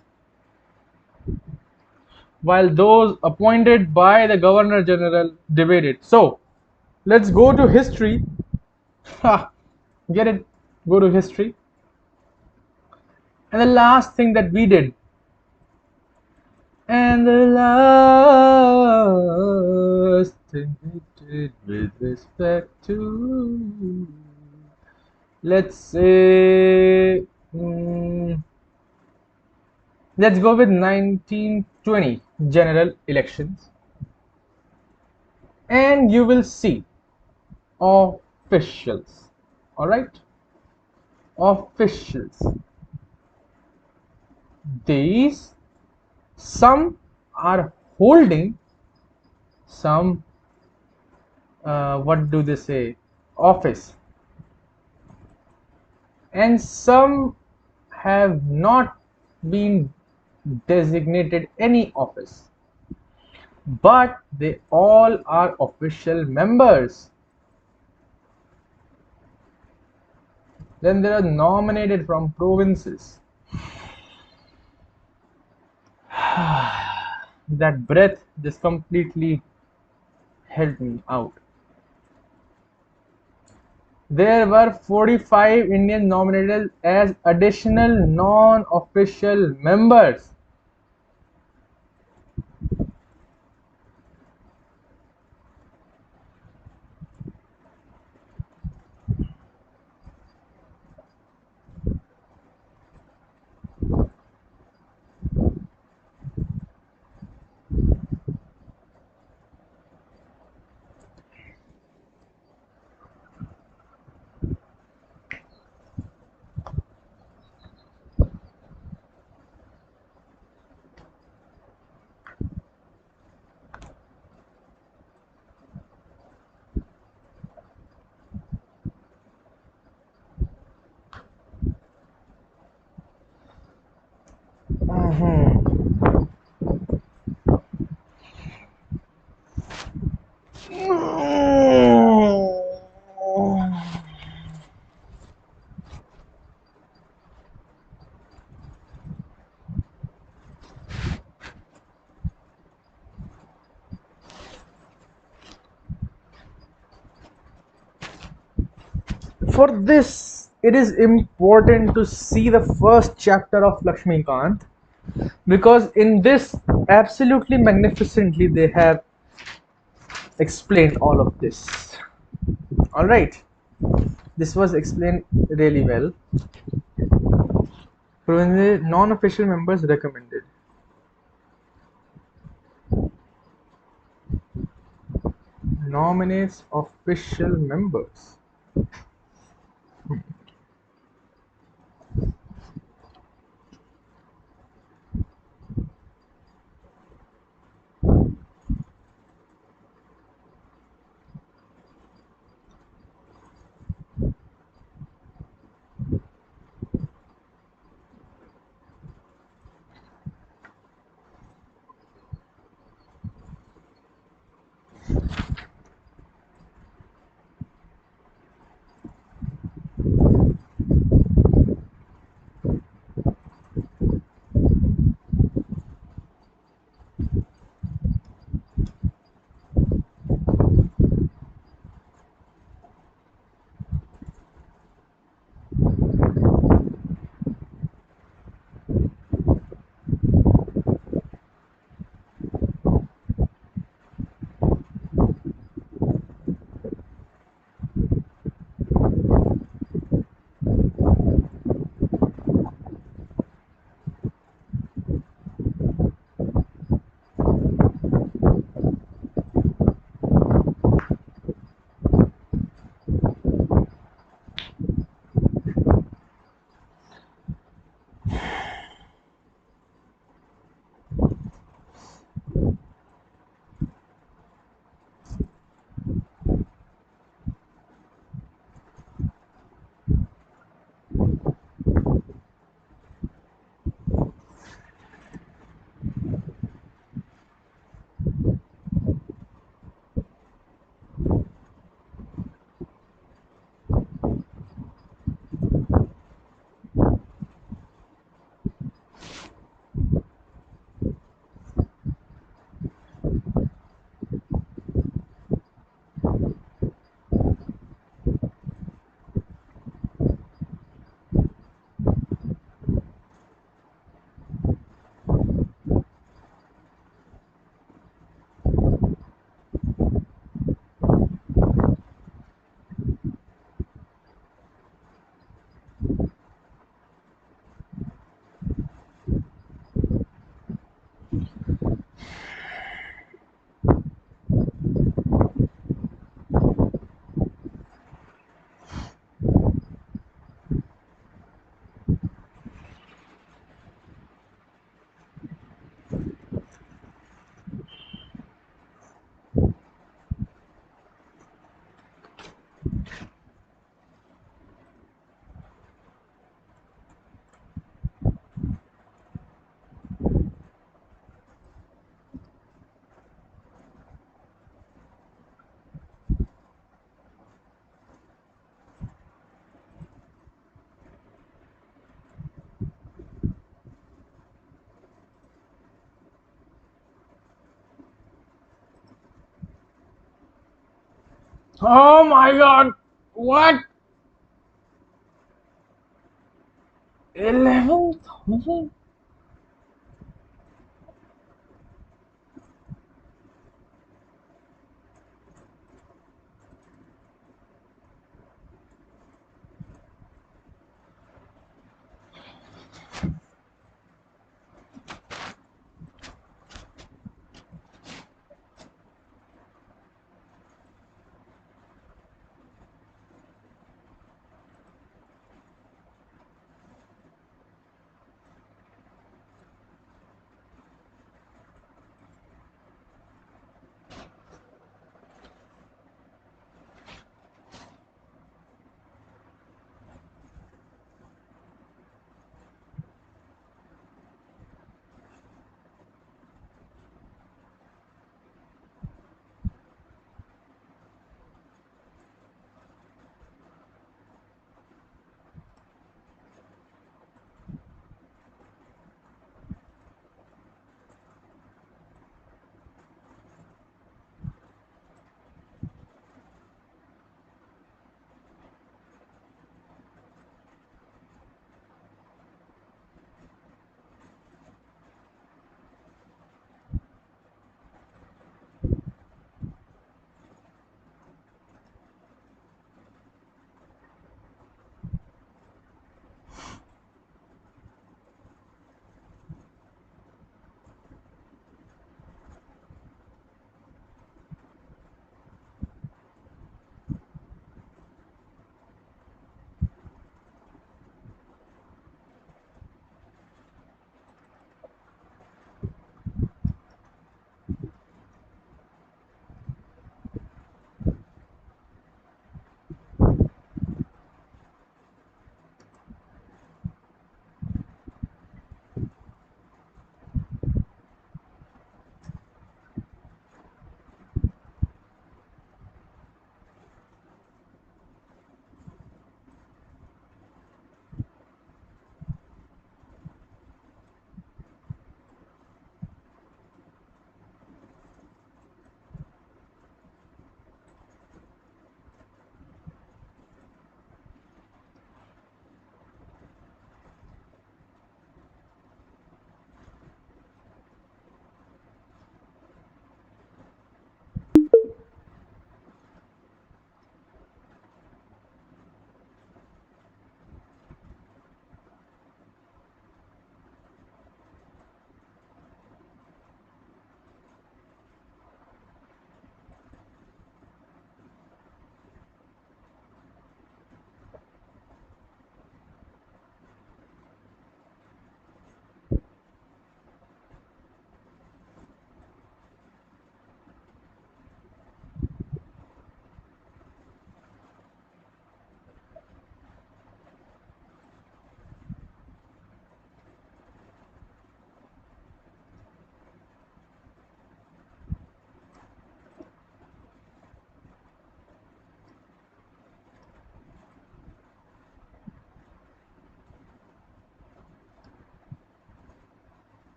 while those appointed by the Governor General debated. So, let's go to history. Get it? Go to history. And the last thing that we did And the last thing he did with respect to, let's say, let's go with 1920 general elections, and you will see officials. All right, officials. These, some are holding some, what do they say, office, and some have not been designated any office, but they all are official members. Then there are nominated from provinces. That breath just completely helped me out. There were 45 Indians nominated as additional non-official members. For this, it is important to see the first chapter of Lakshmikant, because in this, absolutely magnificently, they have explained all of this. All right, this was explained really well. Non-official members recommended. Nominates official members. Oh my god! What? 11,000?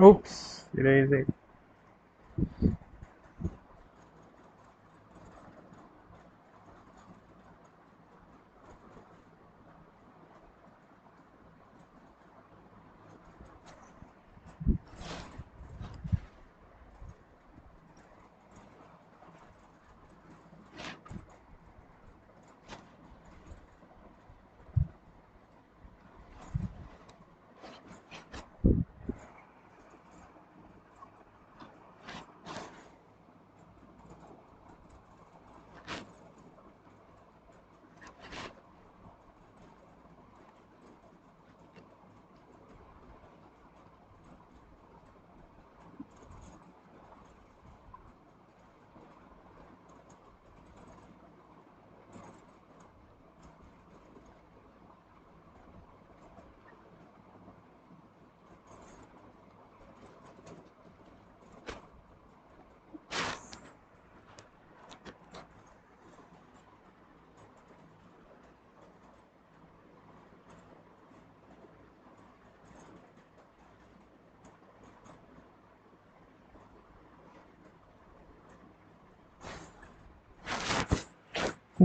Oops, erase it.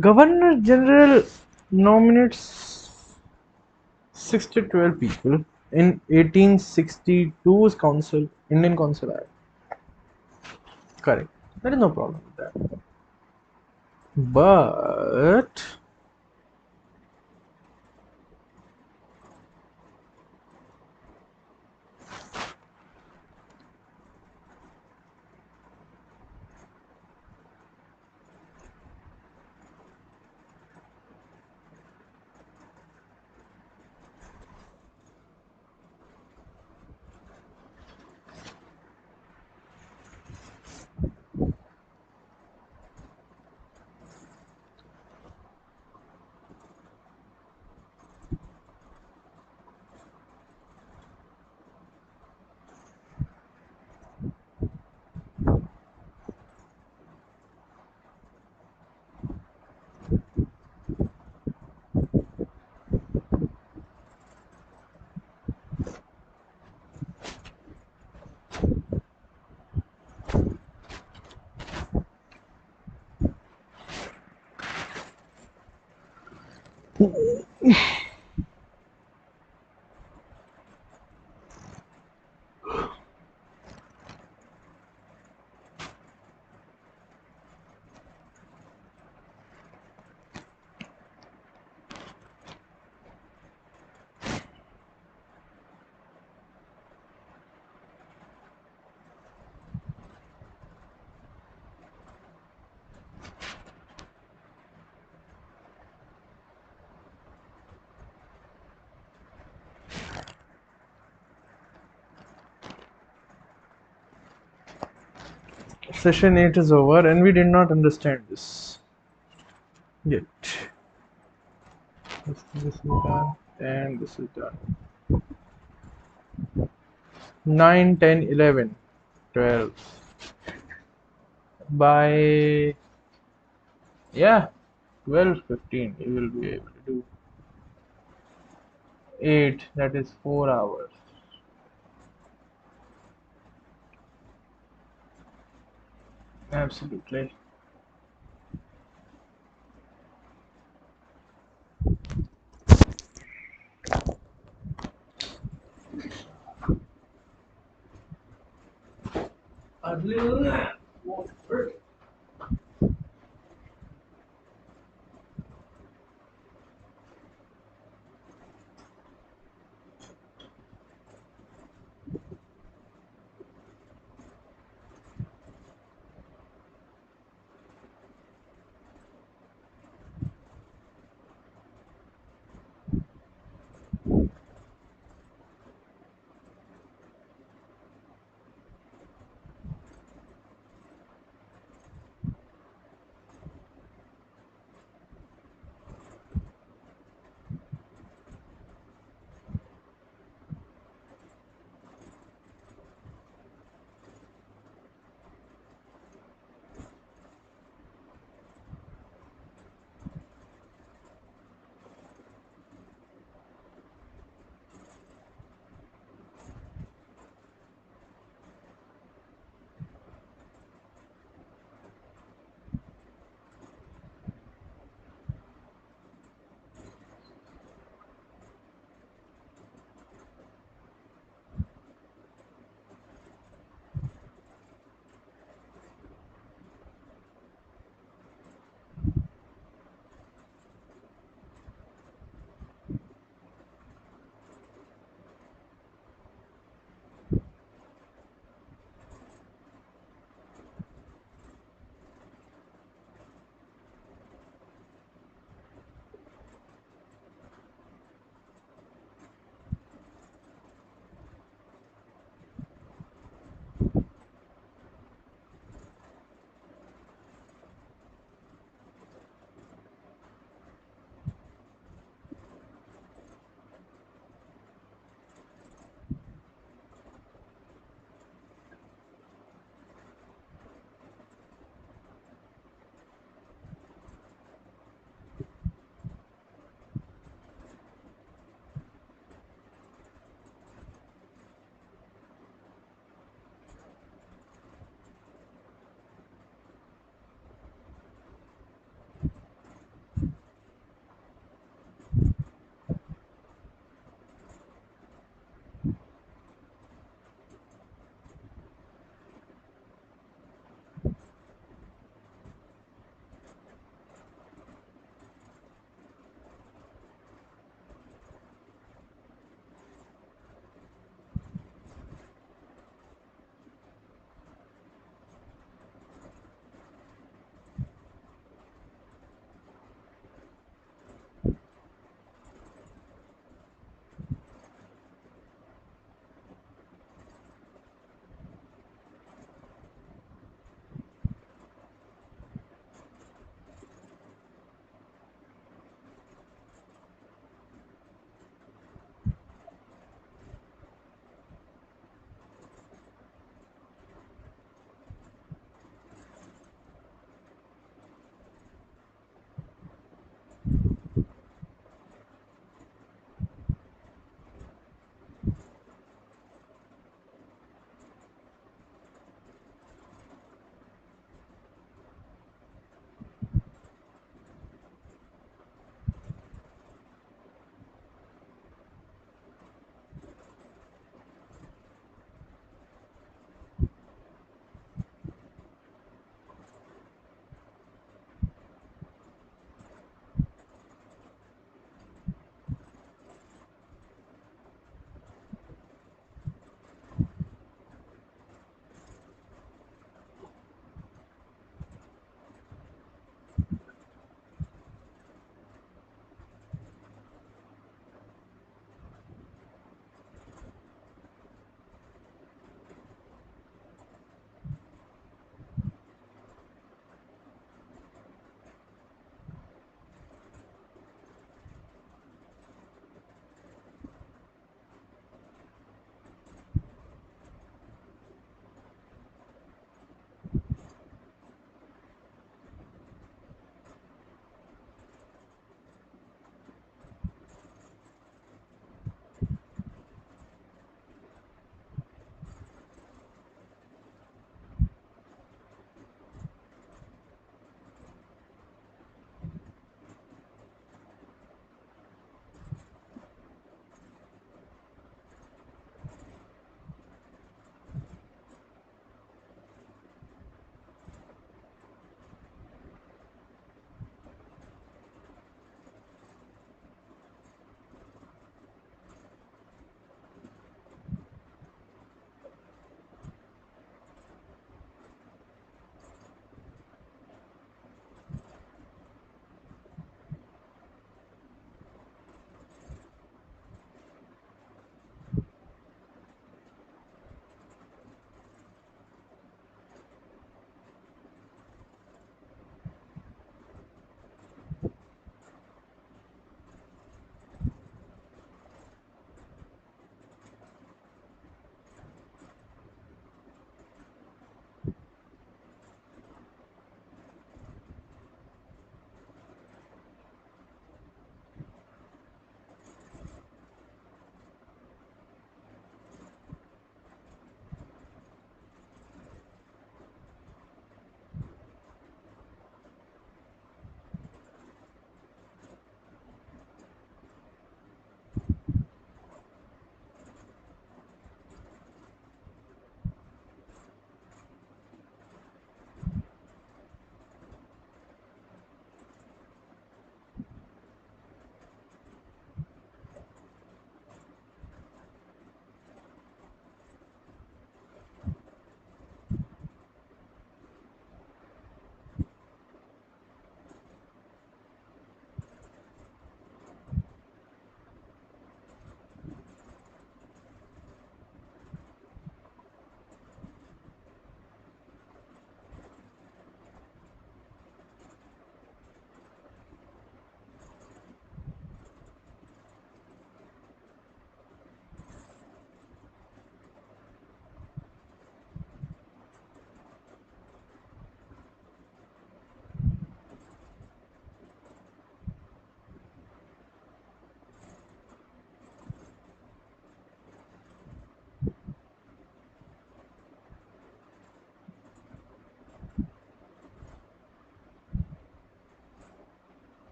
Governor General nominates 6 to 12 people in 1862's Council, Indian Council Act. Correct. There is no problem with that. But session 8 is over and we did not understand this yet. This is done and this is done. 9, 10, 11, 12. By 12, 15 you will be able to do 8, that is 4 hours. Absolutely.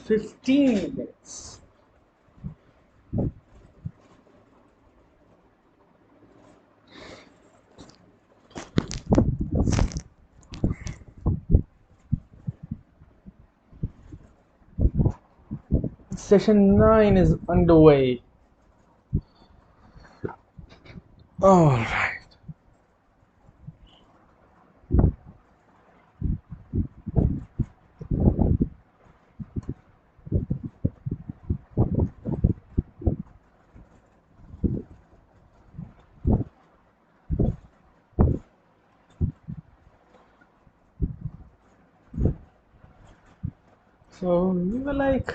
15 minutes. Session 9 is underway. All right. So we were like,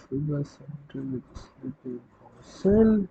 Food was centered with sleeping for sale.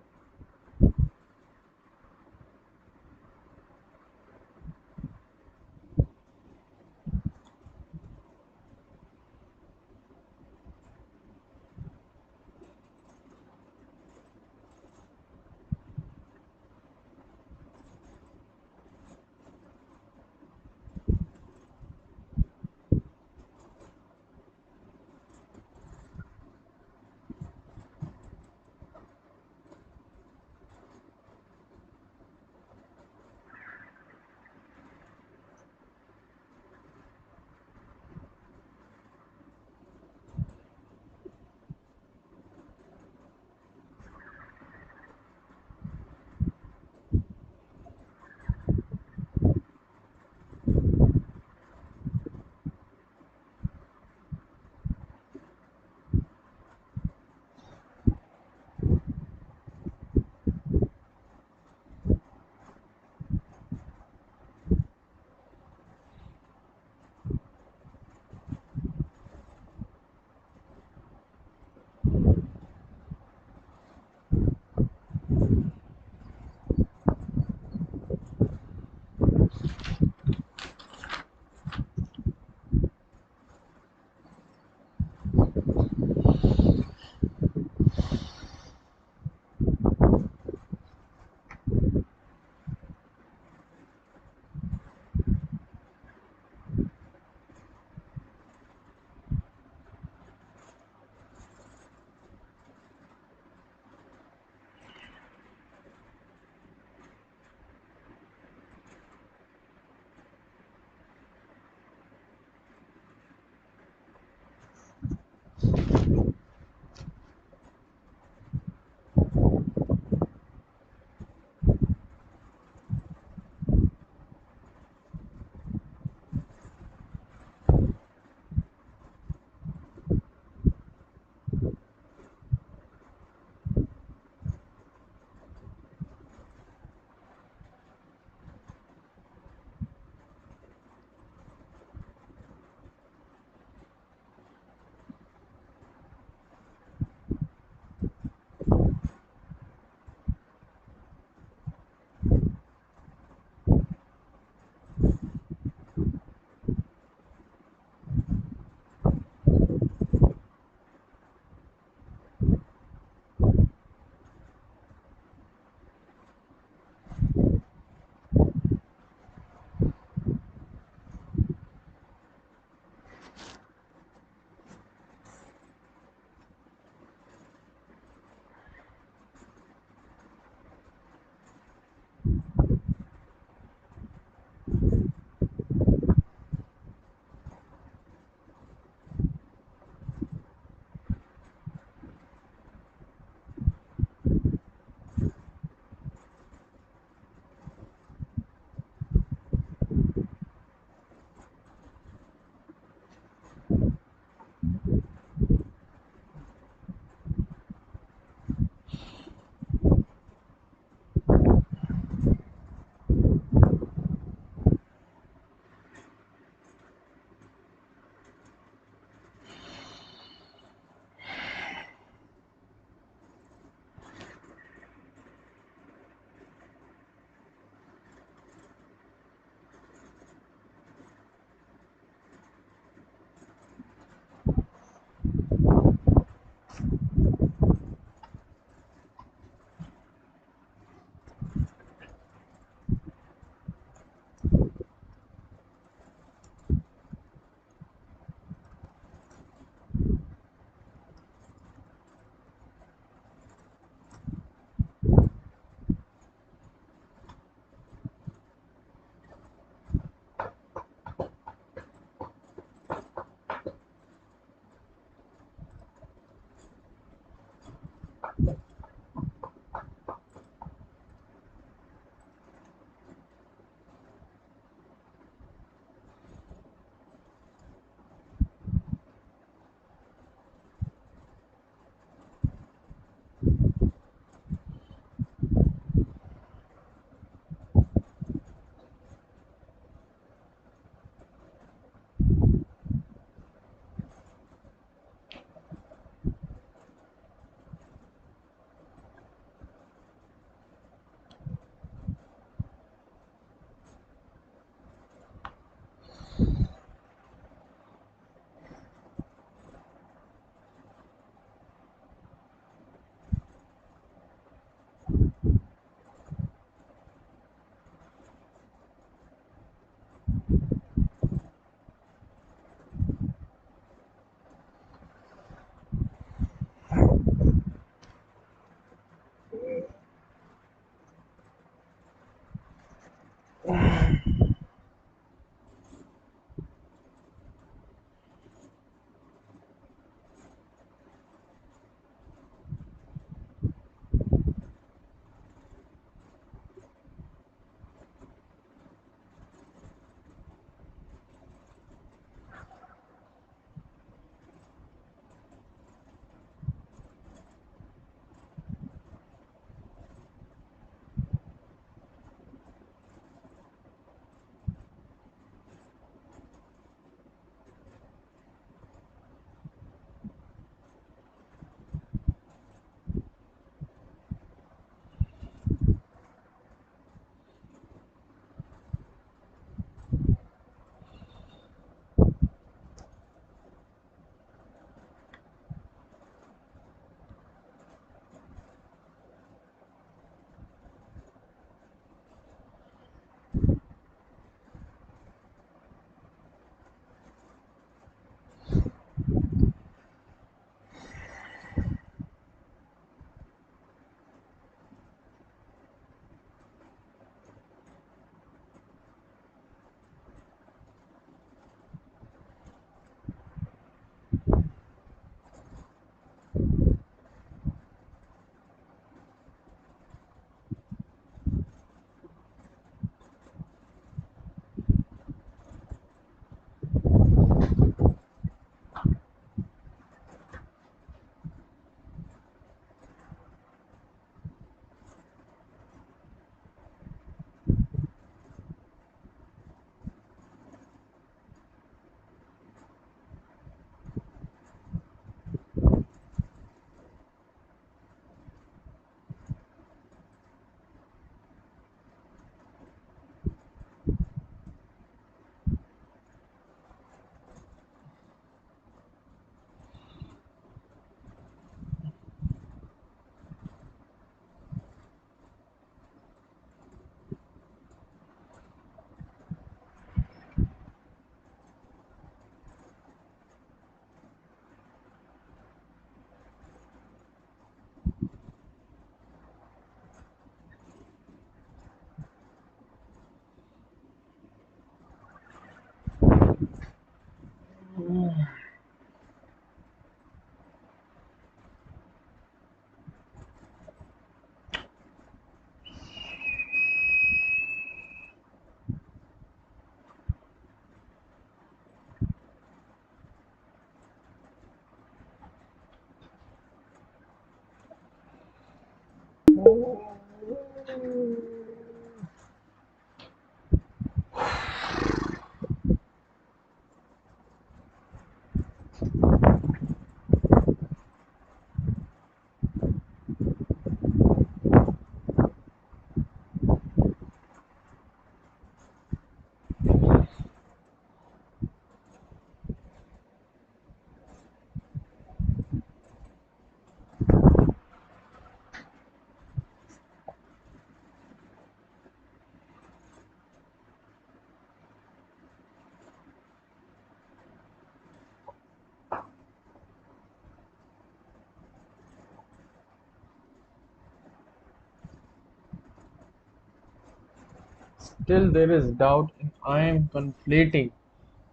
Still there is doubt, and I am conflating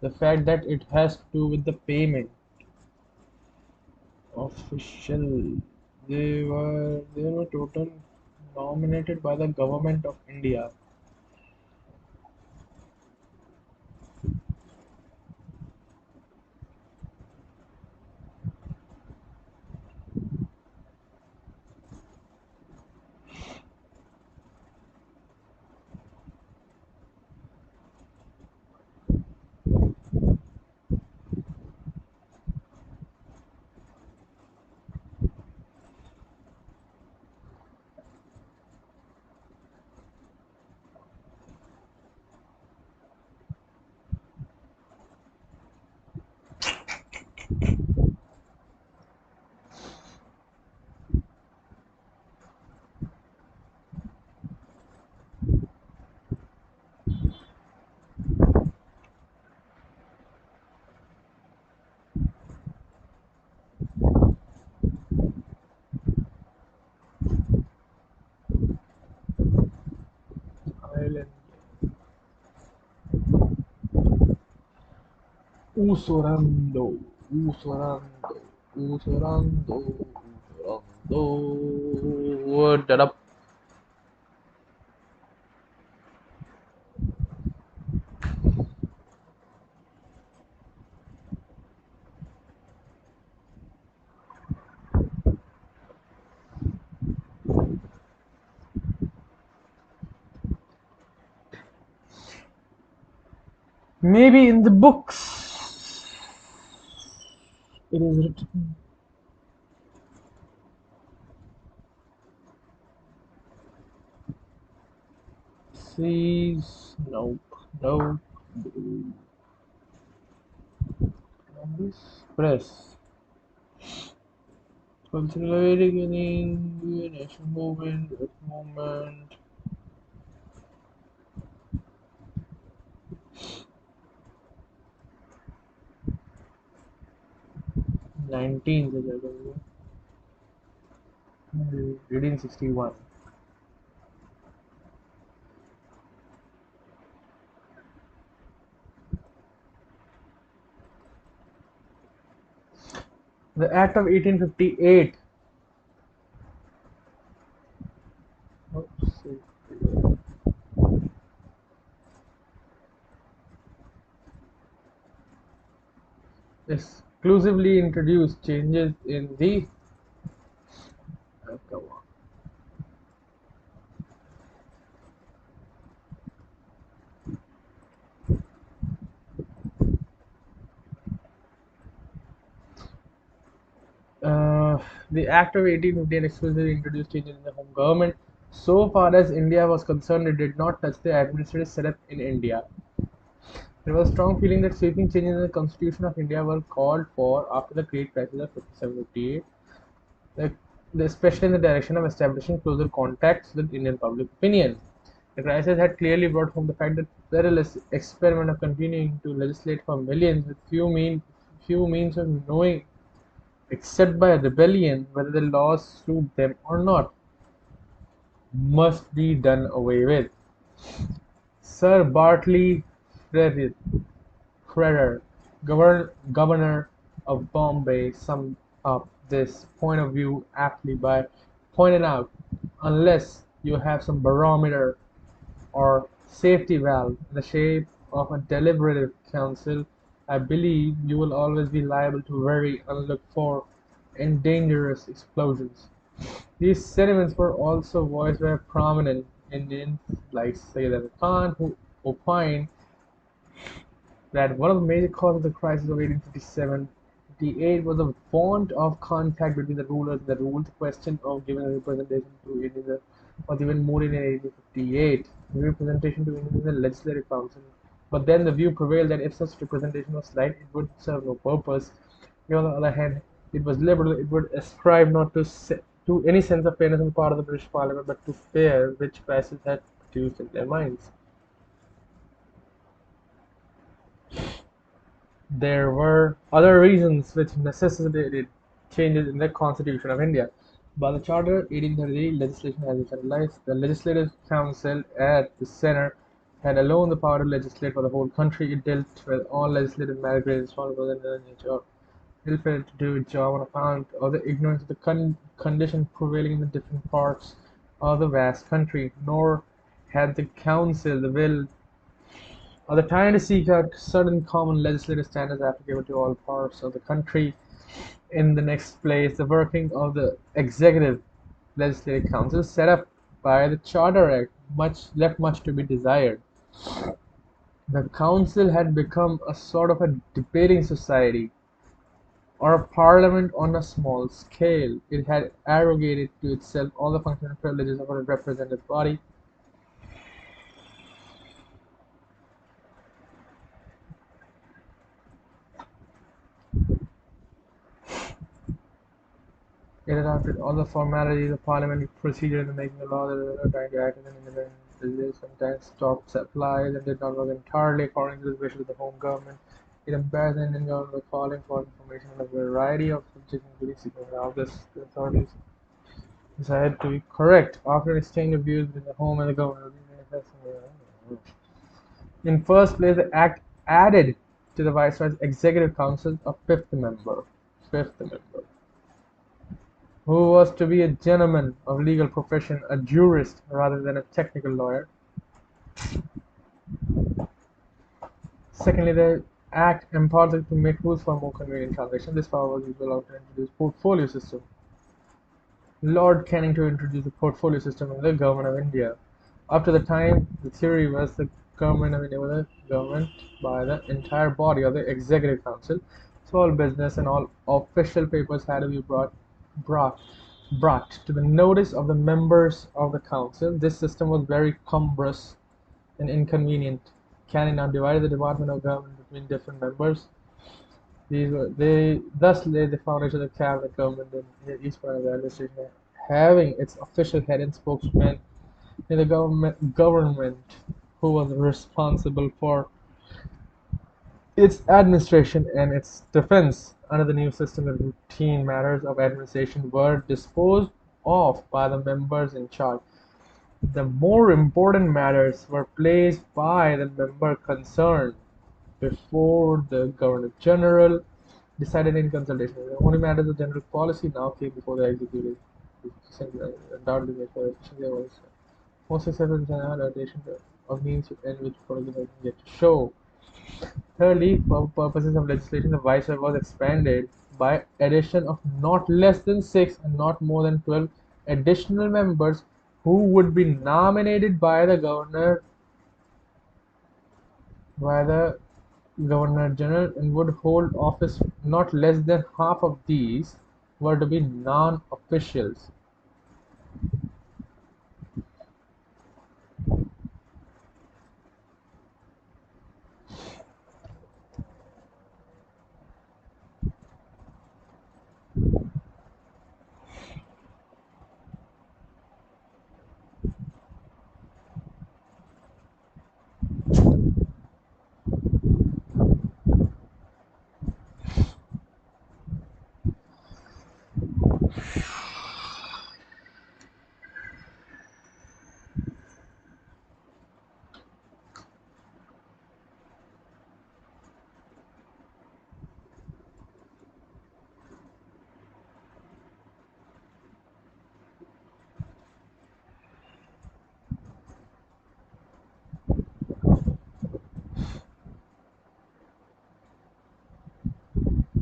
the fact that it has to do with the payment. Official. They were total nominated by the government of India. Island. Usorando, usorando, usorando, usorando. Word that up. Maybe in the books it is written. Seas, nope, nope. This press. Cultural awakening, nation movement, earth movement. 19th is 1861. The Act of 1858. Oops. Exclusively introduced changes in the come on. The Act of 1858 exclusively introduced changes in the home government. So far as India was concerned, it did not touch the administrative setup in India. There was a strong feeling that sweeping changes in the Constitution of India were called for after the Great Crisis of 57-58, especially in the direction of establishing closer contacts with Indian public opinion. The crisis had clearly brought home the fact that the perilous experiment of continuing to legislate for millions with few means of knowing, except by rebellion, whether the laws suit them or not, must be done away with. Sir Bartley Frere, Governor of Bombay, summed up this point of view aptly by pointing out, unless you have some barometer or safety valve in the shape of a deliberative council, I believe you will always be liable to very unlooked for and dangerous explosions. These sentiments were also voiced by prominent Indians like Sayyid Ali Khan, who opined that one of the major causes of the crisis of 1857-58 was the want of contact between the rulers and the ruled. The question of giving a representation to Indians was even more in 1858, representation to Indians in the Legislative Council. But then the view prevailed that if such representation was slight, it would serve no purpose. On the other hand, it was liberal, it would ascribe not to any sense of fairness on the part of the British Parliament, but to fear which crisis had produced in their minds. There were other reasons which necessitated changes in the Constitution of India. By the Charter 1833, legislation has been centralized. The Legislative Council at the center had alone the power to legislate for the whole country. It dealt with all legislative matters responsible in the nature of it failed to do its job on account of the ignorance of the condition prevailing in the different parts of the vast country, nor had the council the will or the time to seek out certain common legislative standards applicable to all parts of the country. In the next place, the working of the Executive Legislative Council set up by the Charter Act left much to be desired. The council had become a sort of a debating society or a parliament on a small scale. It had arrogated to itself all the functions and privileges of a representative body. It adopted all the formalities of parliamentary procedure in the making of law that were trying to act as an independent legislature, sometimes stopped supplies and did not work entirely according to the wishes of the home government. It embarrassed the Indian government by calling for information on a variety of subjects, including seeking how the authorities decided to be correct after an exchange of views between the home and the government. In first place, the act added to the Viceroy's Executive Council a fifth member, who was to be a gentleman of legal profession, a jurist rather than a technical lawyer. Secondly, the Act empowered it to make rules for more convenient transactions. This power was allowed to introduce portfolio system. Lord Canning to introduce the portfolio system in the Government of India. Up to the time, the theory was the Government of India was a government by the entire body of the Executive Council, so all business and all official papers had to be brought to the notice of the members of the council. This system was very cumbrous and inconvenient. Canning now divided the department of government between different members. They thus laid the foundation of the cabinet government in each part of the administration, having its official head and spokesman in the government who was responsible for its administration and its defense. Under the new system, the routine matters of administration were disposed of by the members in charge. The more important matters were placed by the member concerned before the Governor-General decided in consultation. The only matters of general policy now came before the executive. Undoubtedly made for efficiency. Most successful in adaptation of means to end which political get to show. Thirdly, for purposes of legislation, the viceroy was expanded by addition of not less than 6 and not more than 12 additional members who would be nominated by the Governor-General and would hold office. Not less than half of these were to be non-officials.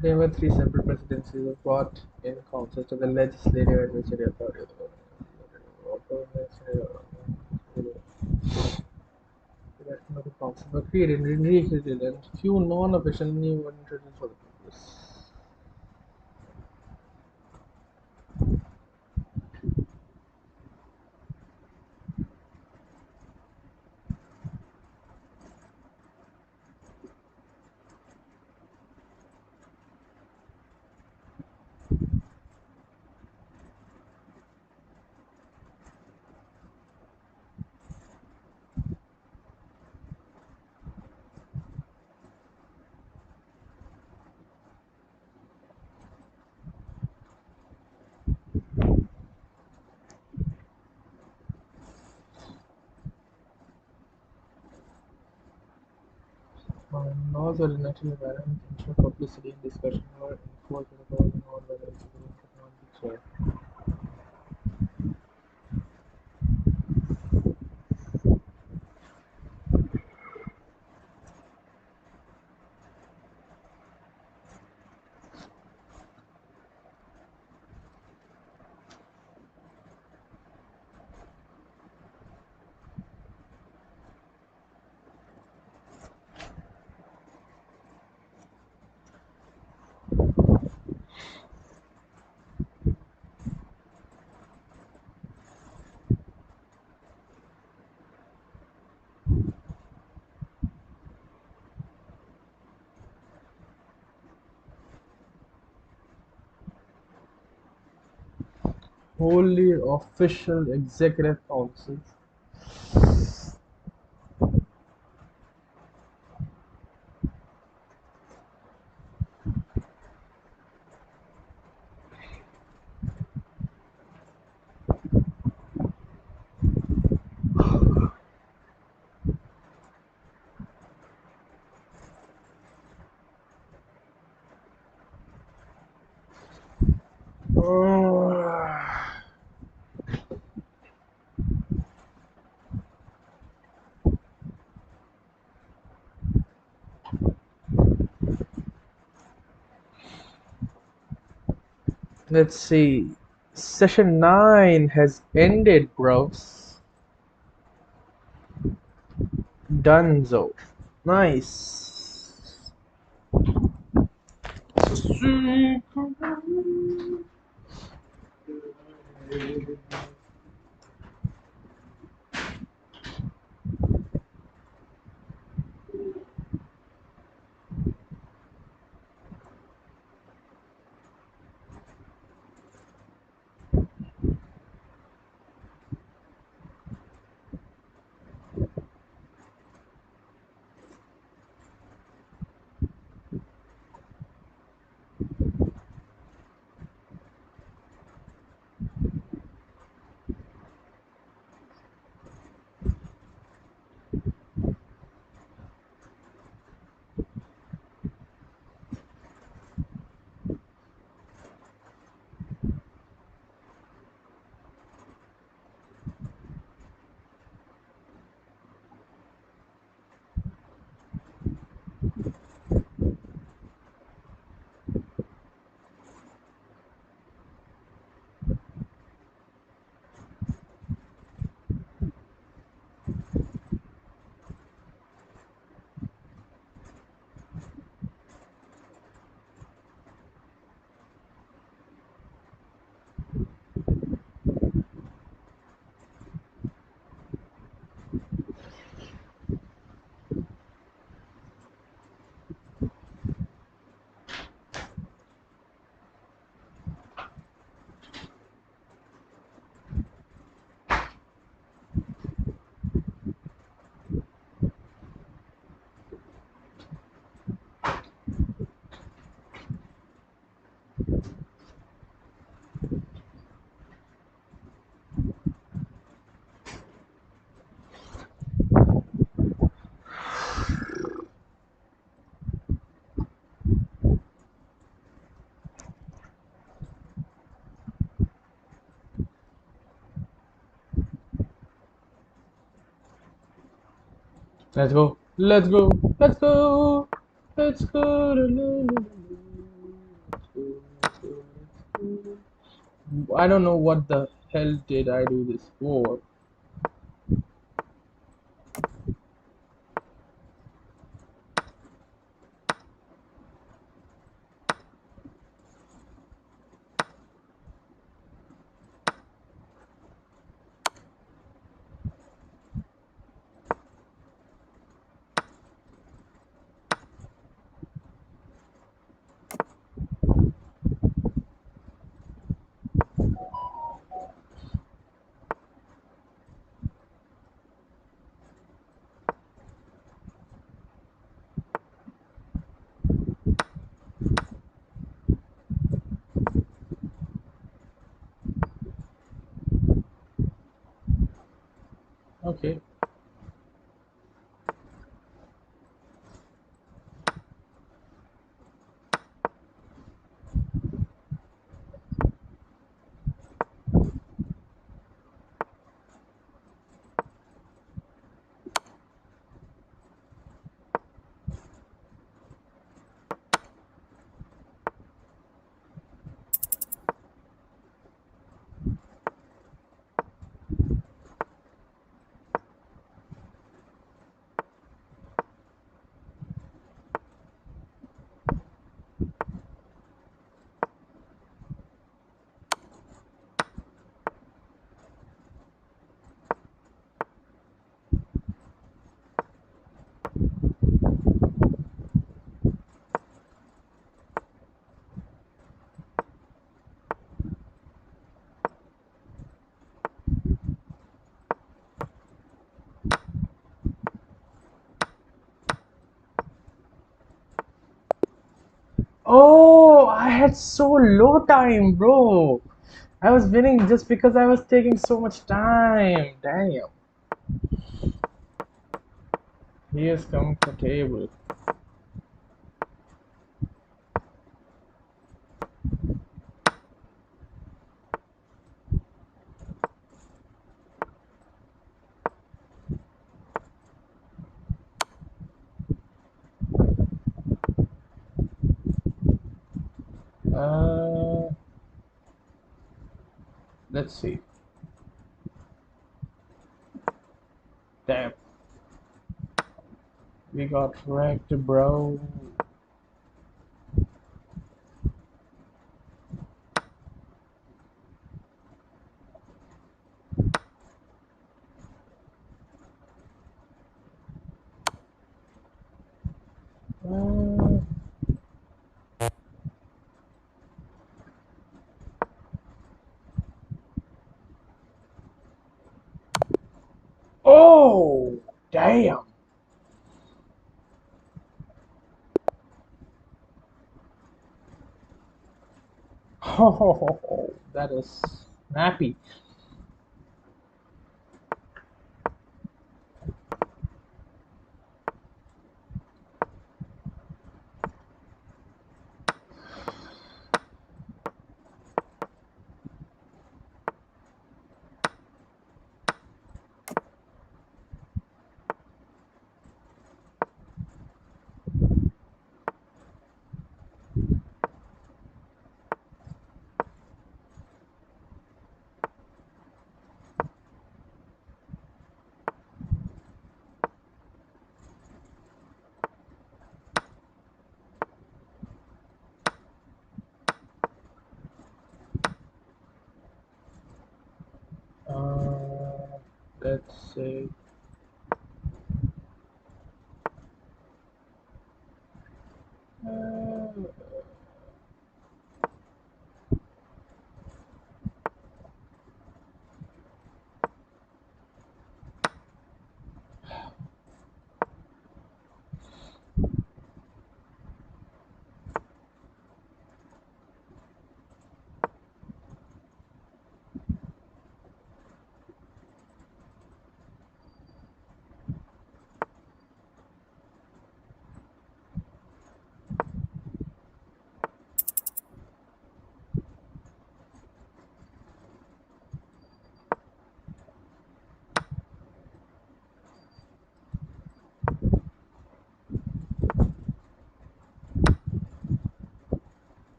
There were 3 separate presidencies brought in councils to the legislative and administrative authority of the government. Election of the council were created and recreated, and few non-official new were introduced for the purpose. Laws are natural environment ensure publicity and discussion are enforced according on whether it's a technology share. Wholly official executive council. Let's see. Session 9 has ended, bros. Dunzo. Nice. Let's go. Let's go. Let's go. Let's go. I don't know what the hell did I do this for. Okay. Oh, I had so low time, bro. I was winning just because I was taking so much time. Damn. He is comfortable. Uh, let's see. Damn. We got wrecked, bro. Uh, oh, damn. Oh, that is snappy. Uh, let's see. Uh,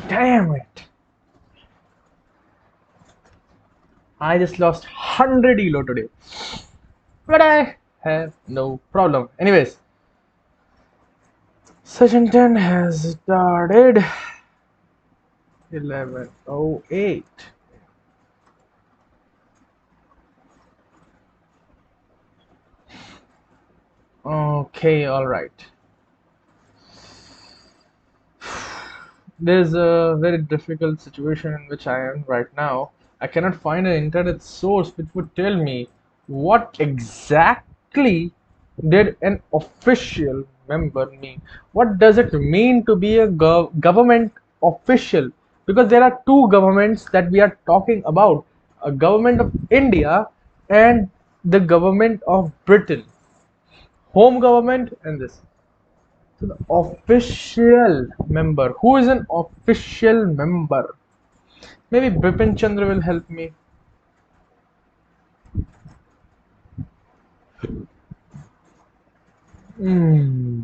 damn it. I just lost 100 elo today. But I have no problem. Anyways, session 10 has started. 11:08. Okay, alright. There's a very difficult situation in which I am right now. I cannot find an internet source which would tell me what exactly did an official member mean. What does it mean to be a government official? Because there are two governments that we are talking about, a government of India and the government of Britain, home government and this. So the official member. Who is an official member? Maybe Bipin Chandra will help me. Hmm.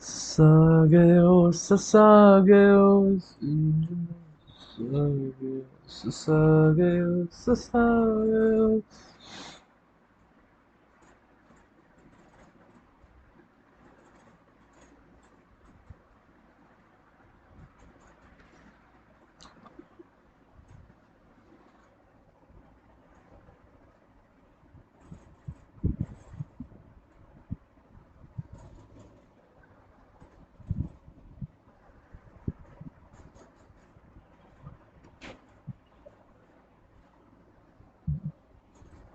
Sagayo, sasagayo, sasagayo, sasagayo.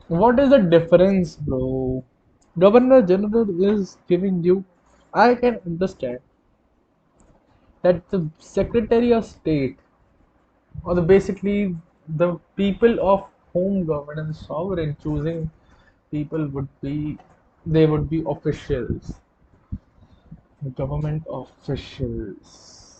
What is the difference, bro? Governor General is giving you. I can understand that the Secretary of State, or the basically the people of home governance sovereign choosing people would be, they would be officials, government officials.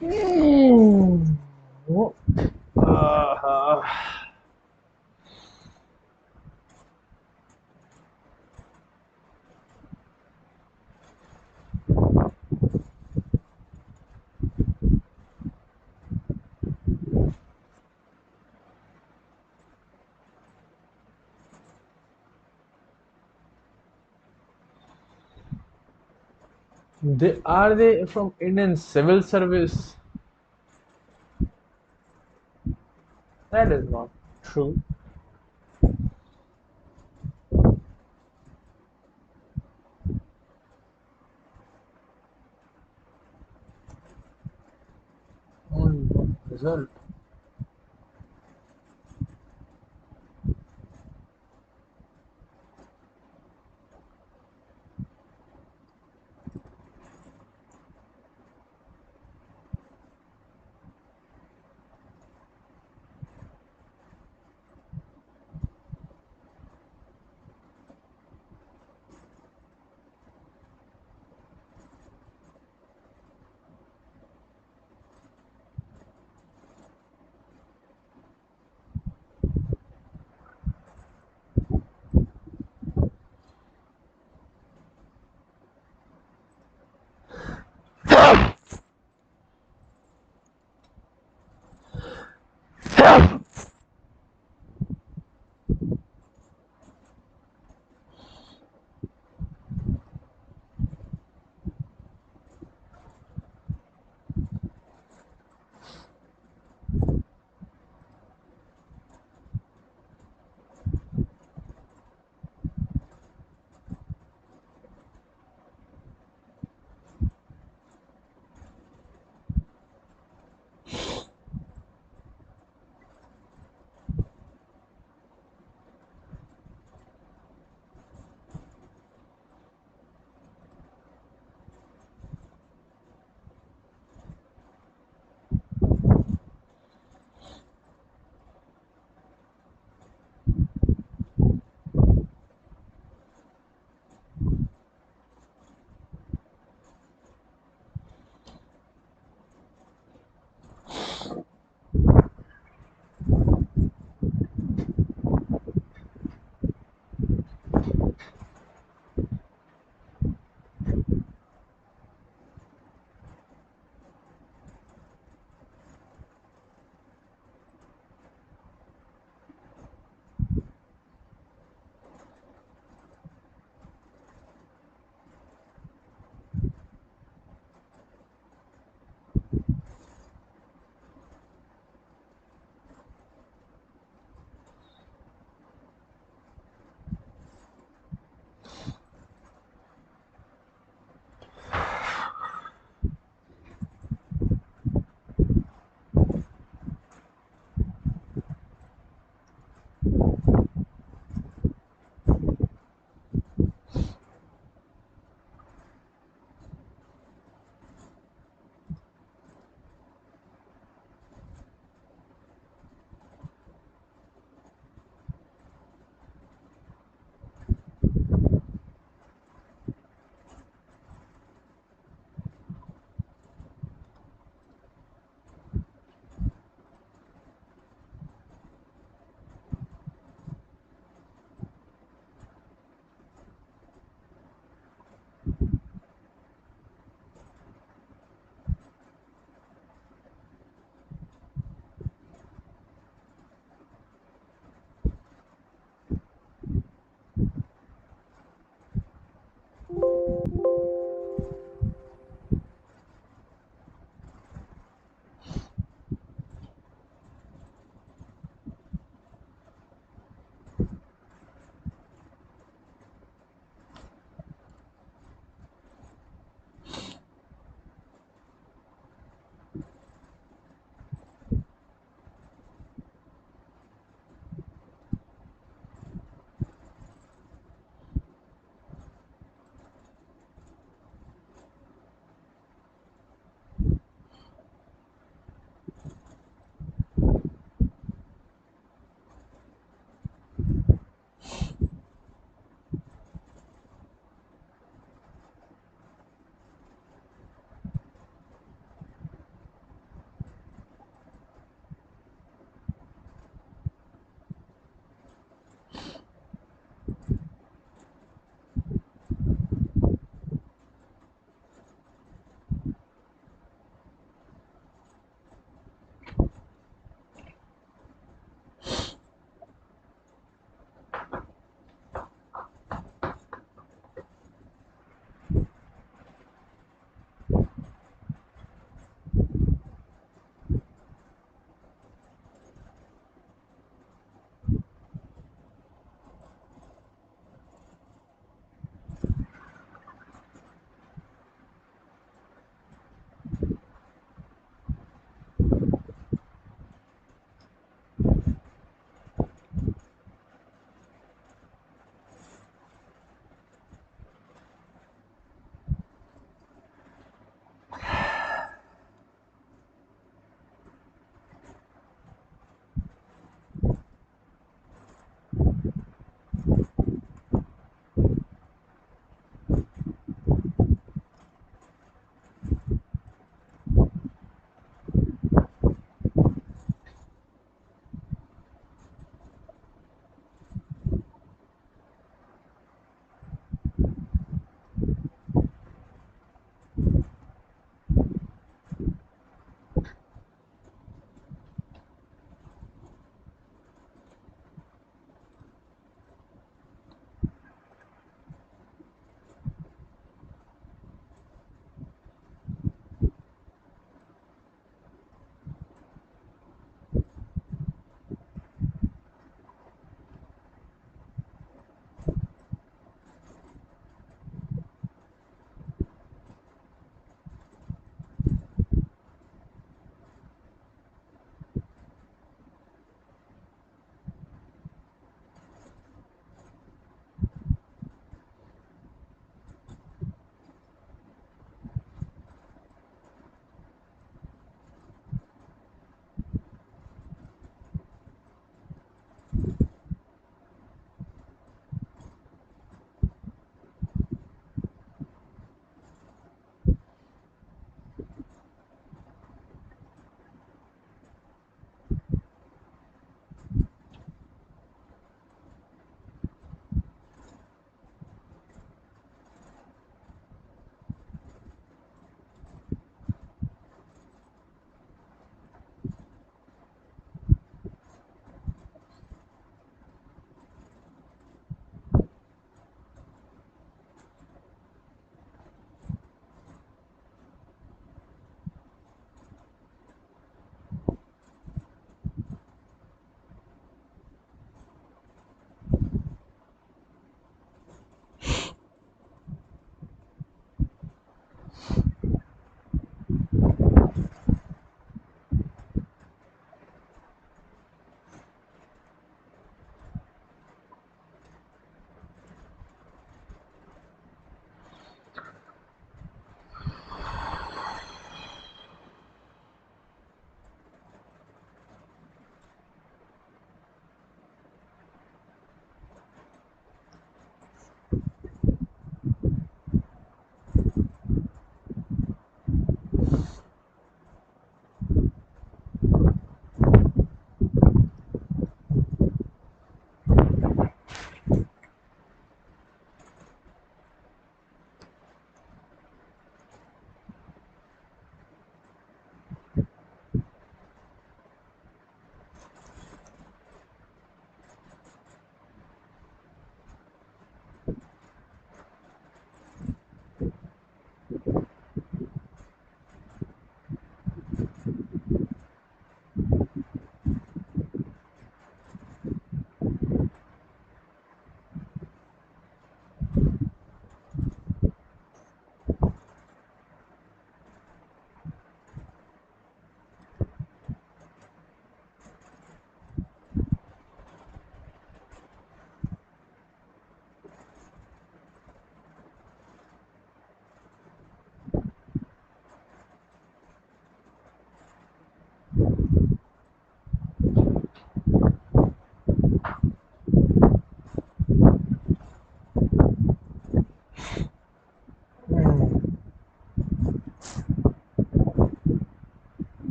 Hmm. Uh, are they from Indian civil service? That is not true. Only one result.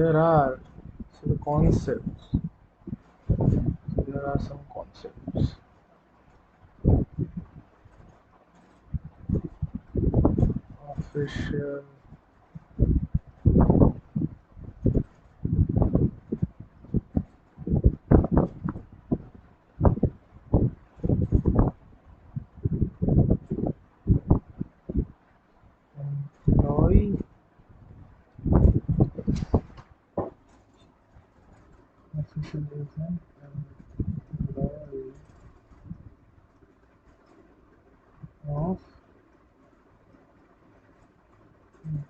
there are some concepts. There are some concepts. Official employee official agent employee of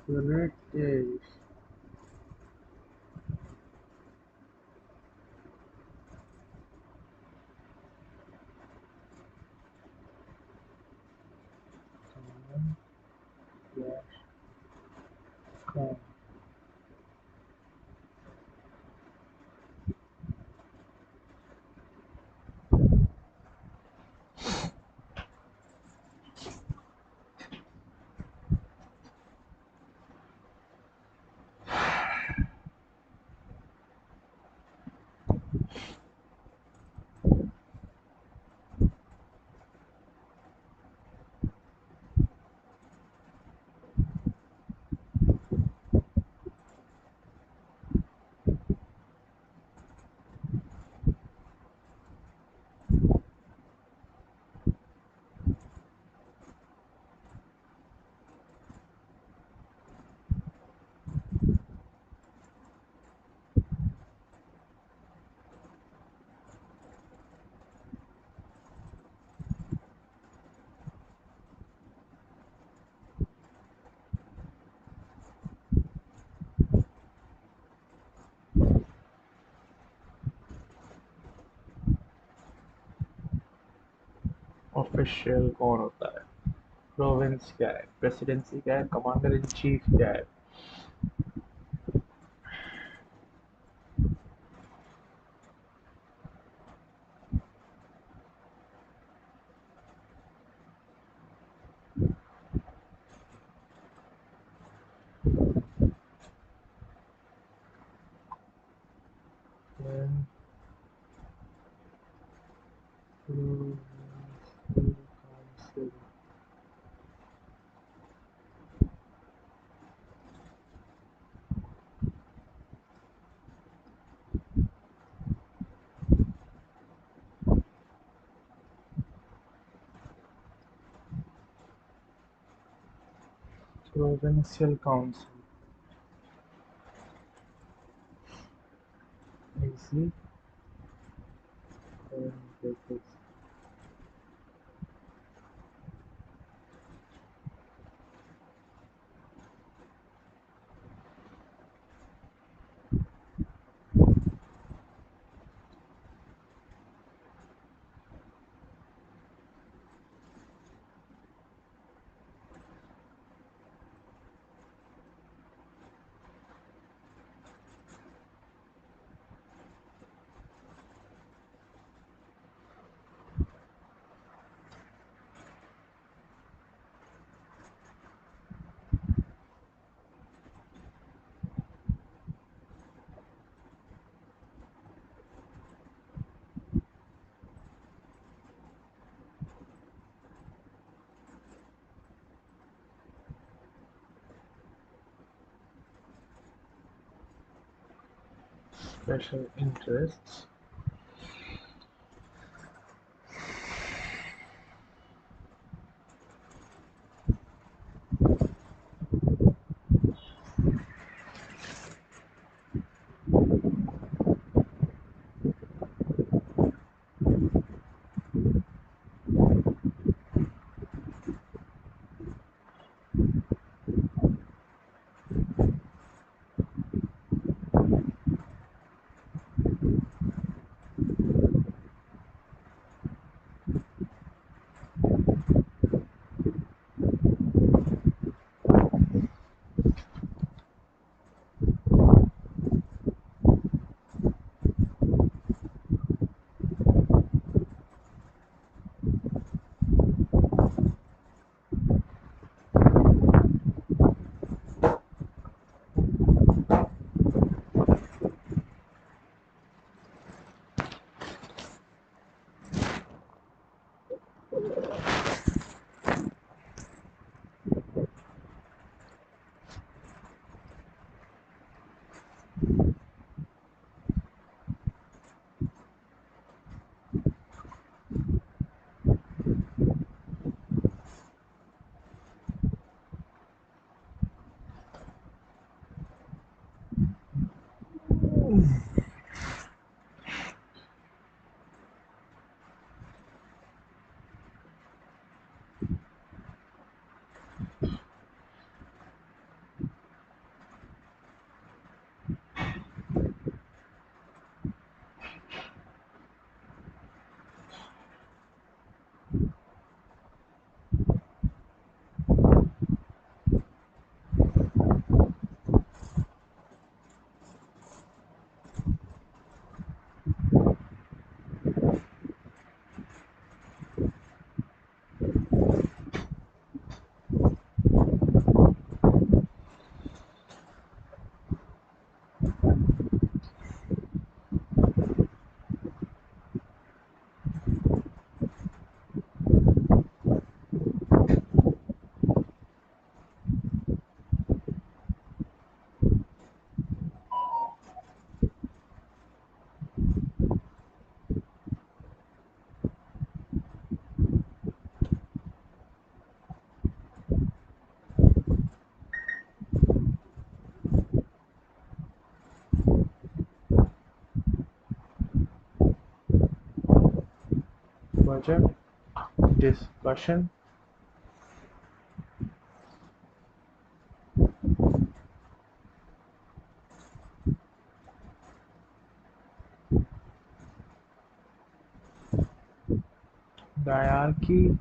British com. Official कौन होता है? Province क्या है? Presidency क्या है? Commander in chief क्या है? Then council. Provincial council. Easy. Papers. Special interests. Budget discussion. Diarchy.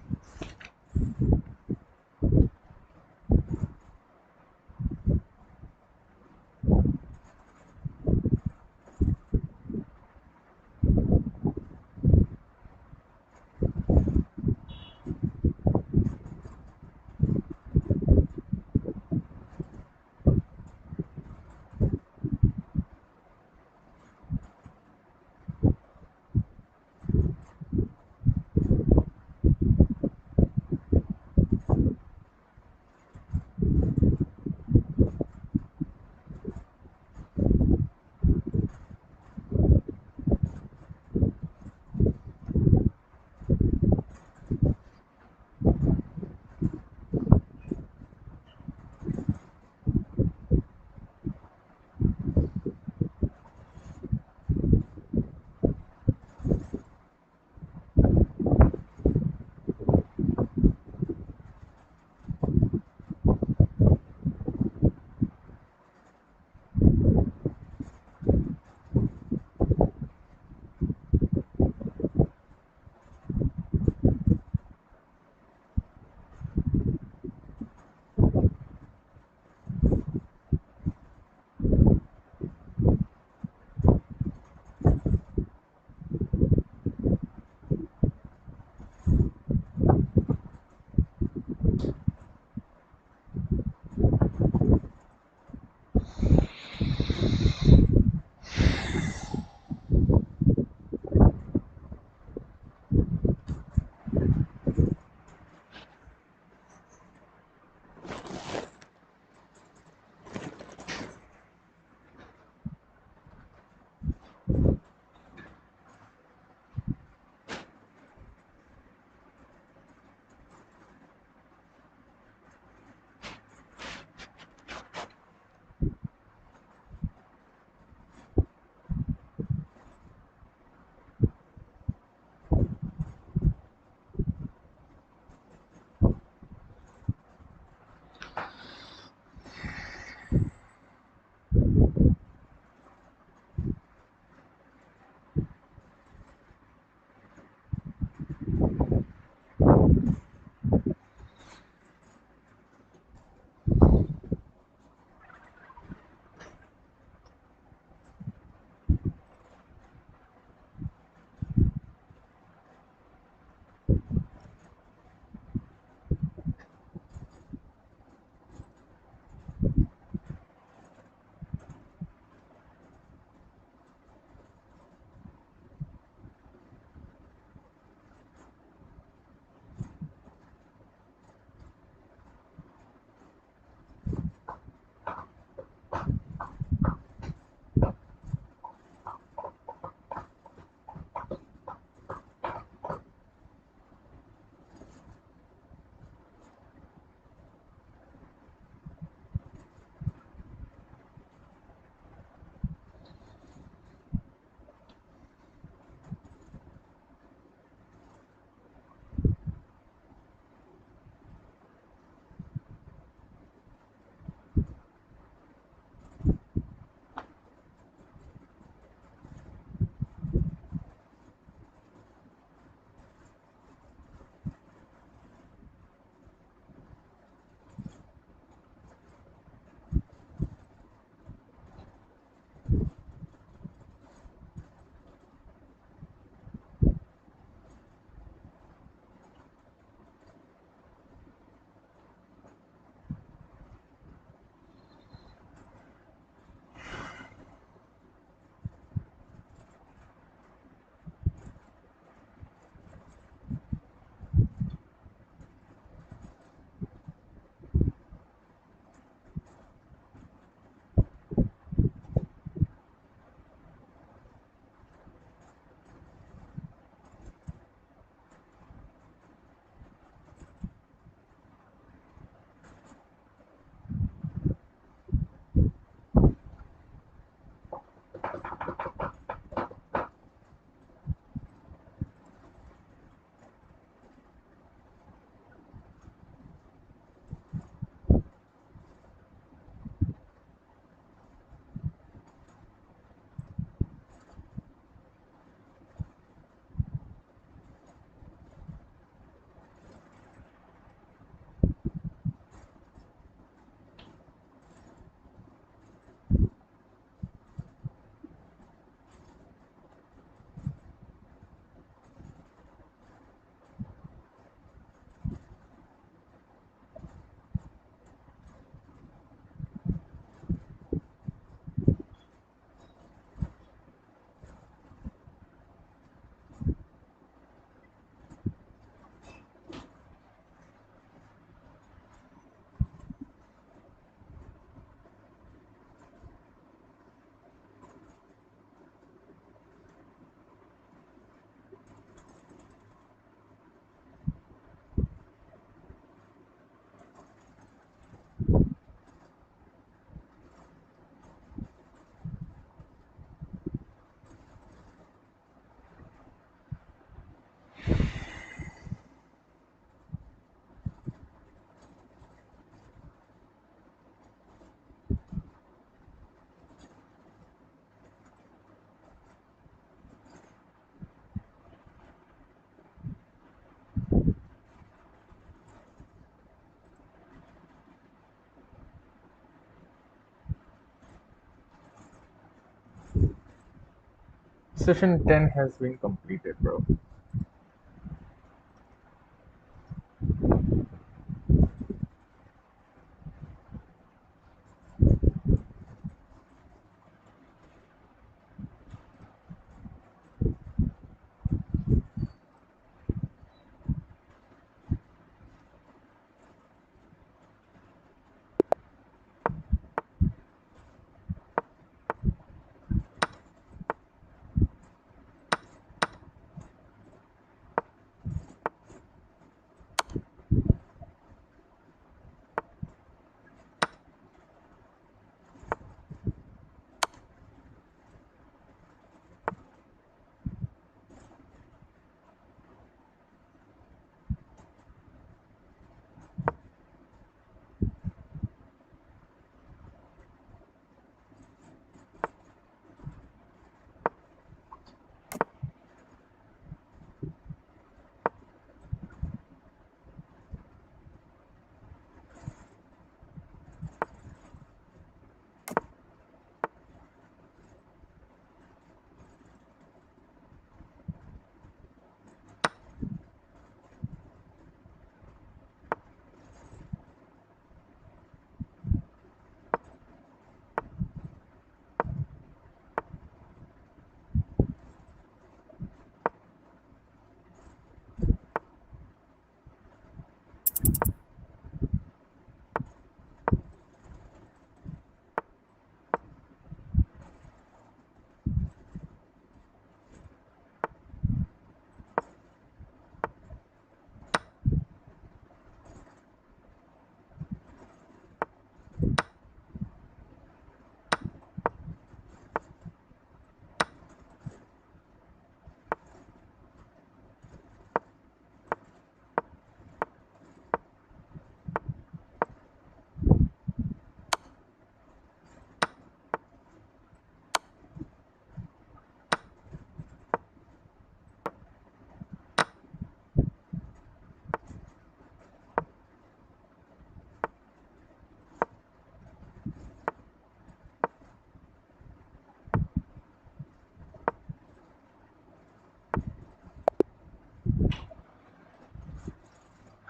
Session 10 has been completed, bro.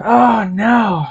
Oh no!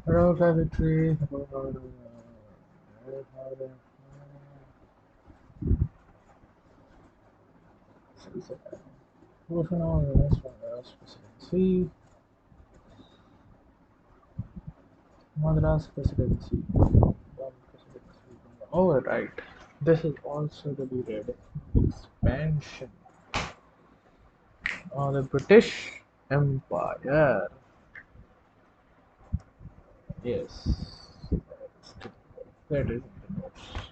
Road trajectory. Motion on the next one, presidency. Madras presidency. Oh, right. This is also the period expansion of the British Empire. Yes, that is in the notes.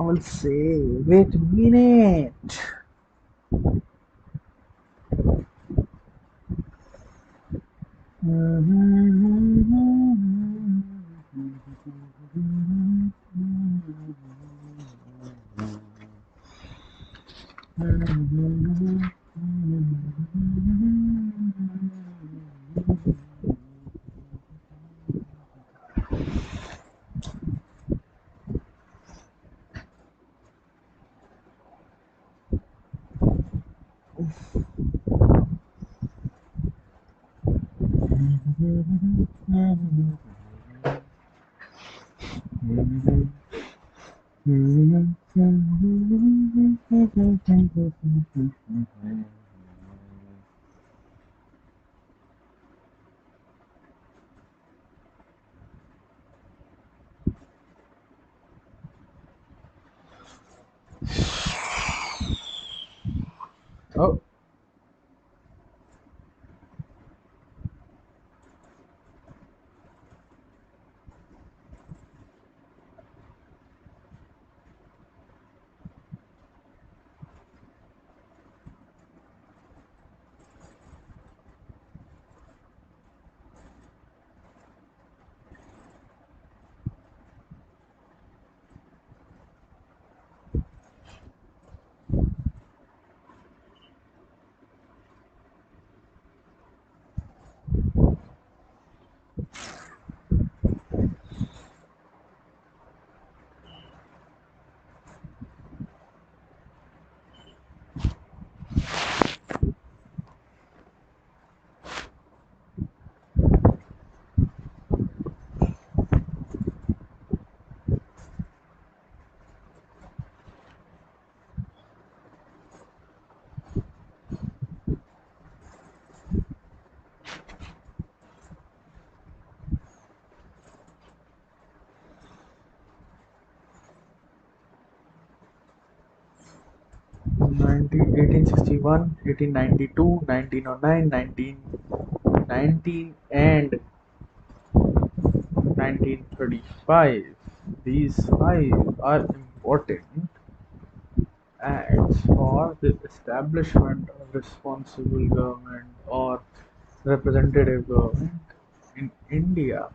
will say, wait a minute. Oh. Eighteen 1861, 1892, 1909, 1919, and 1935. These five are important acts for the establishment of responsible government or representative government in India.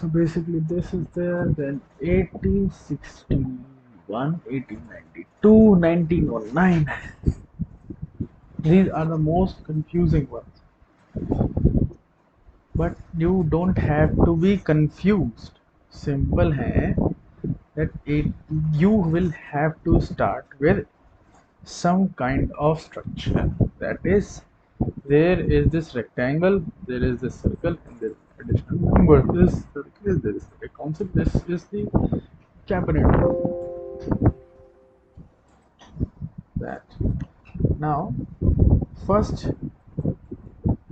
So basically this is there, then 1861, 1892, 1909. These are the most confusing ones. But you don't have to be confused. Simple hai that you will have to start with some kind of structure. That is, there is this rectangle, there is this circle, and there is additional number. This circle is this a concept. This is the cabinet. That now first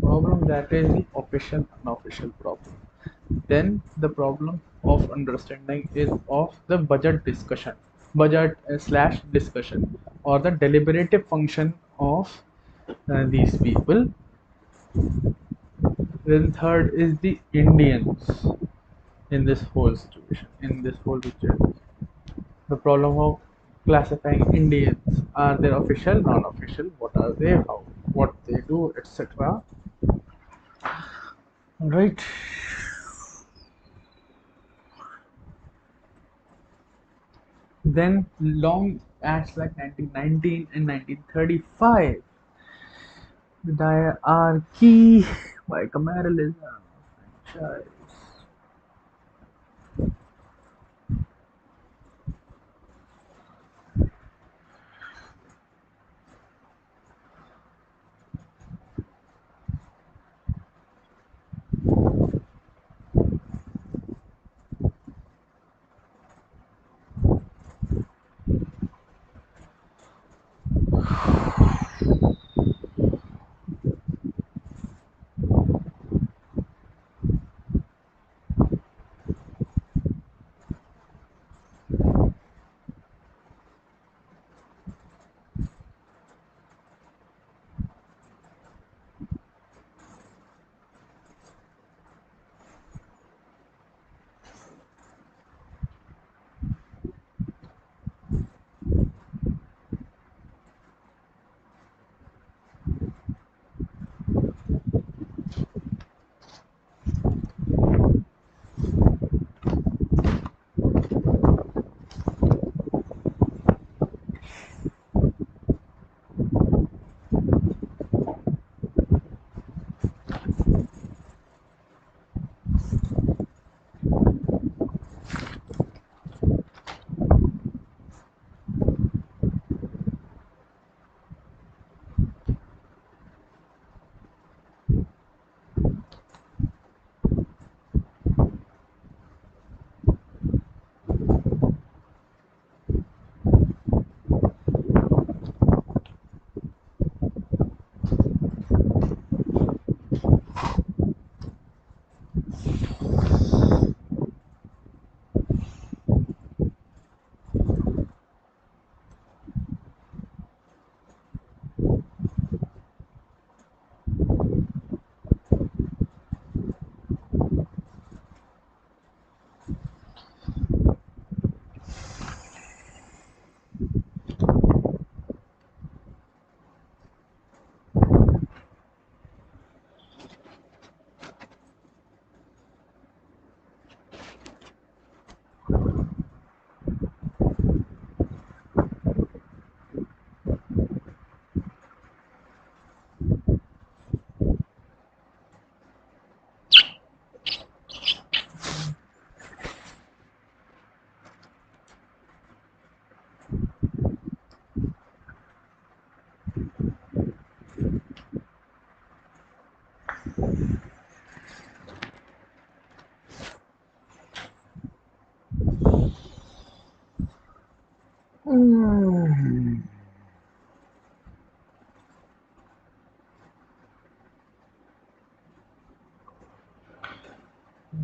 problem, that is the official unofficial problem. Then the problem of understanding is of the budget discussion, budget slash discussion, or the deliberative function of these people. Then third is the Indians in this whole situation, in this whole picture. The problem of classifying Indians: are they official, non-official? What are they? How? What they do, etc. Right. Then long acts like 1919 and 1935. The diarchy, bicameralism, franchise.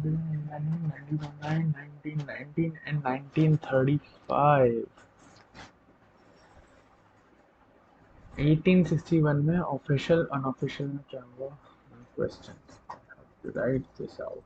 Then 1999, 1919, and 1935. 1861 में official unofficial में क्या हुआ? Question, right this out.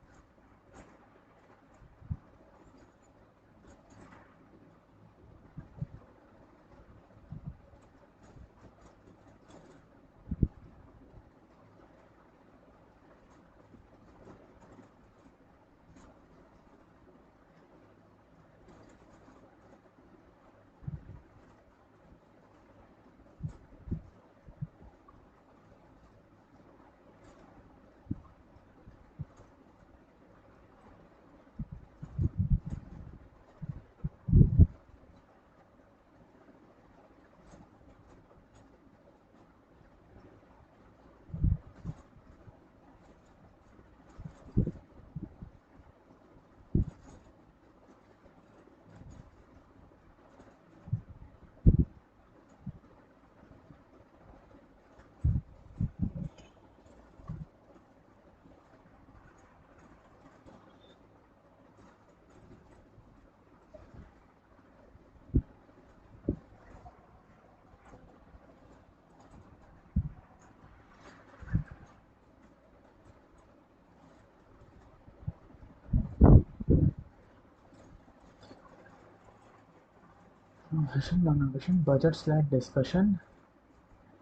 non-negotiation, budget/discussion,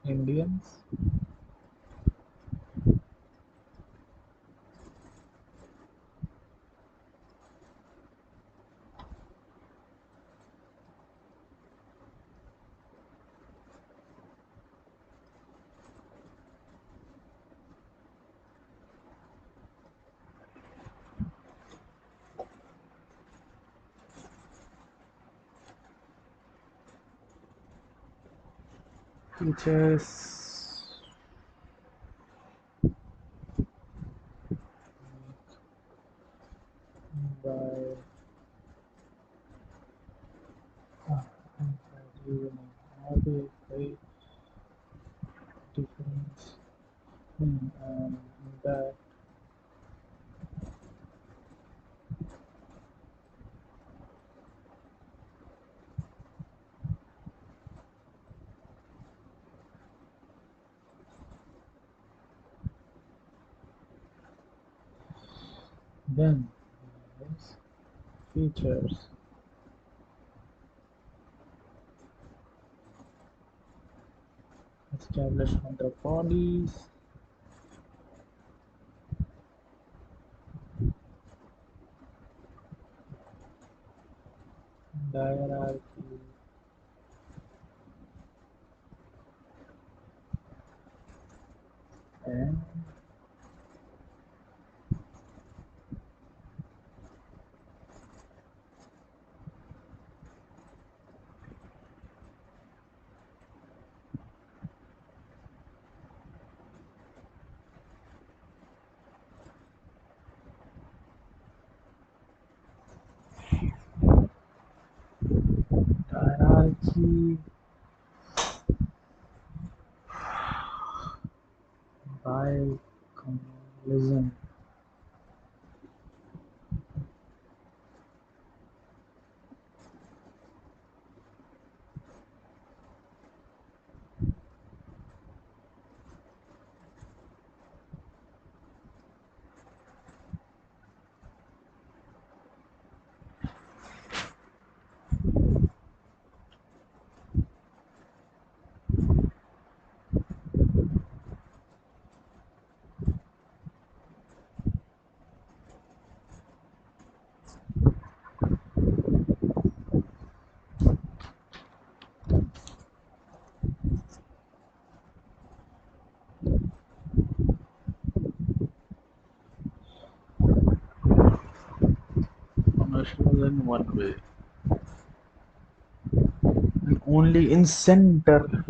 Indians. Features by are they very different that then yes, features establishment of bodies, hierarchy, and hierarchy by communalism. Commercial in one way, and only in center.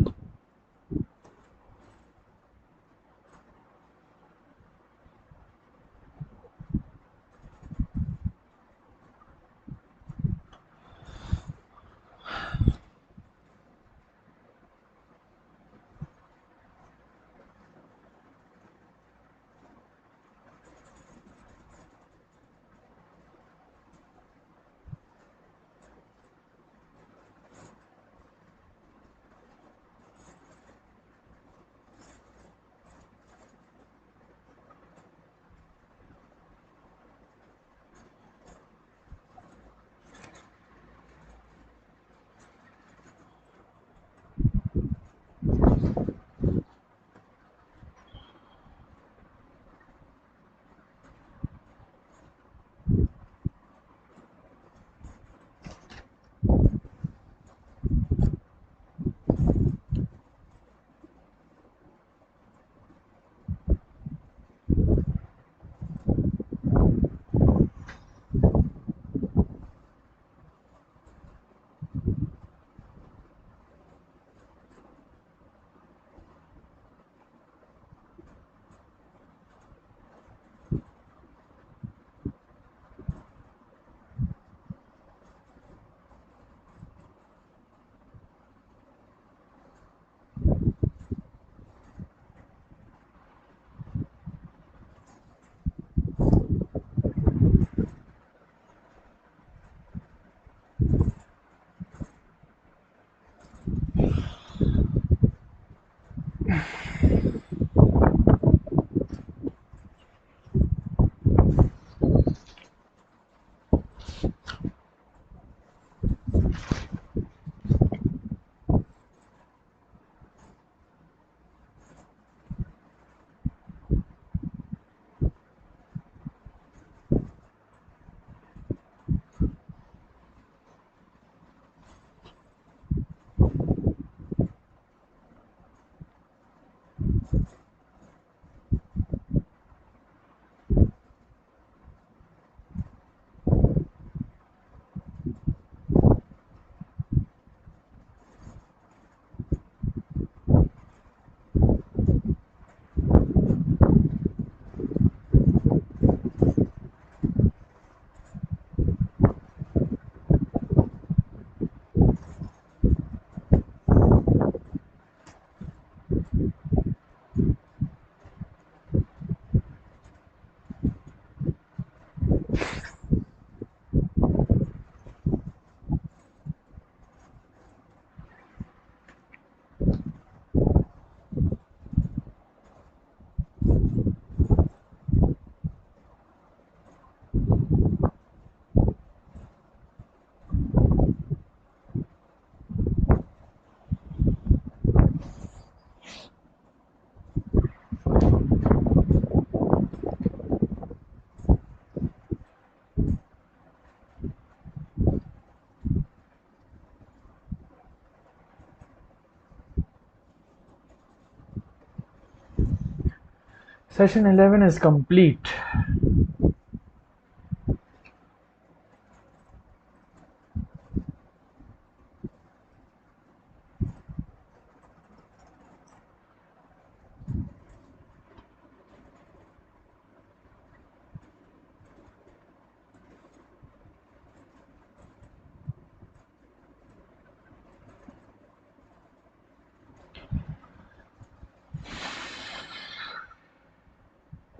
Session 11 is complete.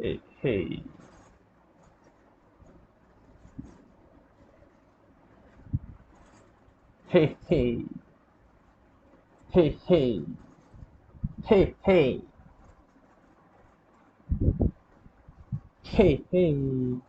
Hey, hey. Hey, hey. Hey, hey. Hey, hey. Hey, hey.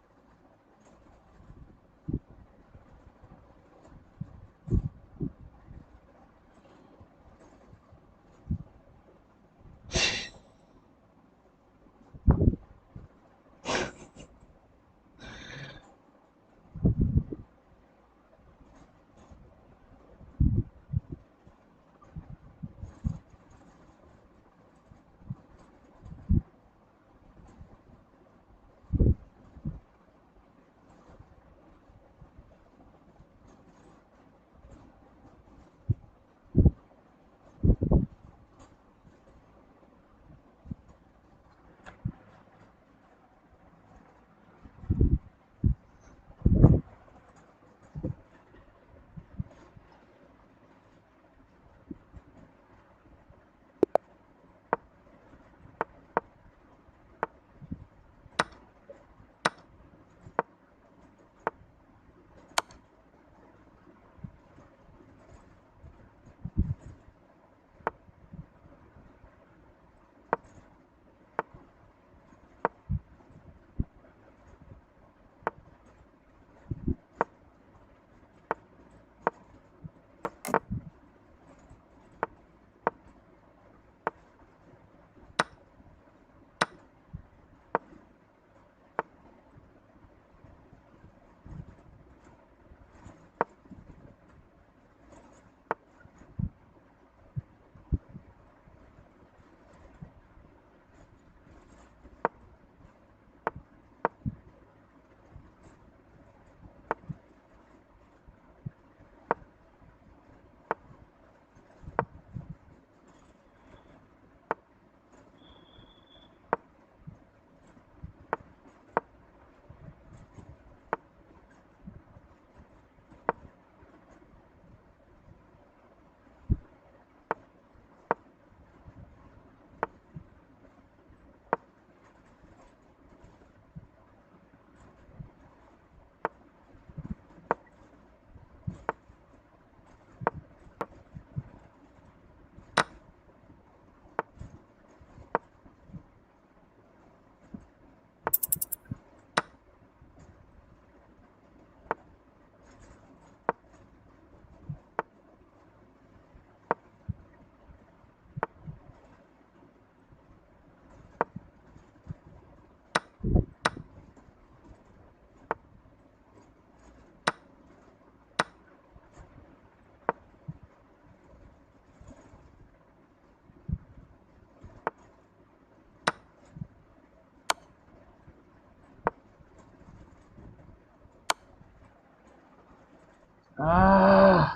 Ah.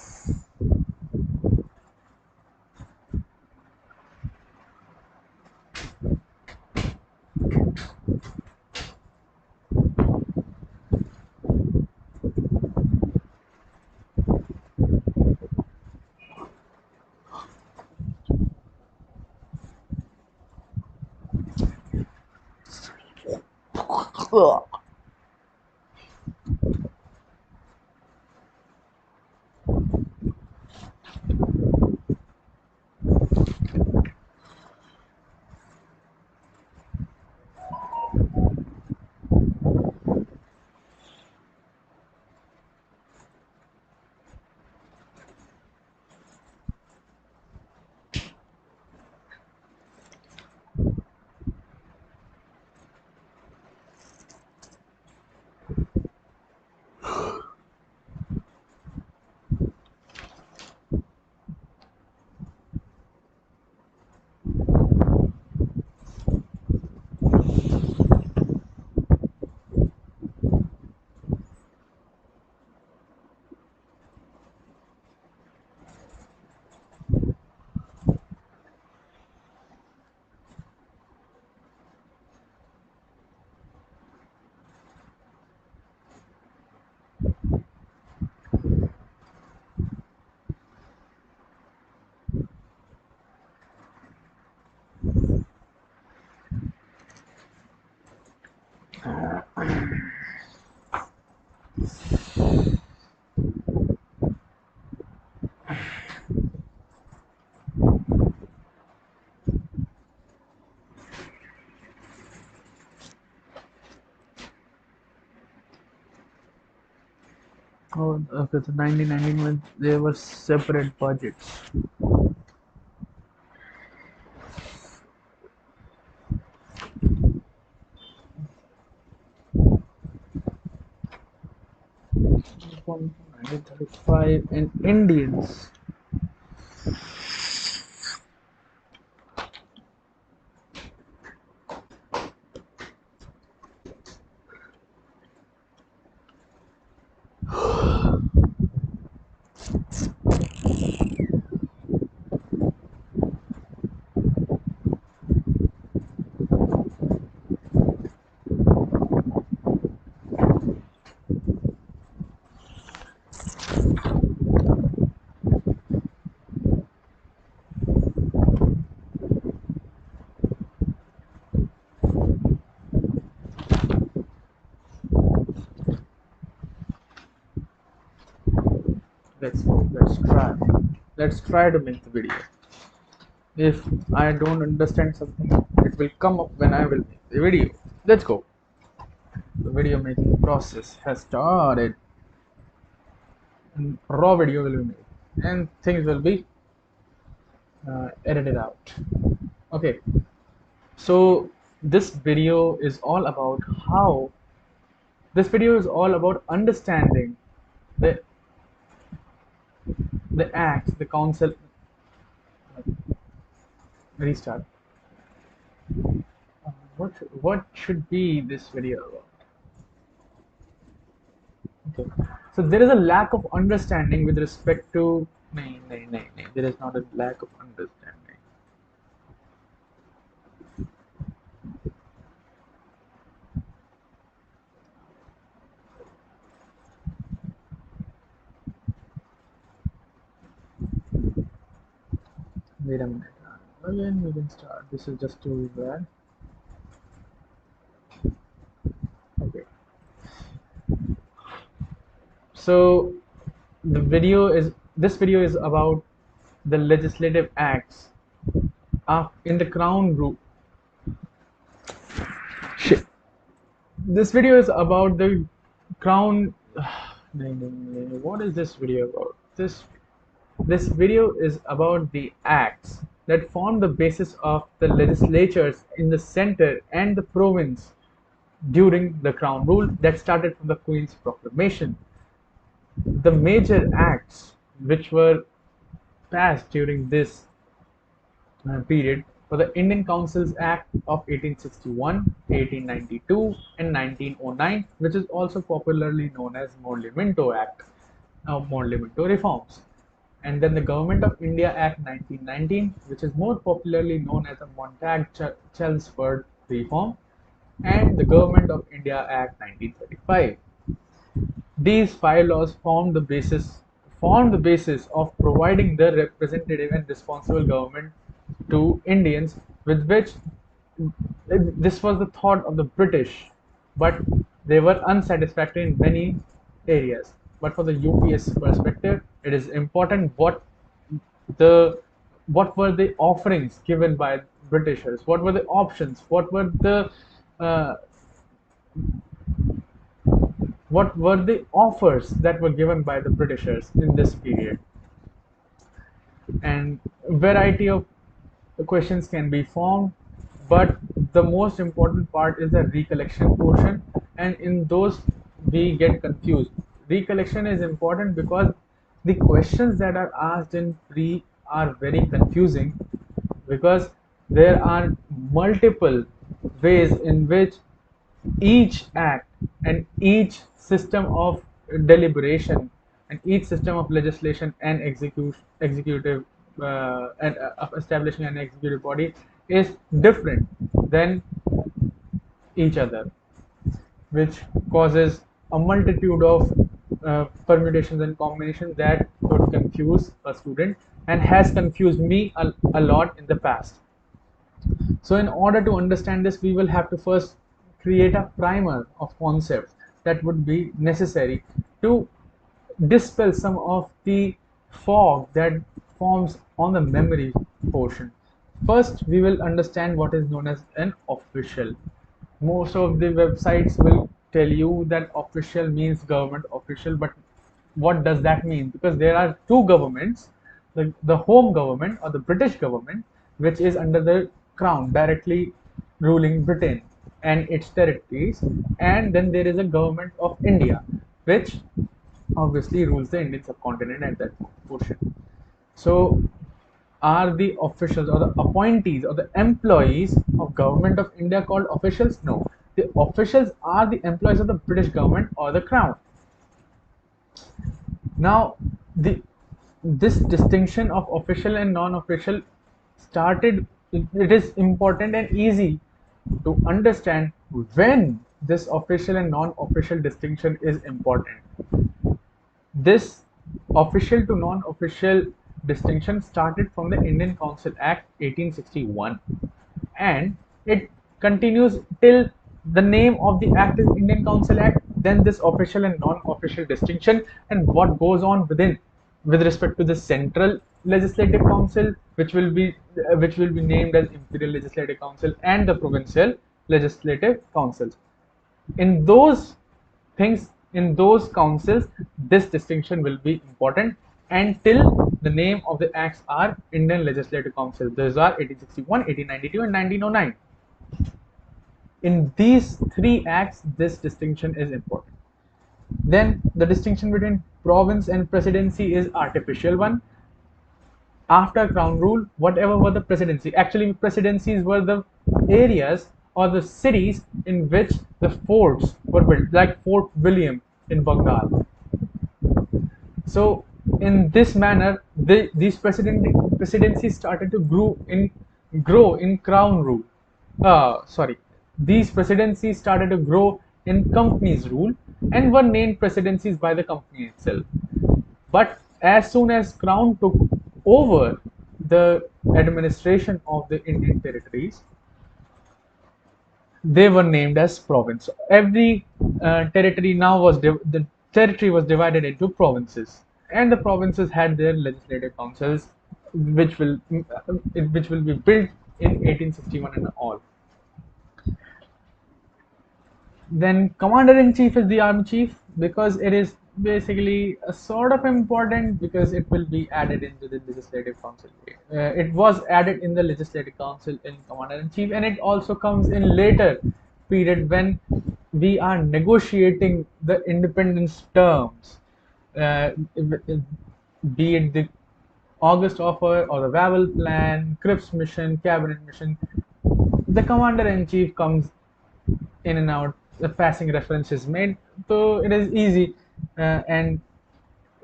Ugh. Oh, okay. So 1919, when there were separate budgets. From 1935 and Indians. Let's try to make the video. If I don't understand something, it will come up when I will make the video. Let's go. The video making process has started. And raw video will be made, and things will be edited out. Okay. So this video is all about how. This video is all about understanding the acts, the council. Restart. What should be this video about? Okay. So there is a lack of understanding with respect to. No. There is not a lack of understanding. Wait a minute. Again, we can start. This is just too bad. Okay. So this video is about the legislative acts in the crown group. Shit. This video is about the crown. What is this video about? This video is about the acts that form the basis of the legislatures in the center and the province during the crown rule that started from the Queen's proclamation. The major acts which were passed during this period were the Indian Councils Act of 1861, 1892, and 1909, which is also popularly known as Morley-Minto Act, Morley-Minto Reforms. And then the Government of India Act 1919, which is more popularly known as the Montague-Chelmsford Reform, and the Government of India Act 1935. These five laws formed the basis of providing the representative and responsible government to Indians, with which this was the thought of the British but they were unsatisfactory in many areas. But for the UPSC perspective, it is important what were the offerings given by Britishers, what were the options, uh, what were the offers that were given by the Britishers in this period. And variety of questions can be formed, but the most important part is the recollection portion, and in those we get confused. Recollection is important because the questions that are asked in pre are very confusing, because there are multiple ways in which each act and each system of deliberation and each system of legislation and executive and of establishing an executive body is different than each other, which causes a multitude of permutations and combinations that could confuse a student and has confused me a lot in the past. So in order to understand this, we will have to first create a primer of concepts that would be necessary to dispel some of the fog that forms on the memory portion. First, we will understand what is known as an official. Most of the websites will tell you that official means government official, but what does that mean? Because there are two governments, the home government or the British government, which is under the crown, directly ruling Britain and its territories, and then there is a government of India, which obviously rules the Indian subcontinent at that portion. So are the officials or the appointees or the employees of government of India called officials? No, the officials are the employees of the British government or the crown. Now, this distinction of official and non-official started. It is important and easy to understand when this official and non-official distinction is important. This official to non-official distinction started from the Indian Council Act 1861, and it continues till the name of the act is Indian Council Act, then this official and non-official distinction, and what goes on within with respect to the Central Legislative Council, which will be named as Imperial Legislative Council, and the Provincial Legislative Councils. In those things, in those councils, this distinction will be important until the name of the acts are Indian Legislative Council. Those are 1861, 1892, and 1909. In these three acts, this distinction is important. Then the distinction between province and presidency is artificial one. After crown rule, whatever were the presidency, actually presidencies were the areas or the cities in which the forts were built, like Fort William in Bengal. So in this manner, these presidencies started to grow in crown rule. These presidencies started to grow in company's rule and were named presidencies by the company itself. But as soon as crown took over the administration of the Indian territories, they were named as province. Every territory now the territory was divided into provinces, and the provinces had their legislative councils, which will be built in 1861 and all. Then commander-in-chief is the army chief, because it is basically a sort of important, because it will be added into the legislative council. It was added in the legislative council in commander-in-chief, and it also comes in later period when we are negotiating the independence terms, be it the August offer or the Wavell plan, Cripps mission, cabinet mission. The commander-in-chief comes in and out, the passing reference is made, so it is easy and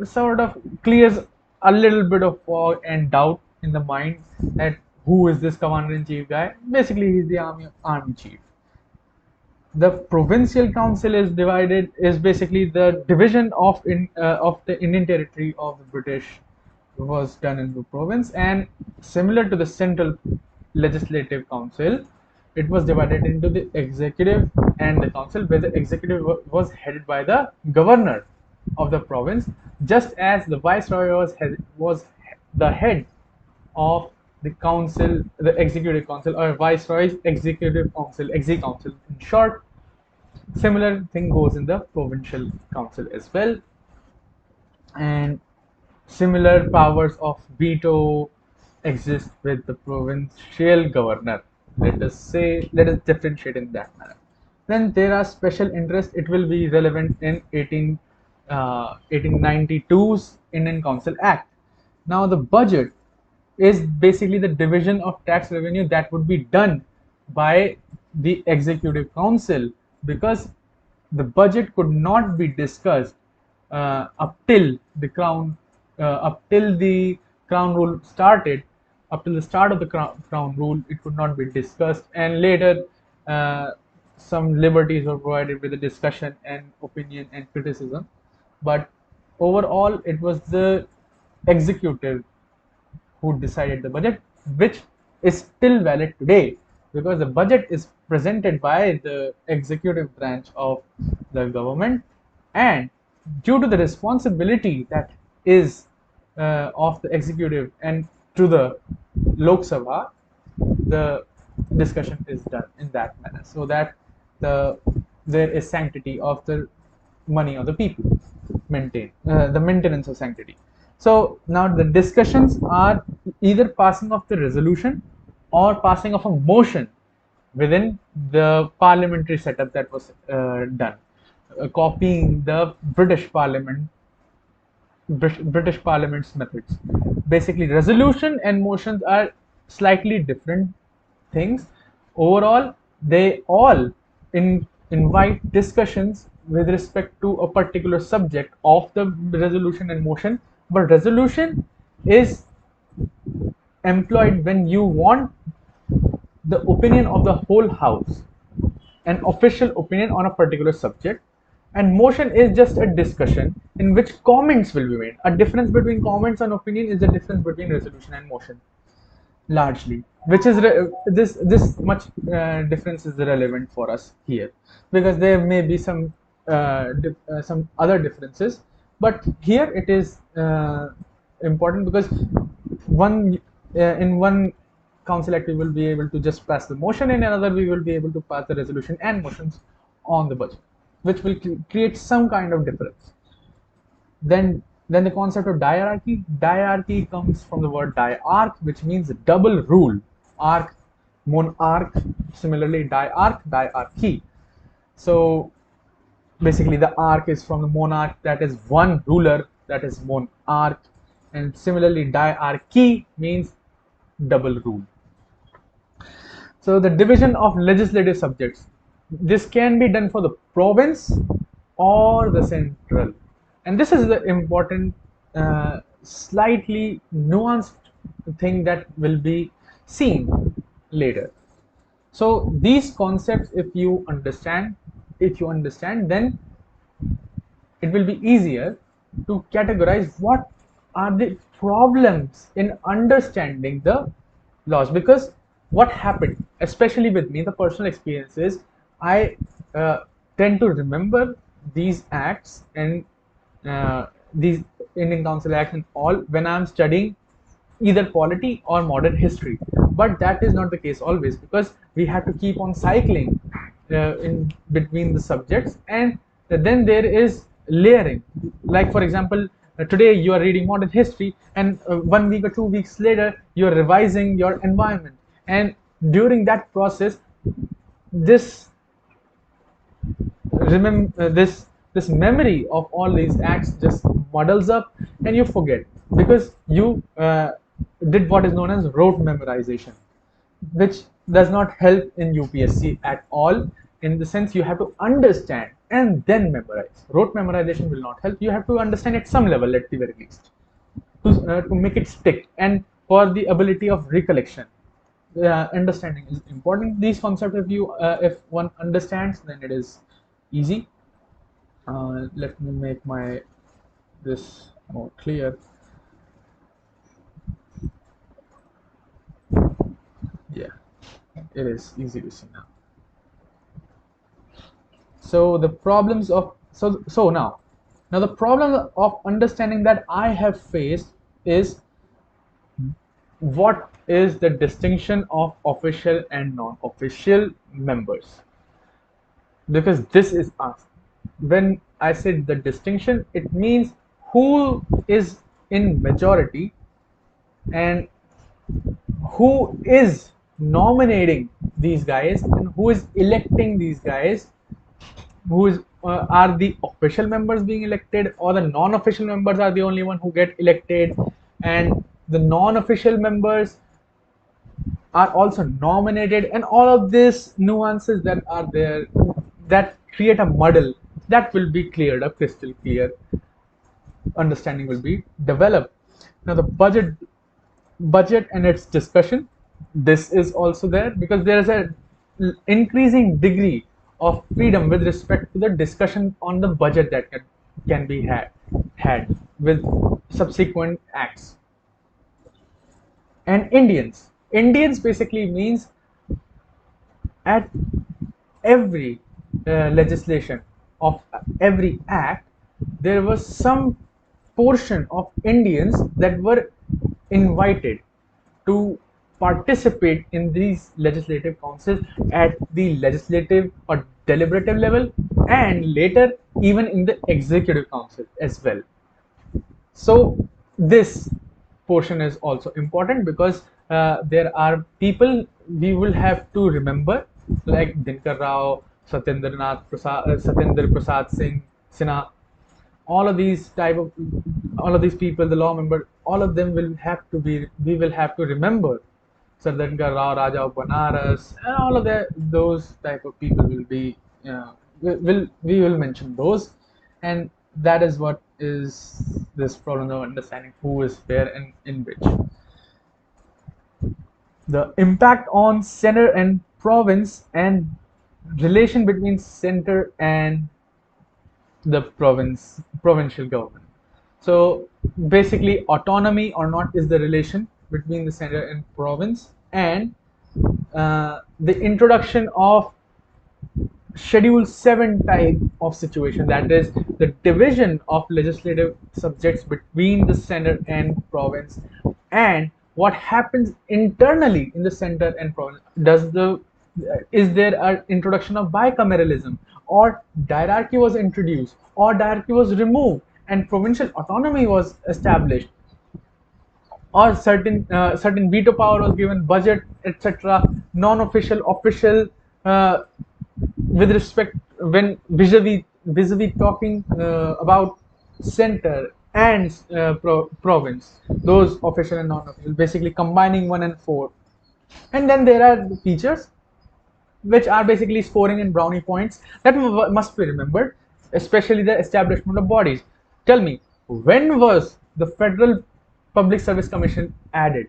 sort of clears a little bit of fog and doubt in the mind that who is this commander-in-chief guy. Basically, he's the army chief. The provincial council is basically the division of the Indian territory of the British was done into province, and similar to the central legislative council, it was divided into the executive and the council, where the executive was headed by the governor of the province, just as the viceroy was the head of the council, the executive council, or viceroy's executive council, exec council in short. Similar thing goes in the provincial council as well, and similar powers of veto exist with the provincial governor. Let us differentiate in that manner. Then there are special interests. It will be relevant in 1892's Indian Council Act. Now the budget is basically the division of tax revenue that would be done by the executive council, because the budget could not be discussed up till the crown rule started. Up till the start of the crown rule, it could not be discussed, and later uh, some liberties were provided with the discussion and opinion and criticism. But overall, it was the executive who decided the budget, which is still valid today, because the budget is presented by the executive branch of the government, and due to the responsibility that is of the executive and to the Lok Sabha, the discussion is done in that manner, so that there is sanctity of the money of the people, the maintenance of sanctity. So now the discussions are either passing of the resolution or passing of a motion within the parliamentary setup that was done, copying the British Parliament's methods. Basically, resolution and motions are slightly different things. Overall, they all invite discussions with respect to a particular subject of the resolution and motion. But resolution is employed when you want the opinion of the whole house, an official opinion on a particular subject, and motion is just a discussion in which comments will be made. A difference between comments and opinion is the difference between resolution and motion, largely, which is this much difference is relevant for us here, because there may be some other differences, but here it is important, because in one council act we will be able to just pass the motion, in another we will be able to pass the resolution and motions on the budget, which will create some kind of difference. Then the concept of diarchy. Diarchy comes from the word diarch, which means double rule. Arch, monarch, similarly diarch, diarchy. So basically the arch is from the monarch, that is one ruler, that is monarch, and similarly diarchy means double rule. So the division of legislative subjects, this can be done for the province or the central, and this is the important, slightly nuanced thing that will be seen later. So these concepts, if you understand, then it will be easier to categorize what are the problems in understanding the laws. Because what happened, especially with me, the personal experiences, I tend to remember these acts and these Indian Council Acts and all when I'm studying either polity or modern history. But that is not the case always, because we have to keep on cycling in between the subjects, and then there is layering. Like for example, today you are reading modern history, and 1 week or 2 weeks later you are revising your environment, and during that process, this this memory of all these acts just muddles up, and you forget, because you did what is known as rote memorization, which does not help in UPSC at all. In the sense, you have to understand and then memorize. Rote memorization will not help. You have to understand at some level, at the very least, to make it stick, and for the ability of recollection. Understanding is important. These concepts, if one understands, then it is easy. Let me make this more clear. Yeah, it is easy to see now. So the problems of now the problem of understanding that I have faced is what is the distinction of official and non-official members, because this is asked. When I said the distinction, it means who is in majority and who is nominating these guys and who is electing these guys, who is are the official members being elected, or the non-official members are the only one who get elected, and the non-official members are also nominated, and all of these nuances that are there that create a muddle that will be cleared up, crystal clear understanding will be developed. Now the budget and its discussion, this is also there because there is a increasing degree of freedom with respect to the discussion on the budget that can be had with subsequent acts. And Indians basically means at every legislation of every act, there was some portion of Indians that were invited to participate in these legislative councils at the legislative or deliberative level, and later even in the executive council as well. So this portion is also important because there are people we will have to remember, like Dinkar Rao, Satyendra Prasad Singh Sinha, all of these people, the law member, all of them will have to be, we will have to remember Sardankar Rao, Raja of Banaras, and all of those type of people will be, we will mention those, and that is what is this problem of understanding who is where and in which. The impact on center and province and relation between center and the provincial government. So basically, autonomy or not is the relation between the center and province, and the introduction of Schedule 7 type of situation, that is the division of legislative subjects between the center and province, and what happens internally in the center and province. Is there an introduction of bicameralism, or diarchy was introduced, or diarchy was removed and provincial autonomy was established, or certain veto power was given, budget, etc., non-official, official, with respect when vis-a-vis talking about center and province, those official and non-official, basically combining 1 and 4. And then there are the features which are basically scoring and brownie points that must be remembered, especially the establishment of bodies. Tell me, when was the Federal Public Service Commission added?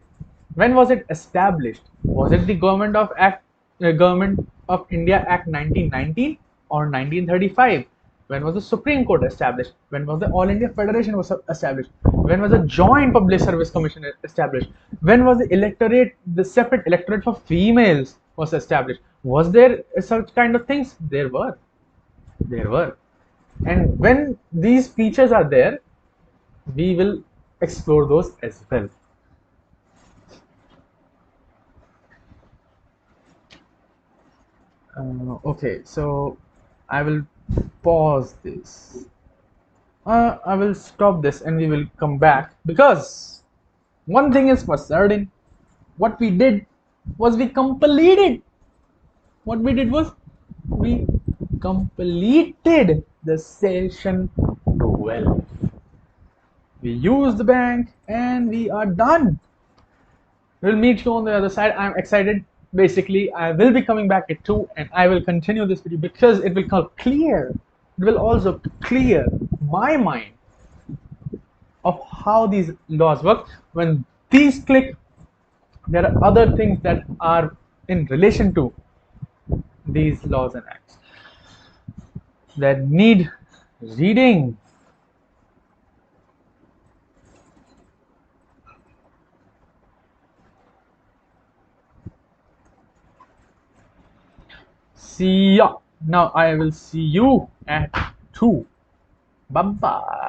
When was it established? Was it the Government of India Act 1919 or 1935? When was the Supreme Court established? When was the All India Federation was established? When was the Joint Public Service Commission established? When was the separate electorate for females was established? Was there such kind of things? There were. And when these features are there, we will explore those as well. Okay, so I will pause this. I will stop this and we will come back, because one thing is for certain, what we did was we completed. What we did was we completed the session 12. We used the bank and we are done. We'll meet you on the other side. I'm excited. Basically, I will be coming back at 2 and I will continue this video because it will become clear. It will also clear my mind of how these laws work. When these click, there are other things that are in relation to these laws and acts that need reading. See ya. Now I will see you at 2. Bye bye.